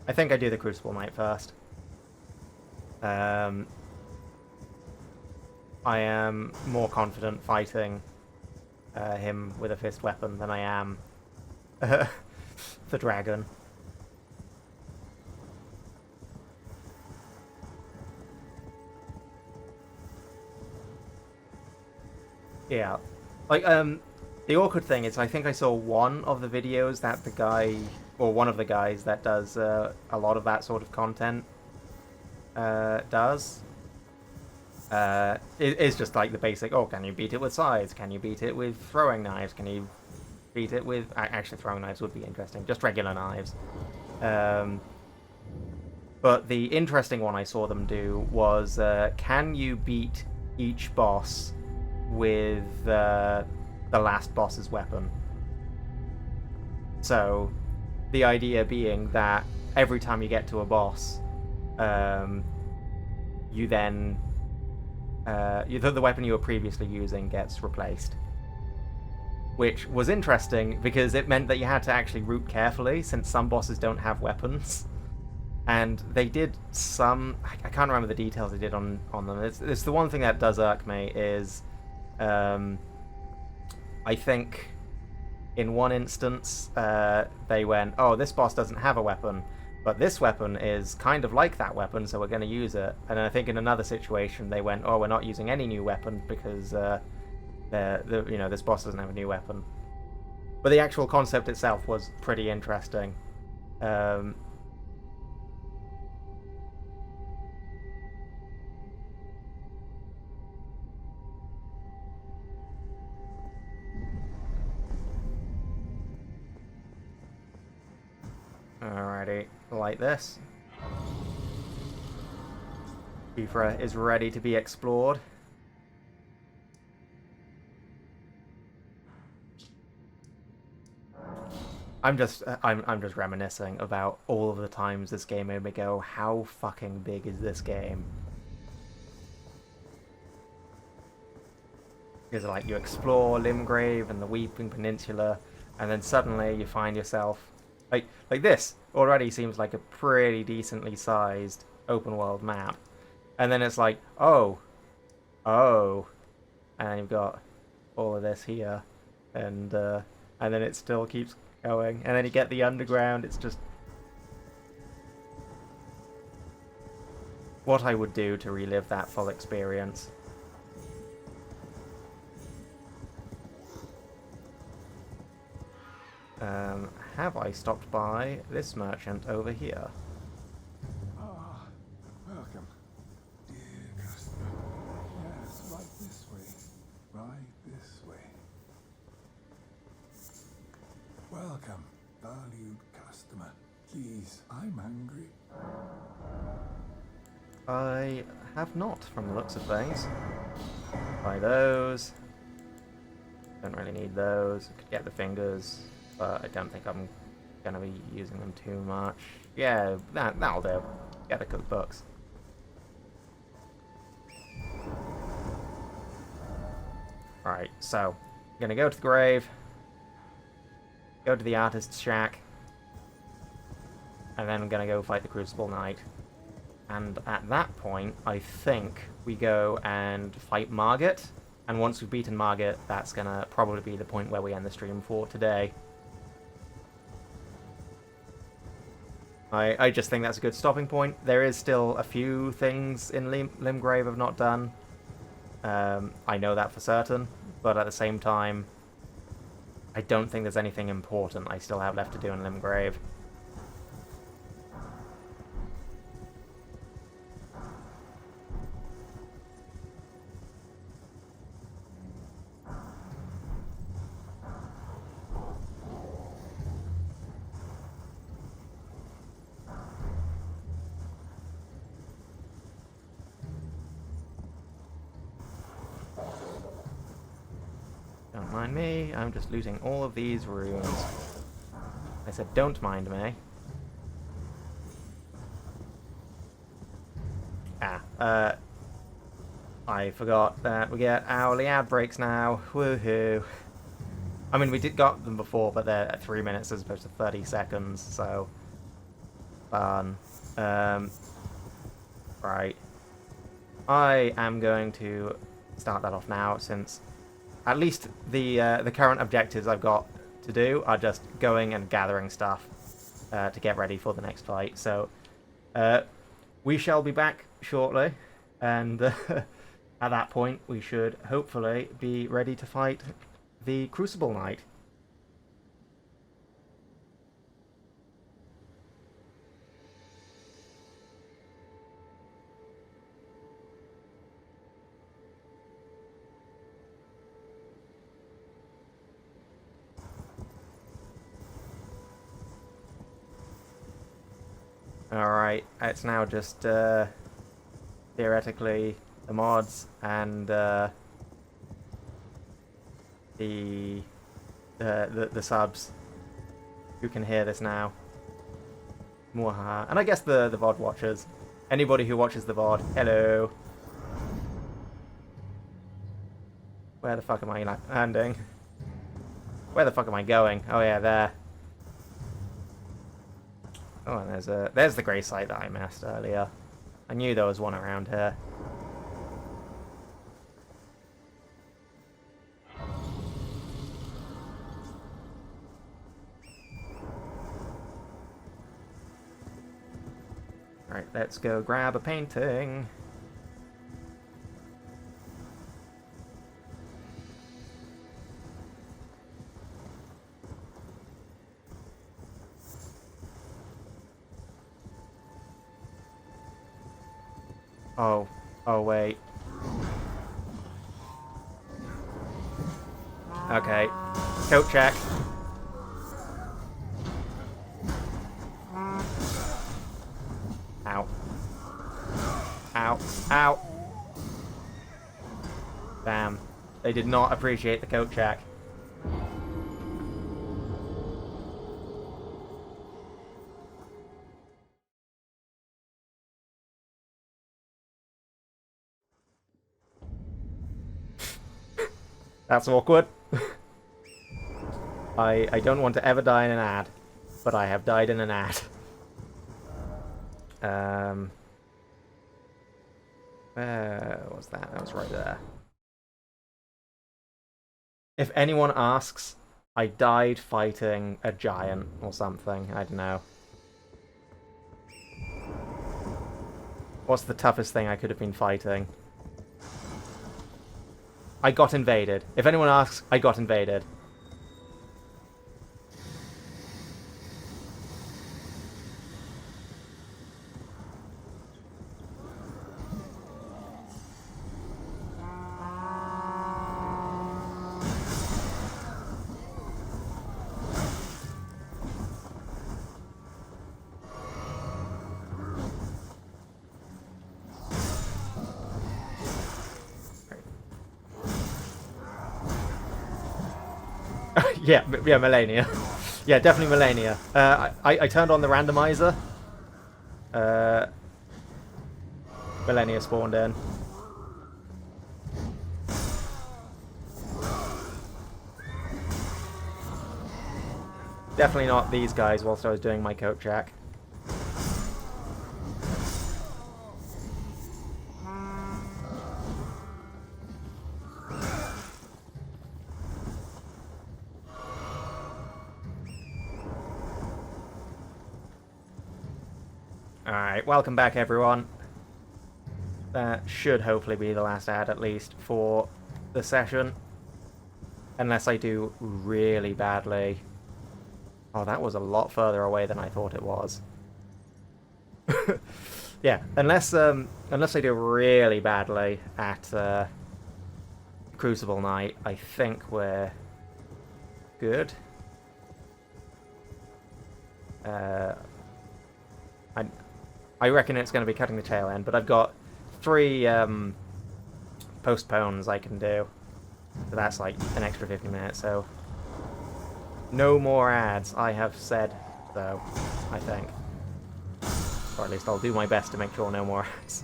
I think I do the Crucible Knight first. I am more confident fighting him with a fist weapon than I am the dragon. Yeah. Like, the awkward thing is I think I saw one of the videos that the guy, or one of the guys that does a lot of that sort of content does. It's just like the basic, oh, can you beat it with scythes? Can you beat it with throwing knives? Can you beat it with... Actually, throwing knives would be interesting. Just regular knives. But the interesting one I saw them do was, can you beat each boss with the last boss's weapon? So, the idea being that every time you get to a boss, you then... the weapon you were previously using gets replaced. Which was interesting, because it meant that you had to actually root carefully, since some bosses don't have weapons. And they did some... I can't remember the details they did on them. It's the one thing that does irk me is... I think in one instance, they went, oh, this boss doesn't have a weapon, but this weapon is kind of like that weapon, so we're going to use it. And I think in another situation, they went, oh, we're not using any new weapon because, this boss doesn't have a new weapon. But the actual concept itself was pretty interesting. Alrighty, like this. Bufra is ready to be explored. I'm just reminiscing about all of the times this game made me go, how fucking big is this game? Because like you explore Limgrave and the Weeping Peninsula, and then suddenly you find yourself like this already seems like a pretty decently sized open world map, and then it's like, oh, and then you've got all of this here, and then it still keeps going, and then you get the underground. It's just what I would do to relive that full experience. Have I stopped by this merchant over here? Ah, welcome, dear customer. Yes, right this way. Right this way. Welcome, valued customer. Please, I'm hungry. I have not, from the looks of things. Buy those. Don't really need those. Could get the fingers, but I don't think I'm going to be using them too much. Yeah, that'll do. Get the cookbooks. Alright, so, I'm going to go to the grave, go to the artist's shack, and then I'm going to go fight the Crucible Knight. And at that point, I think we go and fight Margit. And once we've beaten Margit, that's going to probably be the point where we end the stream for today. I just think that's a good stopping point. There is still a few things in Limgrave I've not done. I know that for certain, but at the same time, I don't think there's anything important I still have left to do in Limgrave. Don't mind me, I'm just looting all of these runes. I said don't mind me. I forgot that we get hourly ad breaks now. Woohoo. I mean, we got them before, but they're at 3 minutes as opposed to 30 seconds, so... fun. Right. I am going to start that off now, since at least the current objectives I've got to do are just going and gathering stuff to get ready for the next fight. So we shall be back shortly, and at that point, we should hopefully be ready to fight the Crucible Knight. Alright, it's now just theoretically the mods and the subs who can hear this now. Mwahaha. And I guess the VOD watchers. Anybody who watches the VOD, hello. Where the fuck am I landing? Where the fuck am I going? Oh yeah, there. Oh, and there's the grey site that I missed earlier. I knew there was one around here. Right, let's go grab a painting. Oh wait. Okay. Coat check. Ow. Ow. Ow. Damn. They did not appreciate the coat check. That's awkward. I don't want to ever die in an ad, but I have died in an ad. Where was that? That was right there. If anyone asks, I died fighting a giant or something. I don't know. What's the toughest thing I could have been fighting? I got invaded. If anyone asks, I got invaded. Yeah, Melania. Yeah, definitely Melania. I turned on the randomizer. Melania spawned in. Definitely not these guys whilst I was doing my coat check. Alright, welcome back everyone. That should hopefully be the last ad, at least, for the session. Unless I do really badly. Oh, that was a lot further away than I thought it was. Yeah, unless I do really badly at Crucible Knight, I think we're good. I reckon it's going to be cutting the tail end, but I've got 3 postpones I can do. So that's like an extra 50 minutes, so no more ads, I have said so, I think. Or at least I'll do my best to make sure no more ads.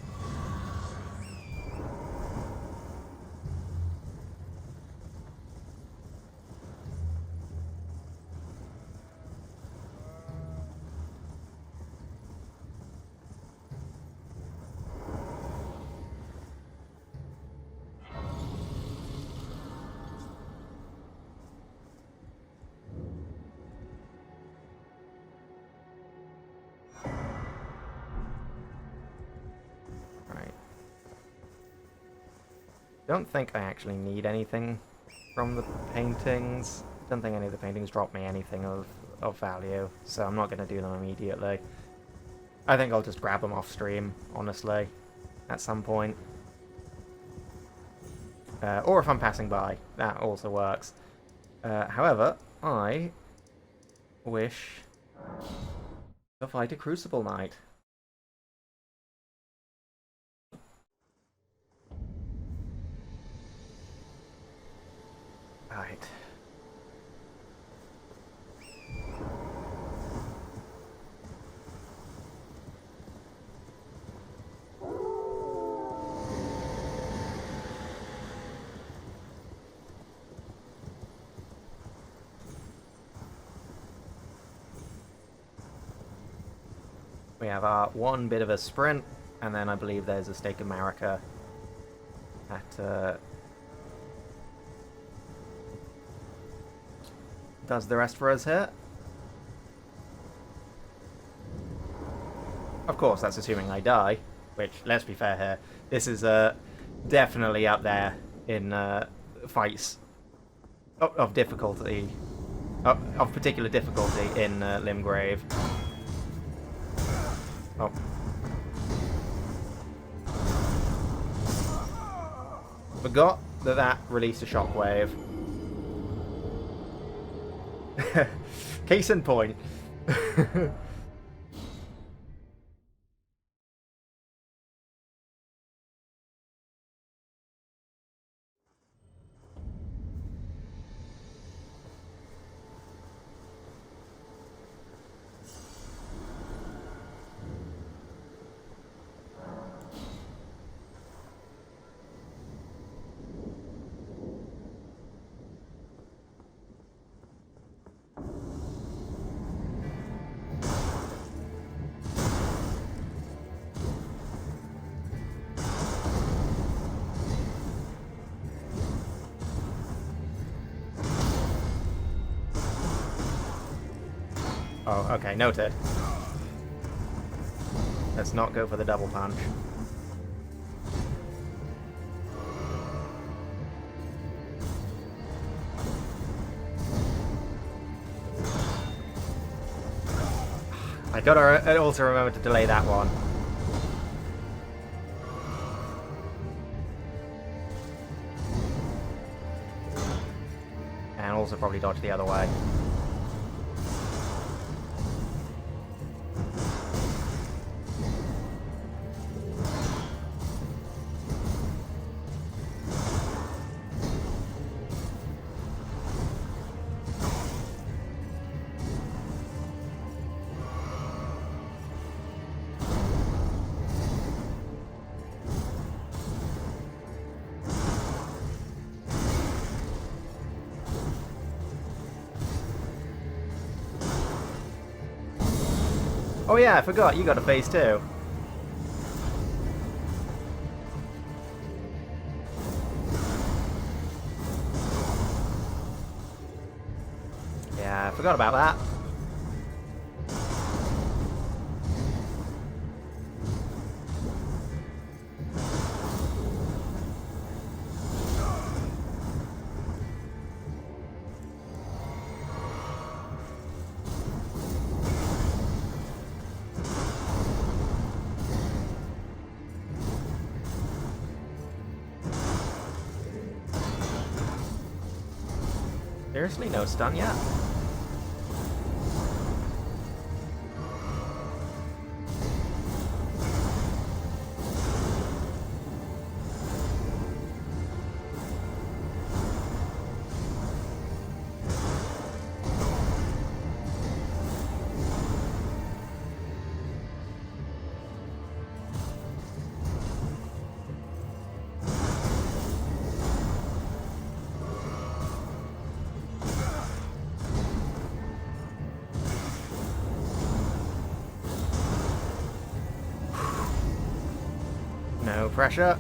Don't think I actually need anything from the paintings. Don't think any of the paintings drop me anything of value, so I'm not going to do them immediately. I think I'll just grab them off stream, honestly, at some point. Or if I'm passing by, that also works. However, I wish to fight a Crucible Knight. Right. We have our one bit of a sprint, and then I believe there's a Stake of Marika that does the rest for us here. Of course, that's assuming I die, which, let's be fair here, this is definitely up there in fights of difficulty, of particular difficulty in Limgrave. Oh. Forgot that released a shockwave. Case in point. Oh, okay, noted. Let's not go for the double punch. I gotta also remember to delay that one. And also probably dodge the other way. Oh yeah, I forgot, you got a phase 2. Yeah, I forgot about that. Seriously, no stun yet? No pressure.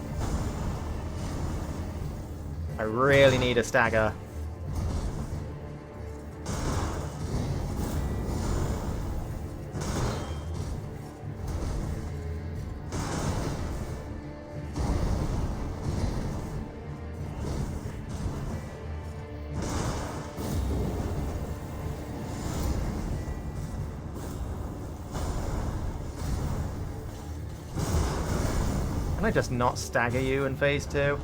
I really need a stagger. Can I just not stagger you in phase 2?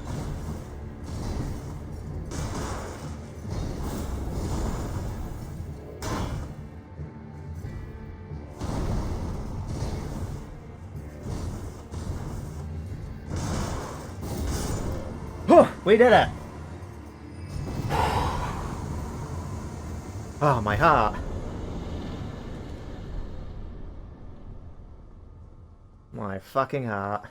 We did it! Oh, my heart. My fucking heart.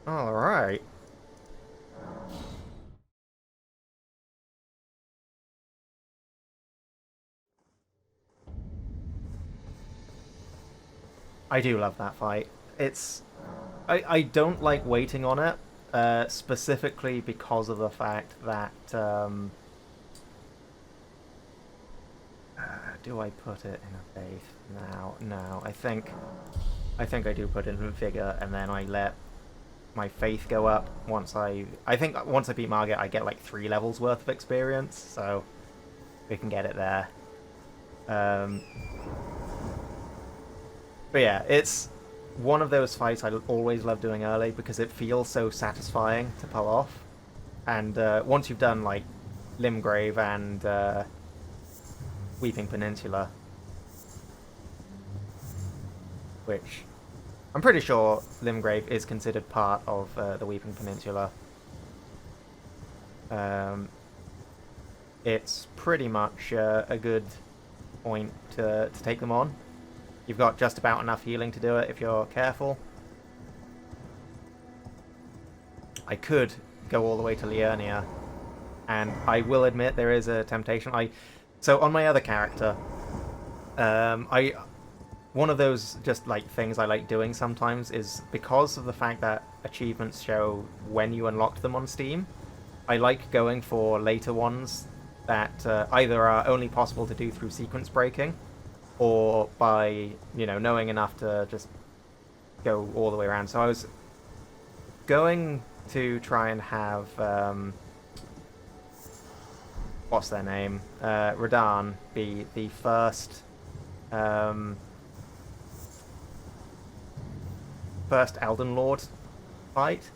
Alright. I do love that fight. It's... I don't like waiting on it, specifically because of the fact that, do I put it in a faith now? No, I think I do put it in vigor, and then I let my faith go up once I think once I beat Margit, I get like 3 levels worth of experience, so we can get it there. But yeah, it's one of those fights I always love doing early because it feels so satisfying to pull off. And once you've done like Limgrave and Weeping Peninsula, which I'm pretty sure Limgrave is considered part of the Weeping Peninsula. It's pretty much a good point to take them on. You've got just about enough healing to do it if you're careful. I could go all the way to Liurnia, and I will admit there is a temptation. So on my other character, one of those just like things I like doing sometimes is because of the fact that achievements show when you unlocked them on Steam, I like going for later ones that either are only possible to do through sequence breaking, or by, you know, knowing enough to just go all the way around. So I was going to try and have, what's their name? Radahn be the first, first Elden Lord fight.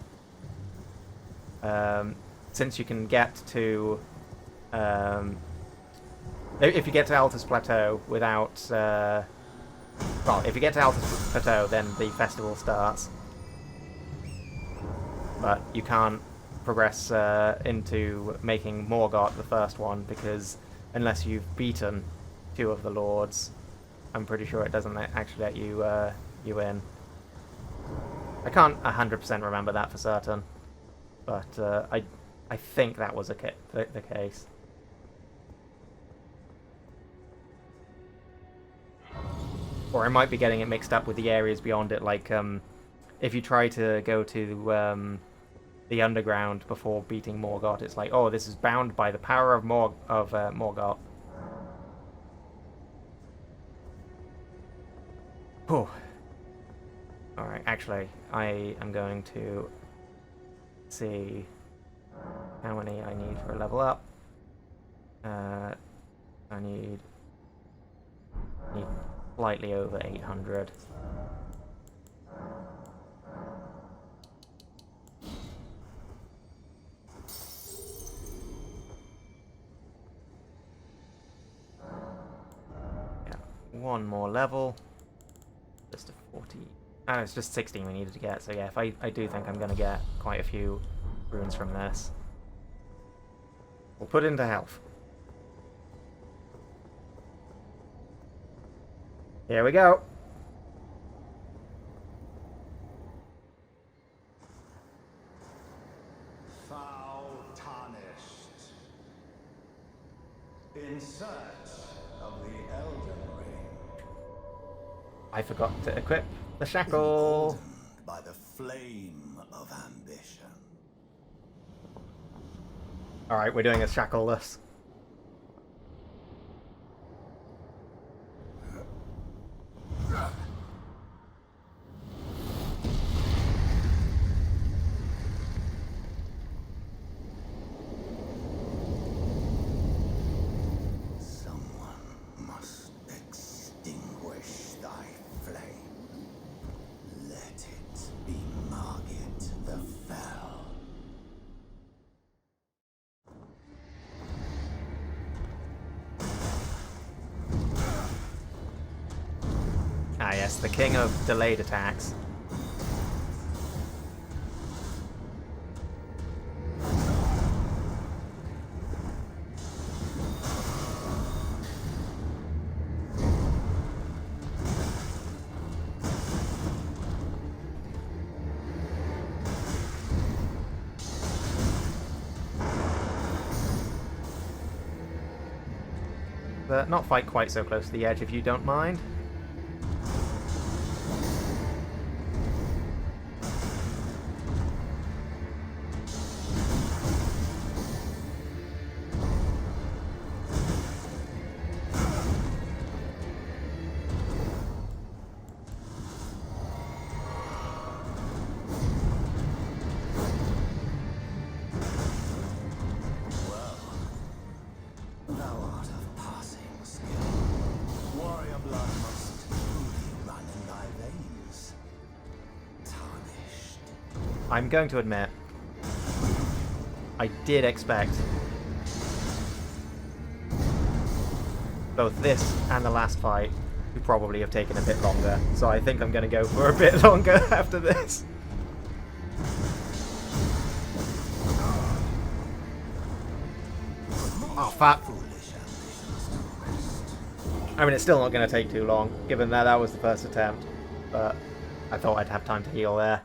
Since you can get to, if you get to Altus Plateau without... well, if you get to Altus Plateau, then the festival starts. But you can't progress into making Morgott the first one, because unless you've beaten 2 of the lords, I'm pretty sure it doesn't actually let you in. I can't 100% remember that for certain, but I think that was the case. Or I might be getting it mixed up with the areas beyond it, like if you try to go to the underground before beating Morgott, it's like, oh, this is bound by the power of Morgott. Whew. Alright, actually, I am going to see how many I need for a level up. I need slightly over 800. Yeah, 1 more level. Just a 40. Oh, it's just 16 we needed to get, so yeah, I do think I'm going to get quite a few runes from this. We'll put into health. Here we go. Foul tarnished. In search of the Elden Ring. I forgot to equip the shackle. Emboldened by the flame of ambition. Alright, we're doing a shackleless. Yes, the king of delayed attacks. But not fight quite so close to the edge if you don't mind. I'm going to admit, I did expect both this and the last fight to probably have taken a bit longer, so I think I'm going to go for a bit longer after this. Oh, fuck. I mean, it's still not going to take too long, given that that was the first attempt, but I thought I'd have time to heal there.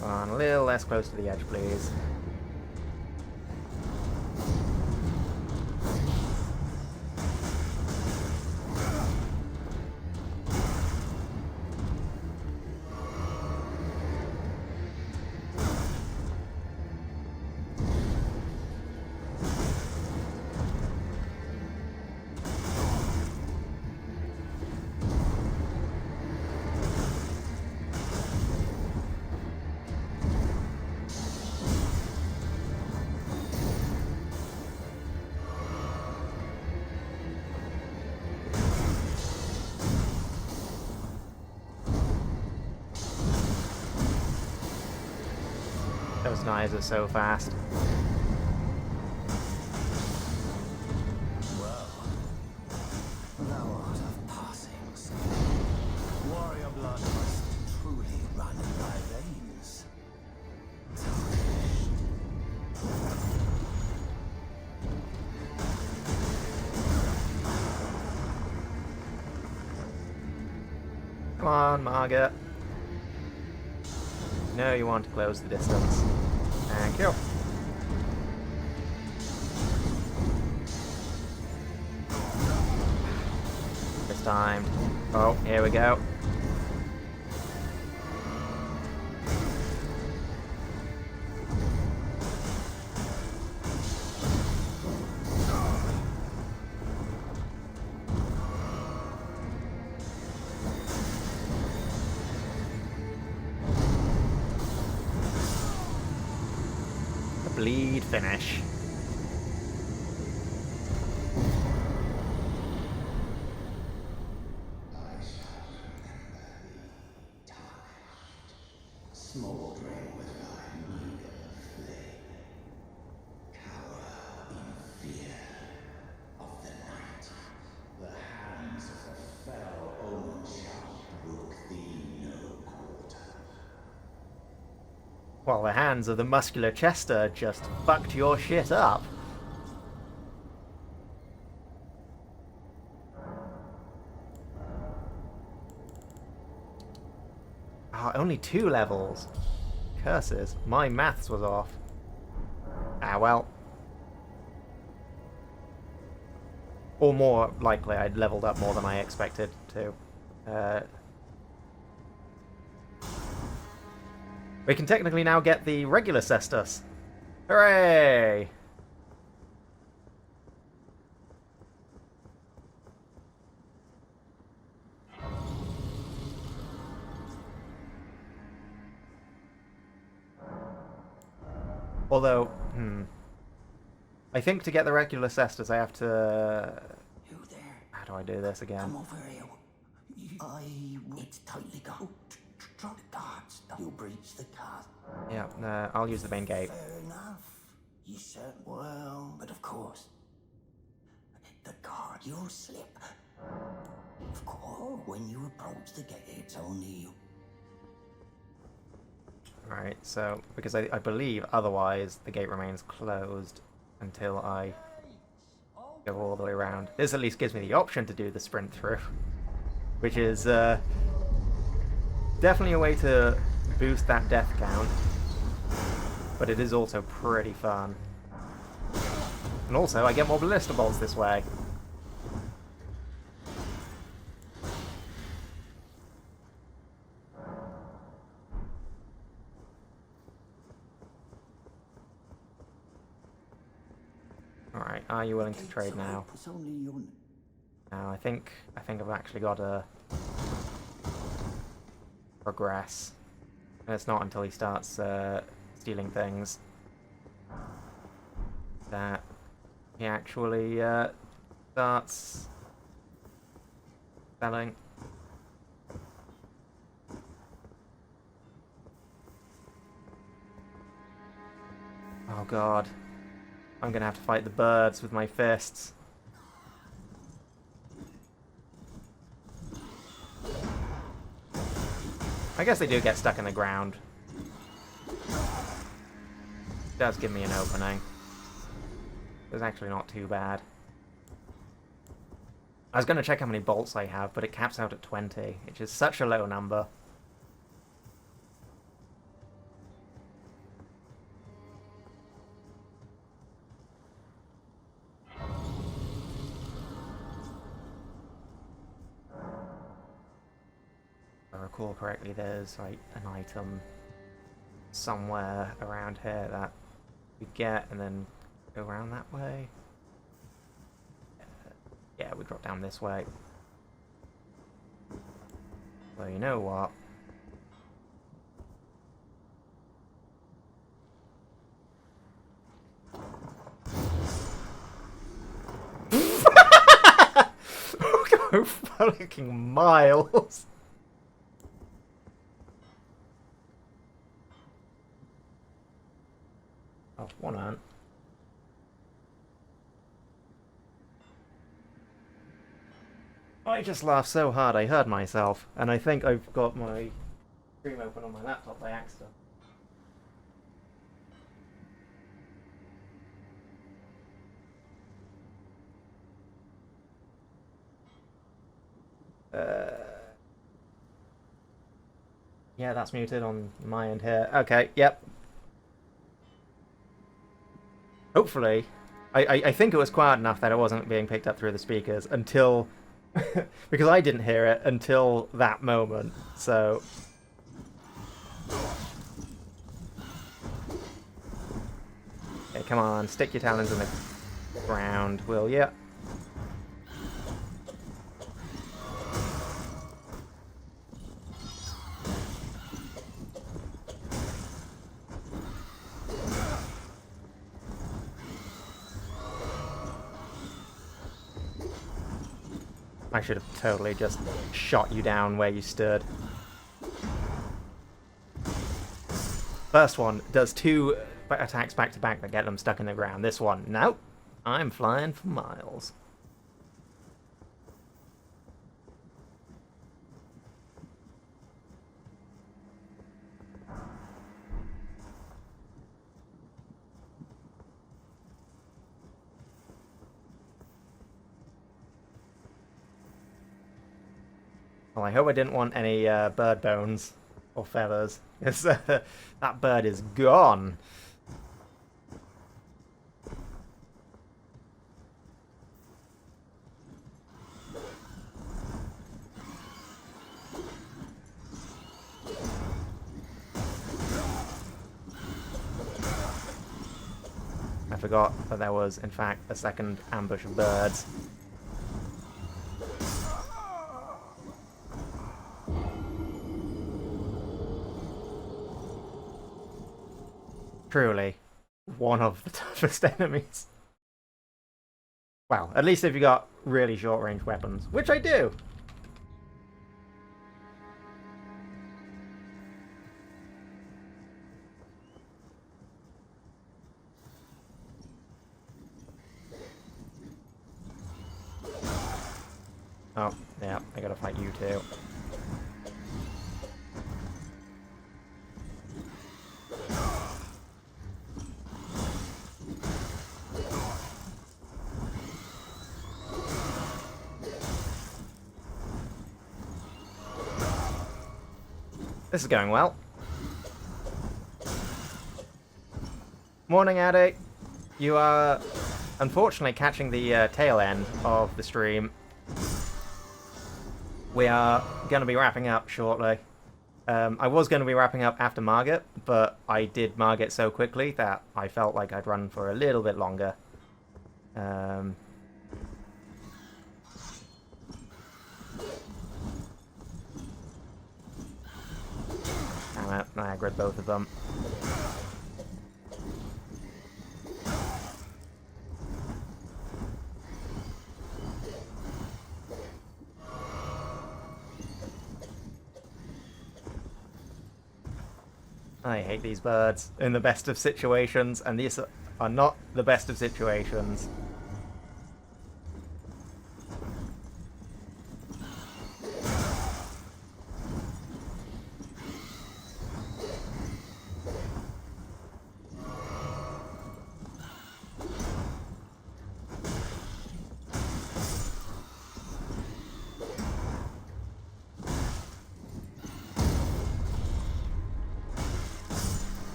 On a little less close to the edge, please. Those knives are so fast. Thou art of passing skill. Warrior blood must truly run in thy veins. Come on, Margaret. No, you want to close the distance. Thank you. Mistimed. Oh, here we go. Bleed finish. Smoldering with thy meager flame. Cower in fear of the night. The hands of the fell omen shall brook thee no quarter. Well, the hands of the muscular Chester just fucked your shit up. Oh, only 2 levels. Curses. My maths was off. Ah, well. Or more likely, I'd leveled up more than I expected to. We can technically now get the regular Cestus. Hooray! Although, I think to get the regular cestus, I have to... You there? How do I do this again? Come over here. It's tightly got. Drop the guards. You breach the guard. Yeah, I'll use the main gate. Fair enough. You said well, but of course, the guard, you'll slip. Of course, when you approach the gate, it's only you. Alright, so, because I believe otherwise the gate remains closed until I go all the way around. This at least gives me the option to do the sprint through, which is definitely a way to boost that death count, but it is also pretty fun. And also, I get more ballista bolts this way. Alright, are you willing to trade now? No, I think I've actually got to progress. And it's not until he starts stealing things that he actually starts selling. Oh god. I'm gonna have to fight the birds with my fists. I guess they do get stuck in the ground. Does give me an opening. It's actually not too bad. I was gonna check how many bolts I have, but it caps out at 20, which is such a low number. If I recall correctly, there's like an item somewhere around here that we get and then go around that way. Yeah, we drop down this way. Well, you know what? Go fucking miles. Oh, one ant. I just laughed so hard I heard myself, and I think I've got my stream open on my laptop by accident. Yeah, that's muted on my end here. Okay, yep. Hopefully, I think it was quiet enough that it wasn't being picked up through the speakers until... because I didn't hear it until that moment, so... Okay, come on, stick your talons in the ground, will ya? I should have totally just shot you down where you stood. First one does 2 attacks back to back that get them stuck in the ground. This one, nope. I'm flying for miles. Well, I hope I didn't want any bird bones or feathers, because that bird is gone. I forgot that there was, in fact, a second ambush of birds. Truly, one of the toughest enemies. Well, at least if you got really short-range weapons, which I do. Oh, yeah, I gotta fight you too. This is going well. Morning, Addy. You are unfortunately catching the tail end of the stream. We are going to be wrapping up shortly. I was going to be wrapping up after Margit, but I did Margit so quickly that I felt like I'd run for a little bit longer. Damn it, I aggroed both of them. I hate these birds in the best of situations, and these are not the best of situations.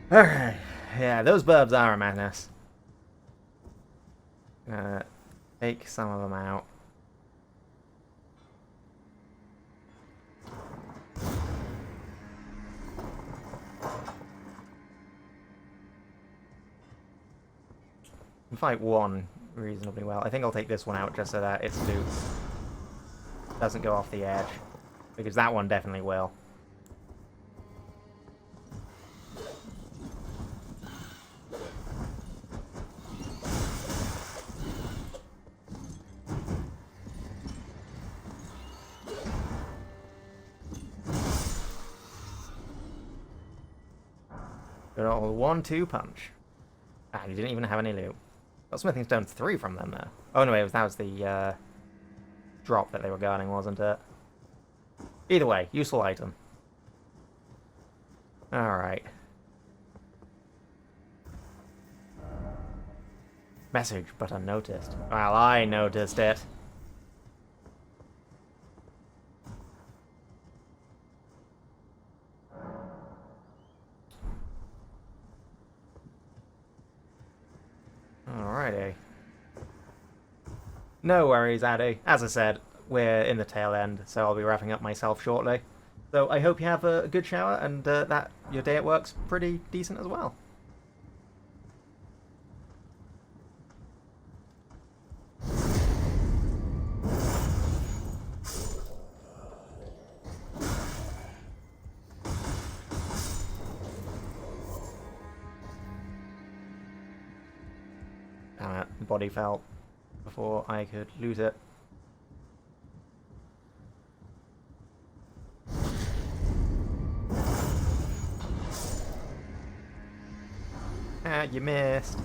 Alright, yeah, those burbs are a madness. Take some of them out. Can fight one reasonably well. I think I'll take this one out just so that its loot doesn't go off the edge, because that one definitely will. Good old 1-2 punch. Ah, you didn't even have any loot. Got Smithing Stone 3 from them there. Oh no, that was the drop that they were guarding, wasn't it? Either way, useful item. Alright. Message, but unnoticed. Well, I noticed it. Alrighty. No worries, Addy. As I said, we're in the tail end, so I'll be wrapping up myself shortly. So I hope you have a good shower and that your day at work's pretty decent as well. Damn it, the body fell before I could lose it. Ah, you missed.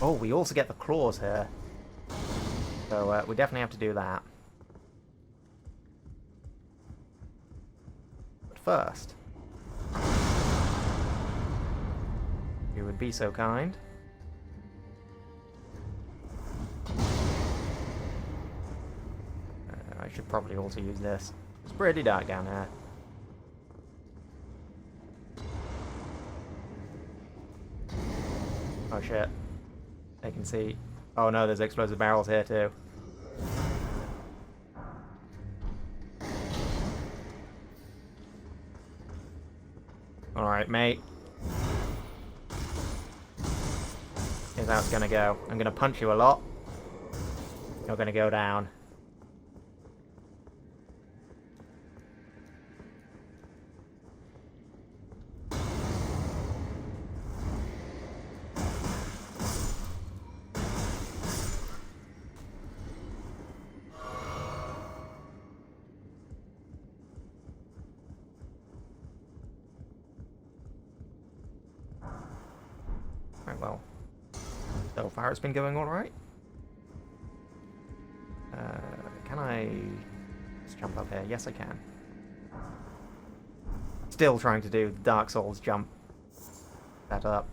Oh, we also get the claws here. So we definitely have to do that. But first, you would be so kind. I should probably also use this. It's pretty dark down here. Oh shit. I can see. Oh no, there's explosive barrels here too. Alright, mate. Here's how it's gonna go. I'm gonna punch you a lot. Not going to go down. Right, well, so far it's been going all right. Can I just jump up here? Yes, I can. Still trying to do the Dark Souls jump. That up.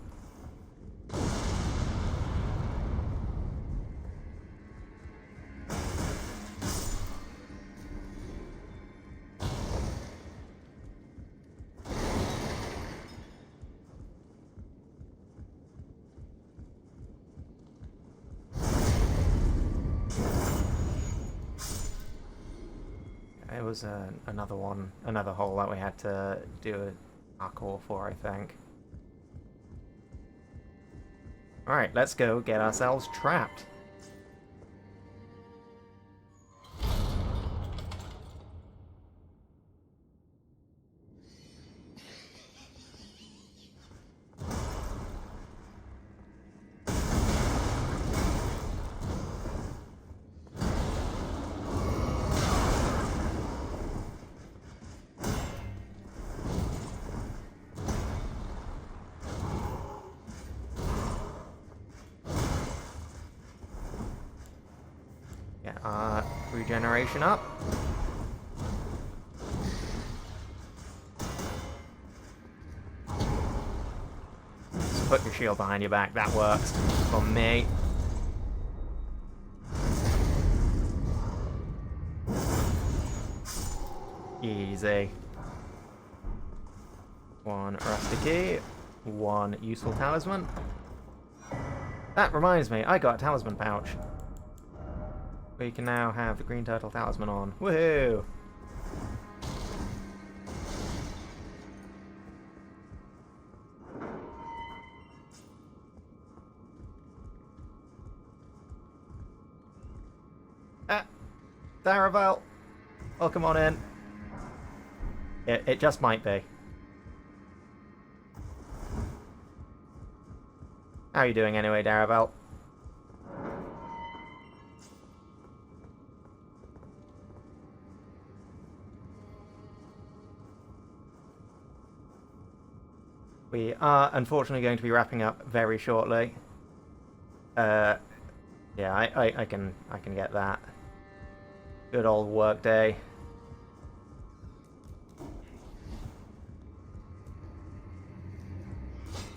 It was another hole that we had to do a parkour for, I think. Alright, let's go get ourselves trapped. Get our regeneration up. Just put your shield behind your back, that works for me. Easy. One rusty key, one useful talisman. That reminds me, I got a talisman pouch. We can now have the green turtle talisman on. Woohoo! Ah! Daravel! Welcome on in. It just might be. How are you doing anyway, Daravel? We are unfortunately going to be wrapping up very shortly. Yeah, I can get that. Good old work day.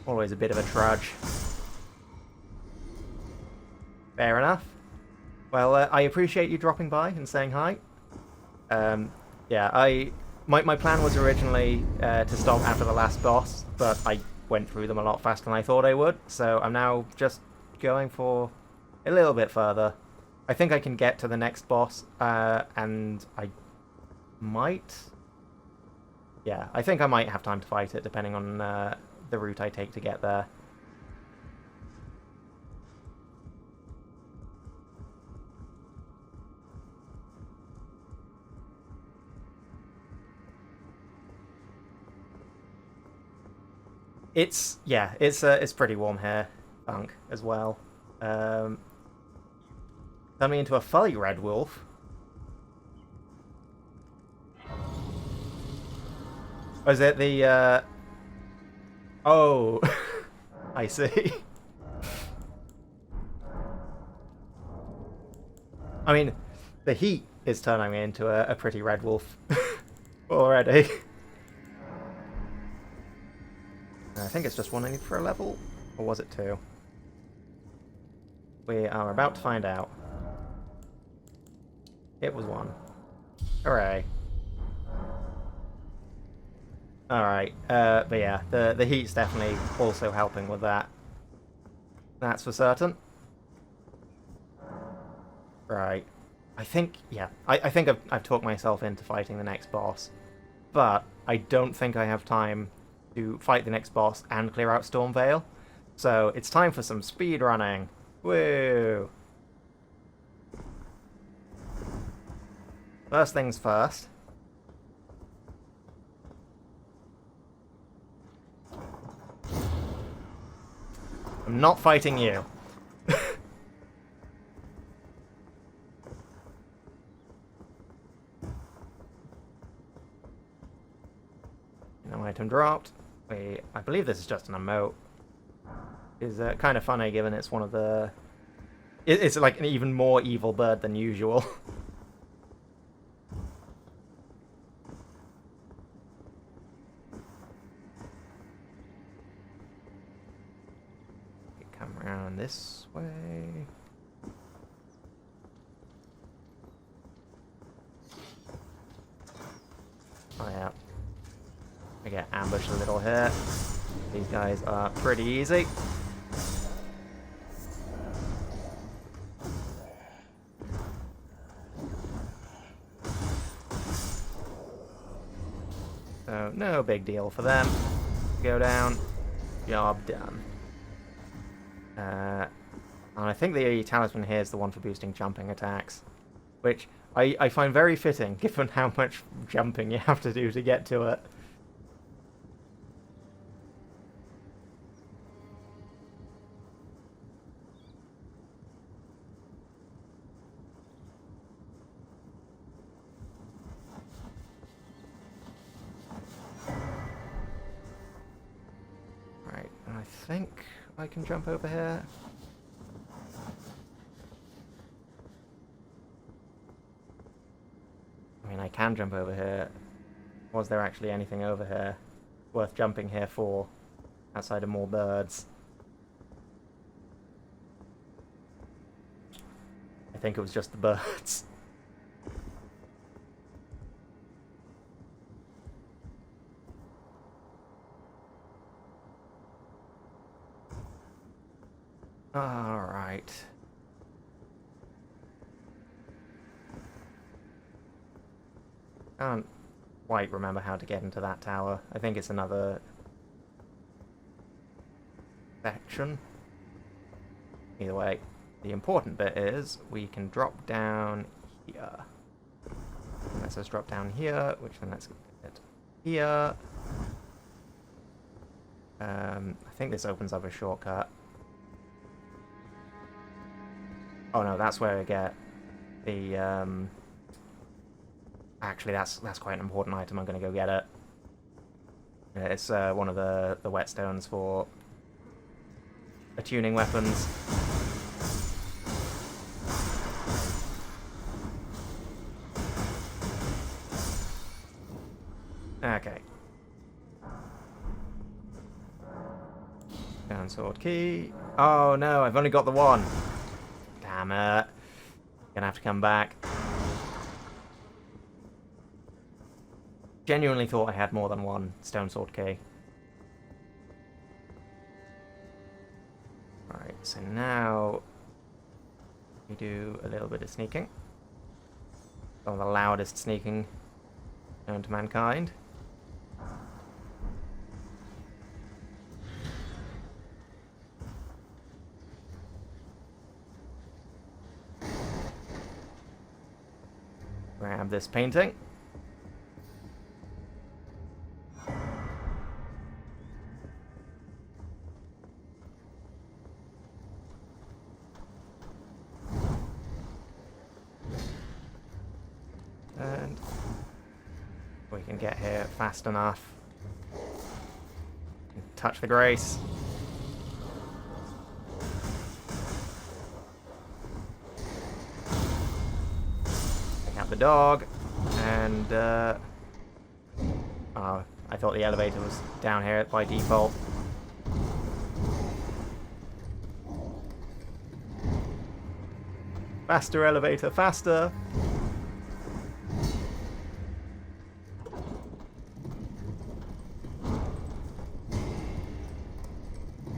Always a bit of a trudge. Fair enough. Well, I appreciate you dropping by and saying hi. Yeah, my plan was originally to stop after the last boss, but I went through them a lot faster than I thought I would, so I'm now just going for a little bit further. I think I can get to the next boss, and I might... Yeah, I think I might have time to fight it, depending on the route I take to get there. It's pretty warm here, Funk, as well. Turn me into a fully red wolf. Or is it the oh I see. I mean, the heat is turning me into a pretty red wolf already. I think it's just one I need for a level, or was it two? We are about to find out. It was one. Hooray. Alright, but yeah, the heat's definitely also helping with that. That's for certain. Right. I think, yeah, I think I've talked myself into fighting the next boss. But I don't think I have time to fight the next boss and clear out Stormvale. So it's time for some speed running. Woo! First things first. I'm not fighting you. No item dropped. I believe this is just an emote. Is kind of funny given it's one of the... It's like an even more evil bird than usual. Come around this way. Oh yeah. I get ambushed a little here. These guys are pretty easy. So, no big deal for them. Go down. Job done. And I think the talisman here is the one for boosting jumping attacks. Which I find very fitting, given how much jumping you have to do to get to it. I think I can jump over here. I mean, I can jump over here. Was there actually anything over here worth jumping here for, outside of more birds? I think it was just the birds. Alright. Can't quite remember how to get into that tower. I think it's another section. Either way, the important bit is we can drop down here. Let's just drop down here, which then let's get here. I think this opens up a shortcut. Oh no, that's where I get the, Actually, that's quite an important item. I'm going to go get it. It's one of the whetstones for attuning weapons. Okay. Down sword key. Oh no, I've only got the one. Damn it. Gonna have to come back. Genuinely thought I had more than one stone sword key. Alright, so now we do a little bit of sneaking. Some of the loudest sneaking known to mankind. Grab this painting. And we can get here fast enough. Touch the grace. The dog, and oh, I thought the elevator was down here by default. Faster, elevator, faster!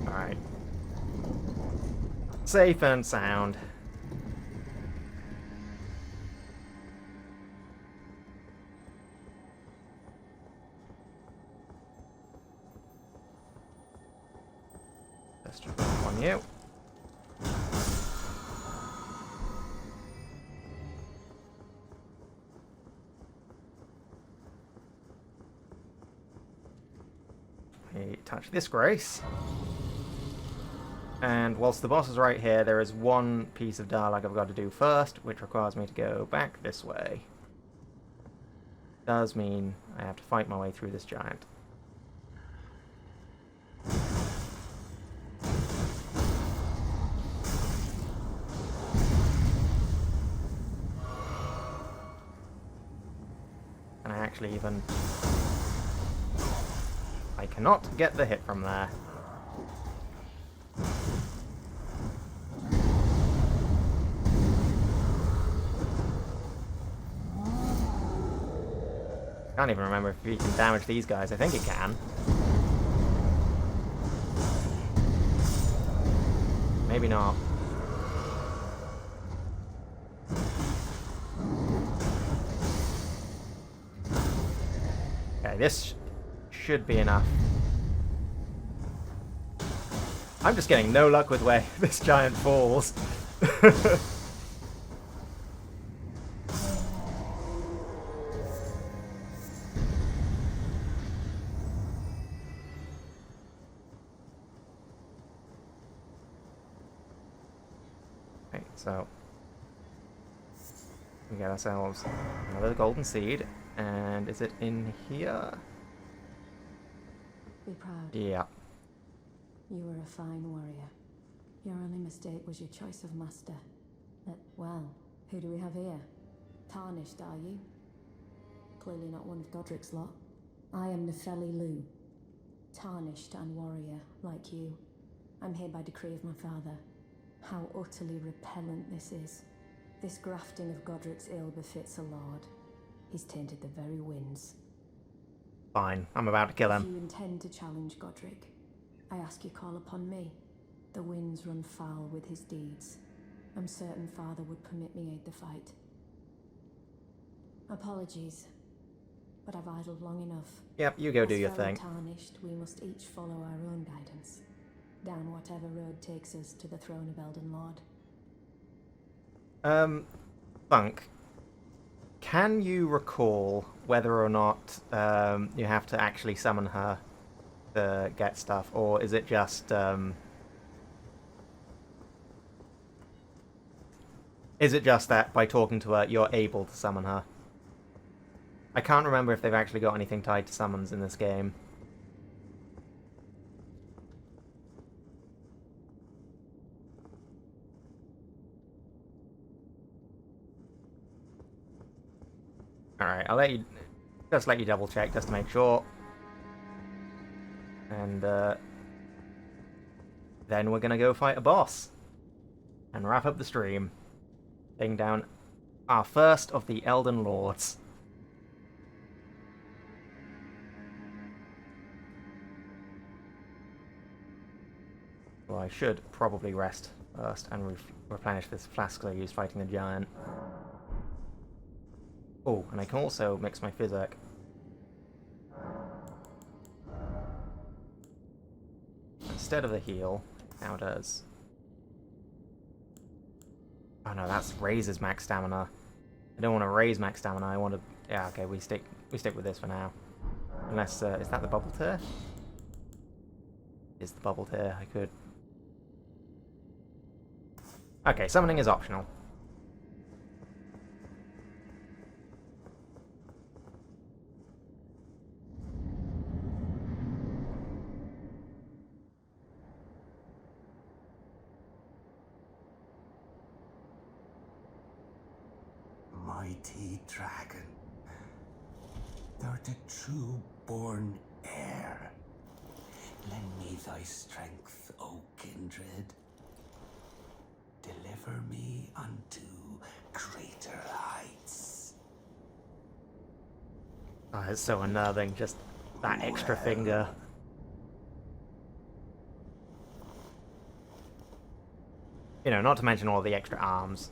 Alright. Safe and sound. On you. let me touch this grace. And whilst the boss is right here, there is one piece of dialogue I've got to do first, which requires me to go back this way. Does mean I have to fight my way through this giant. Can I actually even... I cannot get the hit from there. I can't even remember if he can damage these guys. I think he can. Maybe not. Okay, this should be enough. I'm just getting no luck with where this giant falls. So, we get ourselves another golden seed, and is it in here? Be proud. Yeah. You were a fine warrior. Your only mistake was your choice of master. But, well, who do we have here? Tarnished, are you? Clearly not one of Godric's lot. I am Nefeli Lu. Tarnished and warrior, like you. I'm here by decree of my father. How utterly repellent this is. This grafting of Godric's ill befits a lord. He's tainted the very winds. Fine, I'm about to kill him. If you intend to challenge Godric, I ask you call upon me. The winds run foul with his deeds. I'm certain father would permit me aid the fight. Apologies, but I've idled long enough. Yep, you go do As your fellow thing. Tarnished, we must each follow our own guidance. Down whatever road takes us to the throne of Elden Lord. Funk, can you recall whether or not you have to actually summon her to get stuff, or is it just that by talking to her you're able to summon her? I can't remember if they've actually got anything tied to summons in this game. Alright, I'll let you double check just to make sure. And then we're gonna go fight a boss. And wrap up the stream. Taking down our first of the Elden Lords. Well, I should probably rest first and replenish this flask I used fighting the giant. Oh, and I can also mix my physic. Instead of the heal, now does. Oh no, that's raises max stamina. I don't want to raise max stamina. I want to. Yeah, okay, we stick with this for now. Unless is that the bubble tear? Is the bubble tear? I could. Okay, summoning is optional. Mighty dragon, thou the true-born heir. Lend me thy strength, O kindred. Deliver me unto greater heights. Oh, it's so unnerving, just that extra finger. You know, not to mention all the extra arms.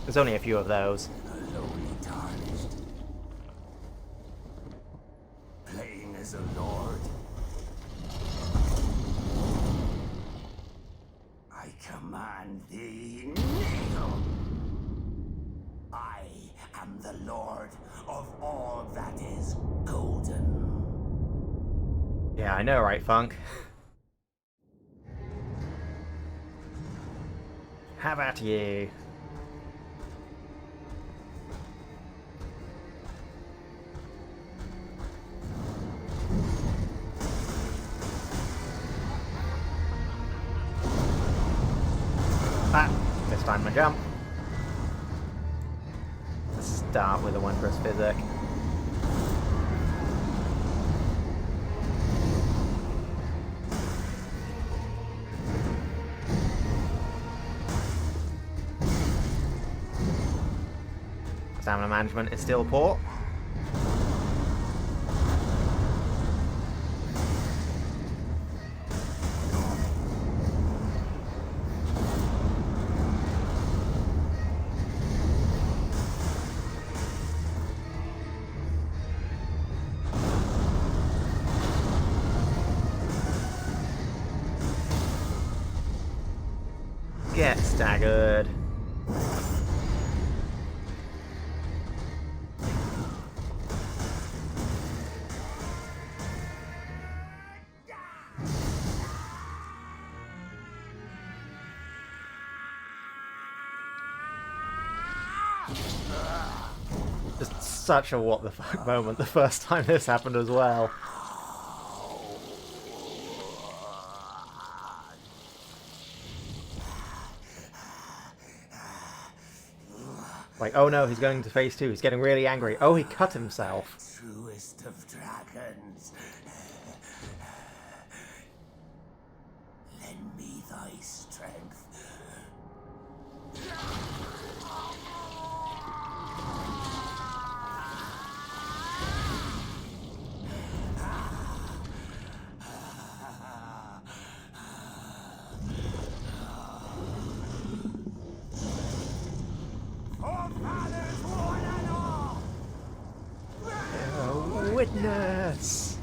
There's only a few of those. Lowly tarnished. Playing as a lord. I command thee, kneel! I am the lord of all that is golden. Yeah, I know, right, Funk? Have at you. Ah, this time my jump. Let's start with a wondrous physic. Stamina management is still poor. Get staggered. Just such a what the fuck moment the first time this happened as well. Like, oh no, he's going to phase 2. He's getting really angry. Oh, he cut himself. Truest of dragons. Lend me thy strength. Witness!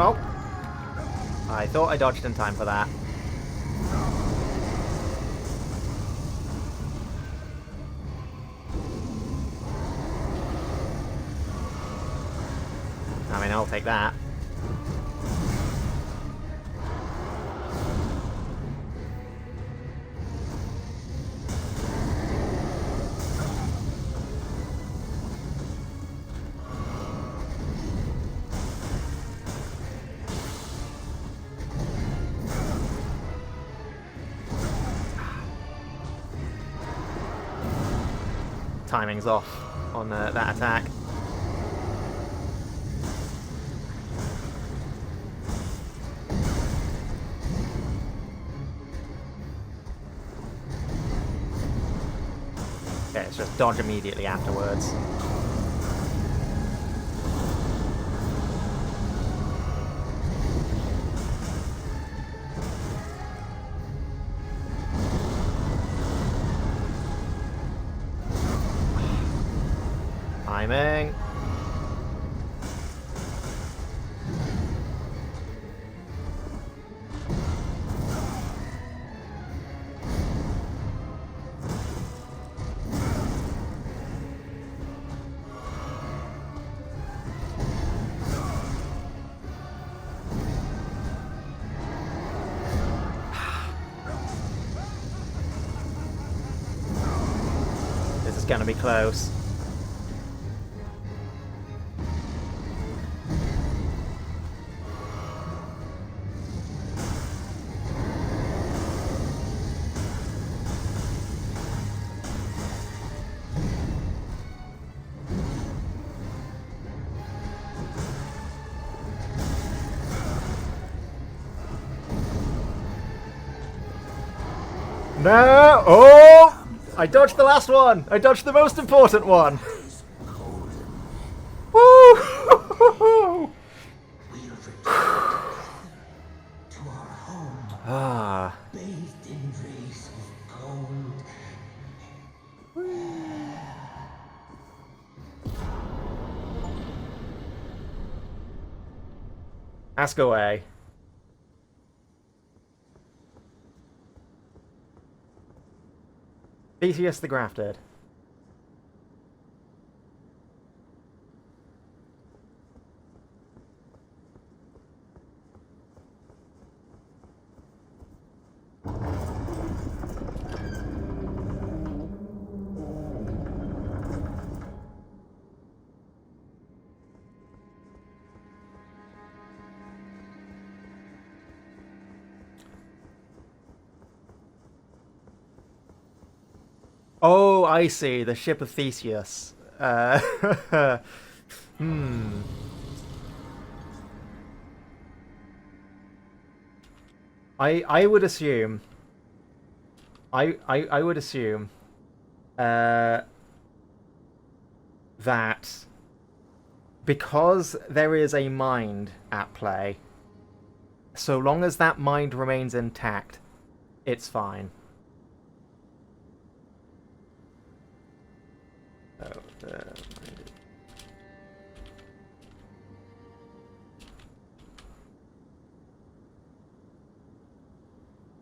Oh! I thought I dodged in time for that. I mean, I'll take that. Timing's off on that attack. Okay, it's just dodge immediately afterwards. Timing. This is gonna be close. No! Oh! I dodged the last one! I dodged the most important one! Woo! Ah. Bathed in rays of gold. Ask away. Theseus the Grafted. Oh, I see. The ship of Theseus. Hmm. I would assume. I would assume. That because there is a mind at play, so long as that mind remains intact, it's fine.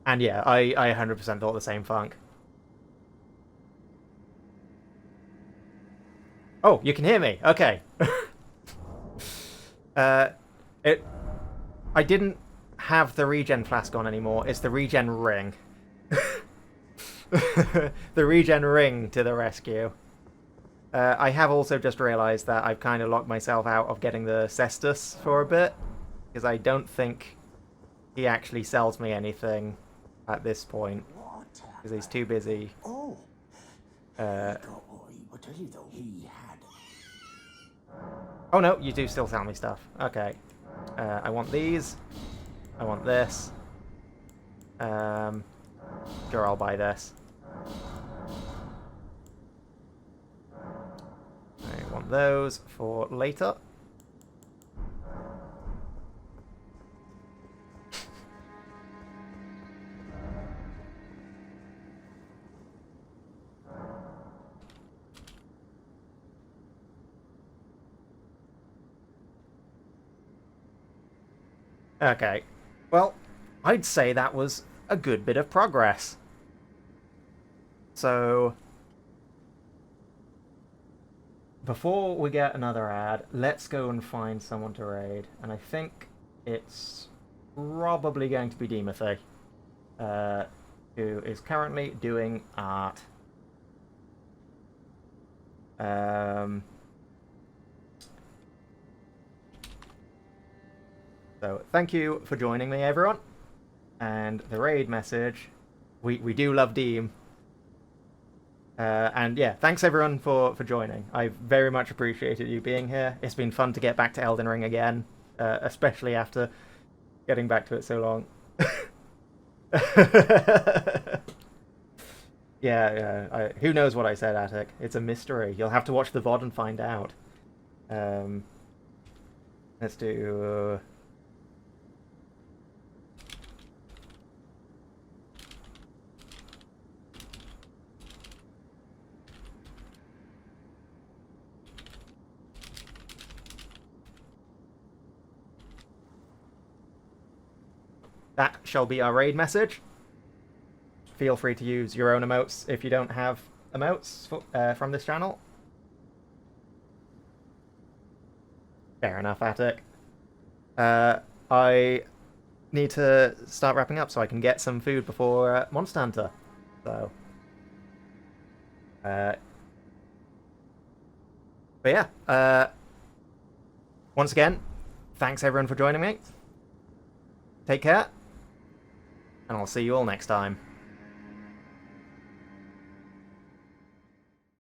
And yeah, I 100% thought the same, Funk. Oh, you can hear me. Okay. I didn't have the regen flask on anymore. It's the regen ring. The regen ring to the rescue. I have also just realised that I've kind of locked myself out of getting the Cestus for a bit, because I don't think he actually sells me anything at this point, because he's too busy. Oh, Oh no, you do still sell me stuff. Okay. I want these. I want this. Sure, I'll buy this. I want those for later. Okay. Well, I'd say that was a good bit of progress. So, before we get another ad, let's go and find someone to raid. And I think it's probably going to be Dimothy, who is currently doing art. So thank you for joining me, everyone. And the raid message, we do love Deem. And yeah, thanks everyone for joining. I very much appreciated you being here. It's been fun to get back to Elden Ring again, especially after getting back to it so long. Yeah. Who knows what I said, Attic? It's a mystery. You'll have to watch the VOD and find out. Let's do... That shall be our raid message. Feel free to use your own emotes if you don't have emotes from this channel. Fair enough, Attic. I need to start wrapping up so I can get some food before Monster Hunter. So, but yeah, once again, thanks everyone for joining me. Take care, and I'll see you all next time.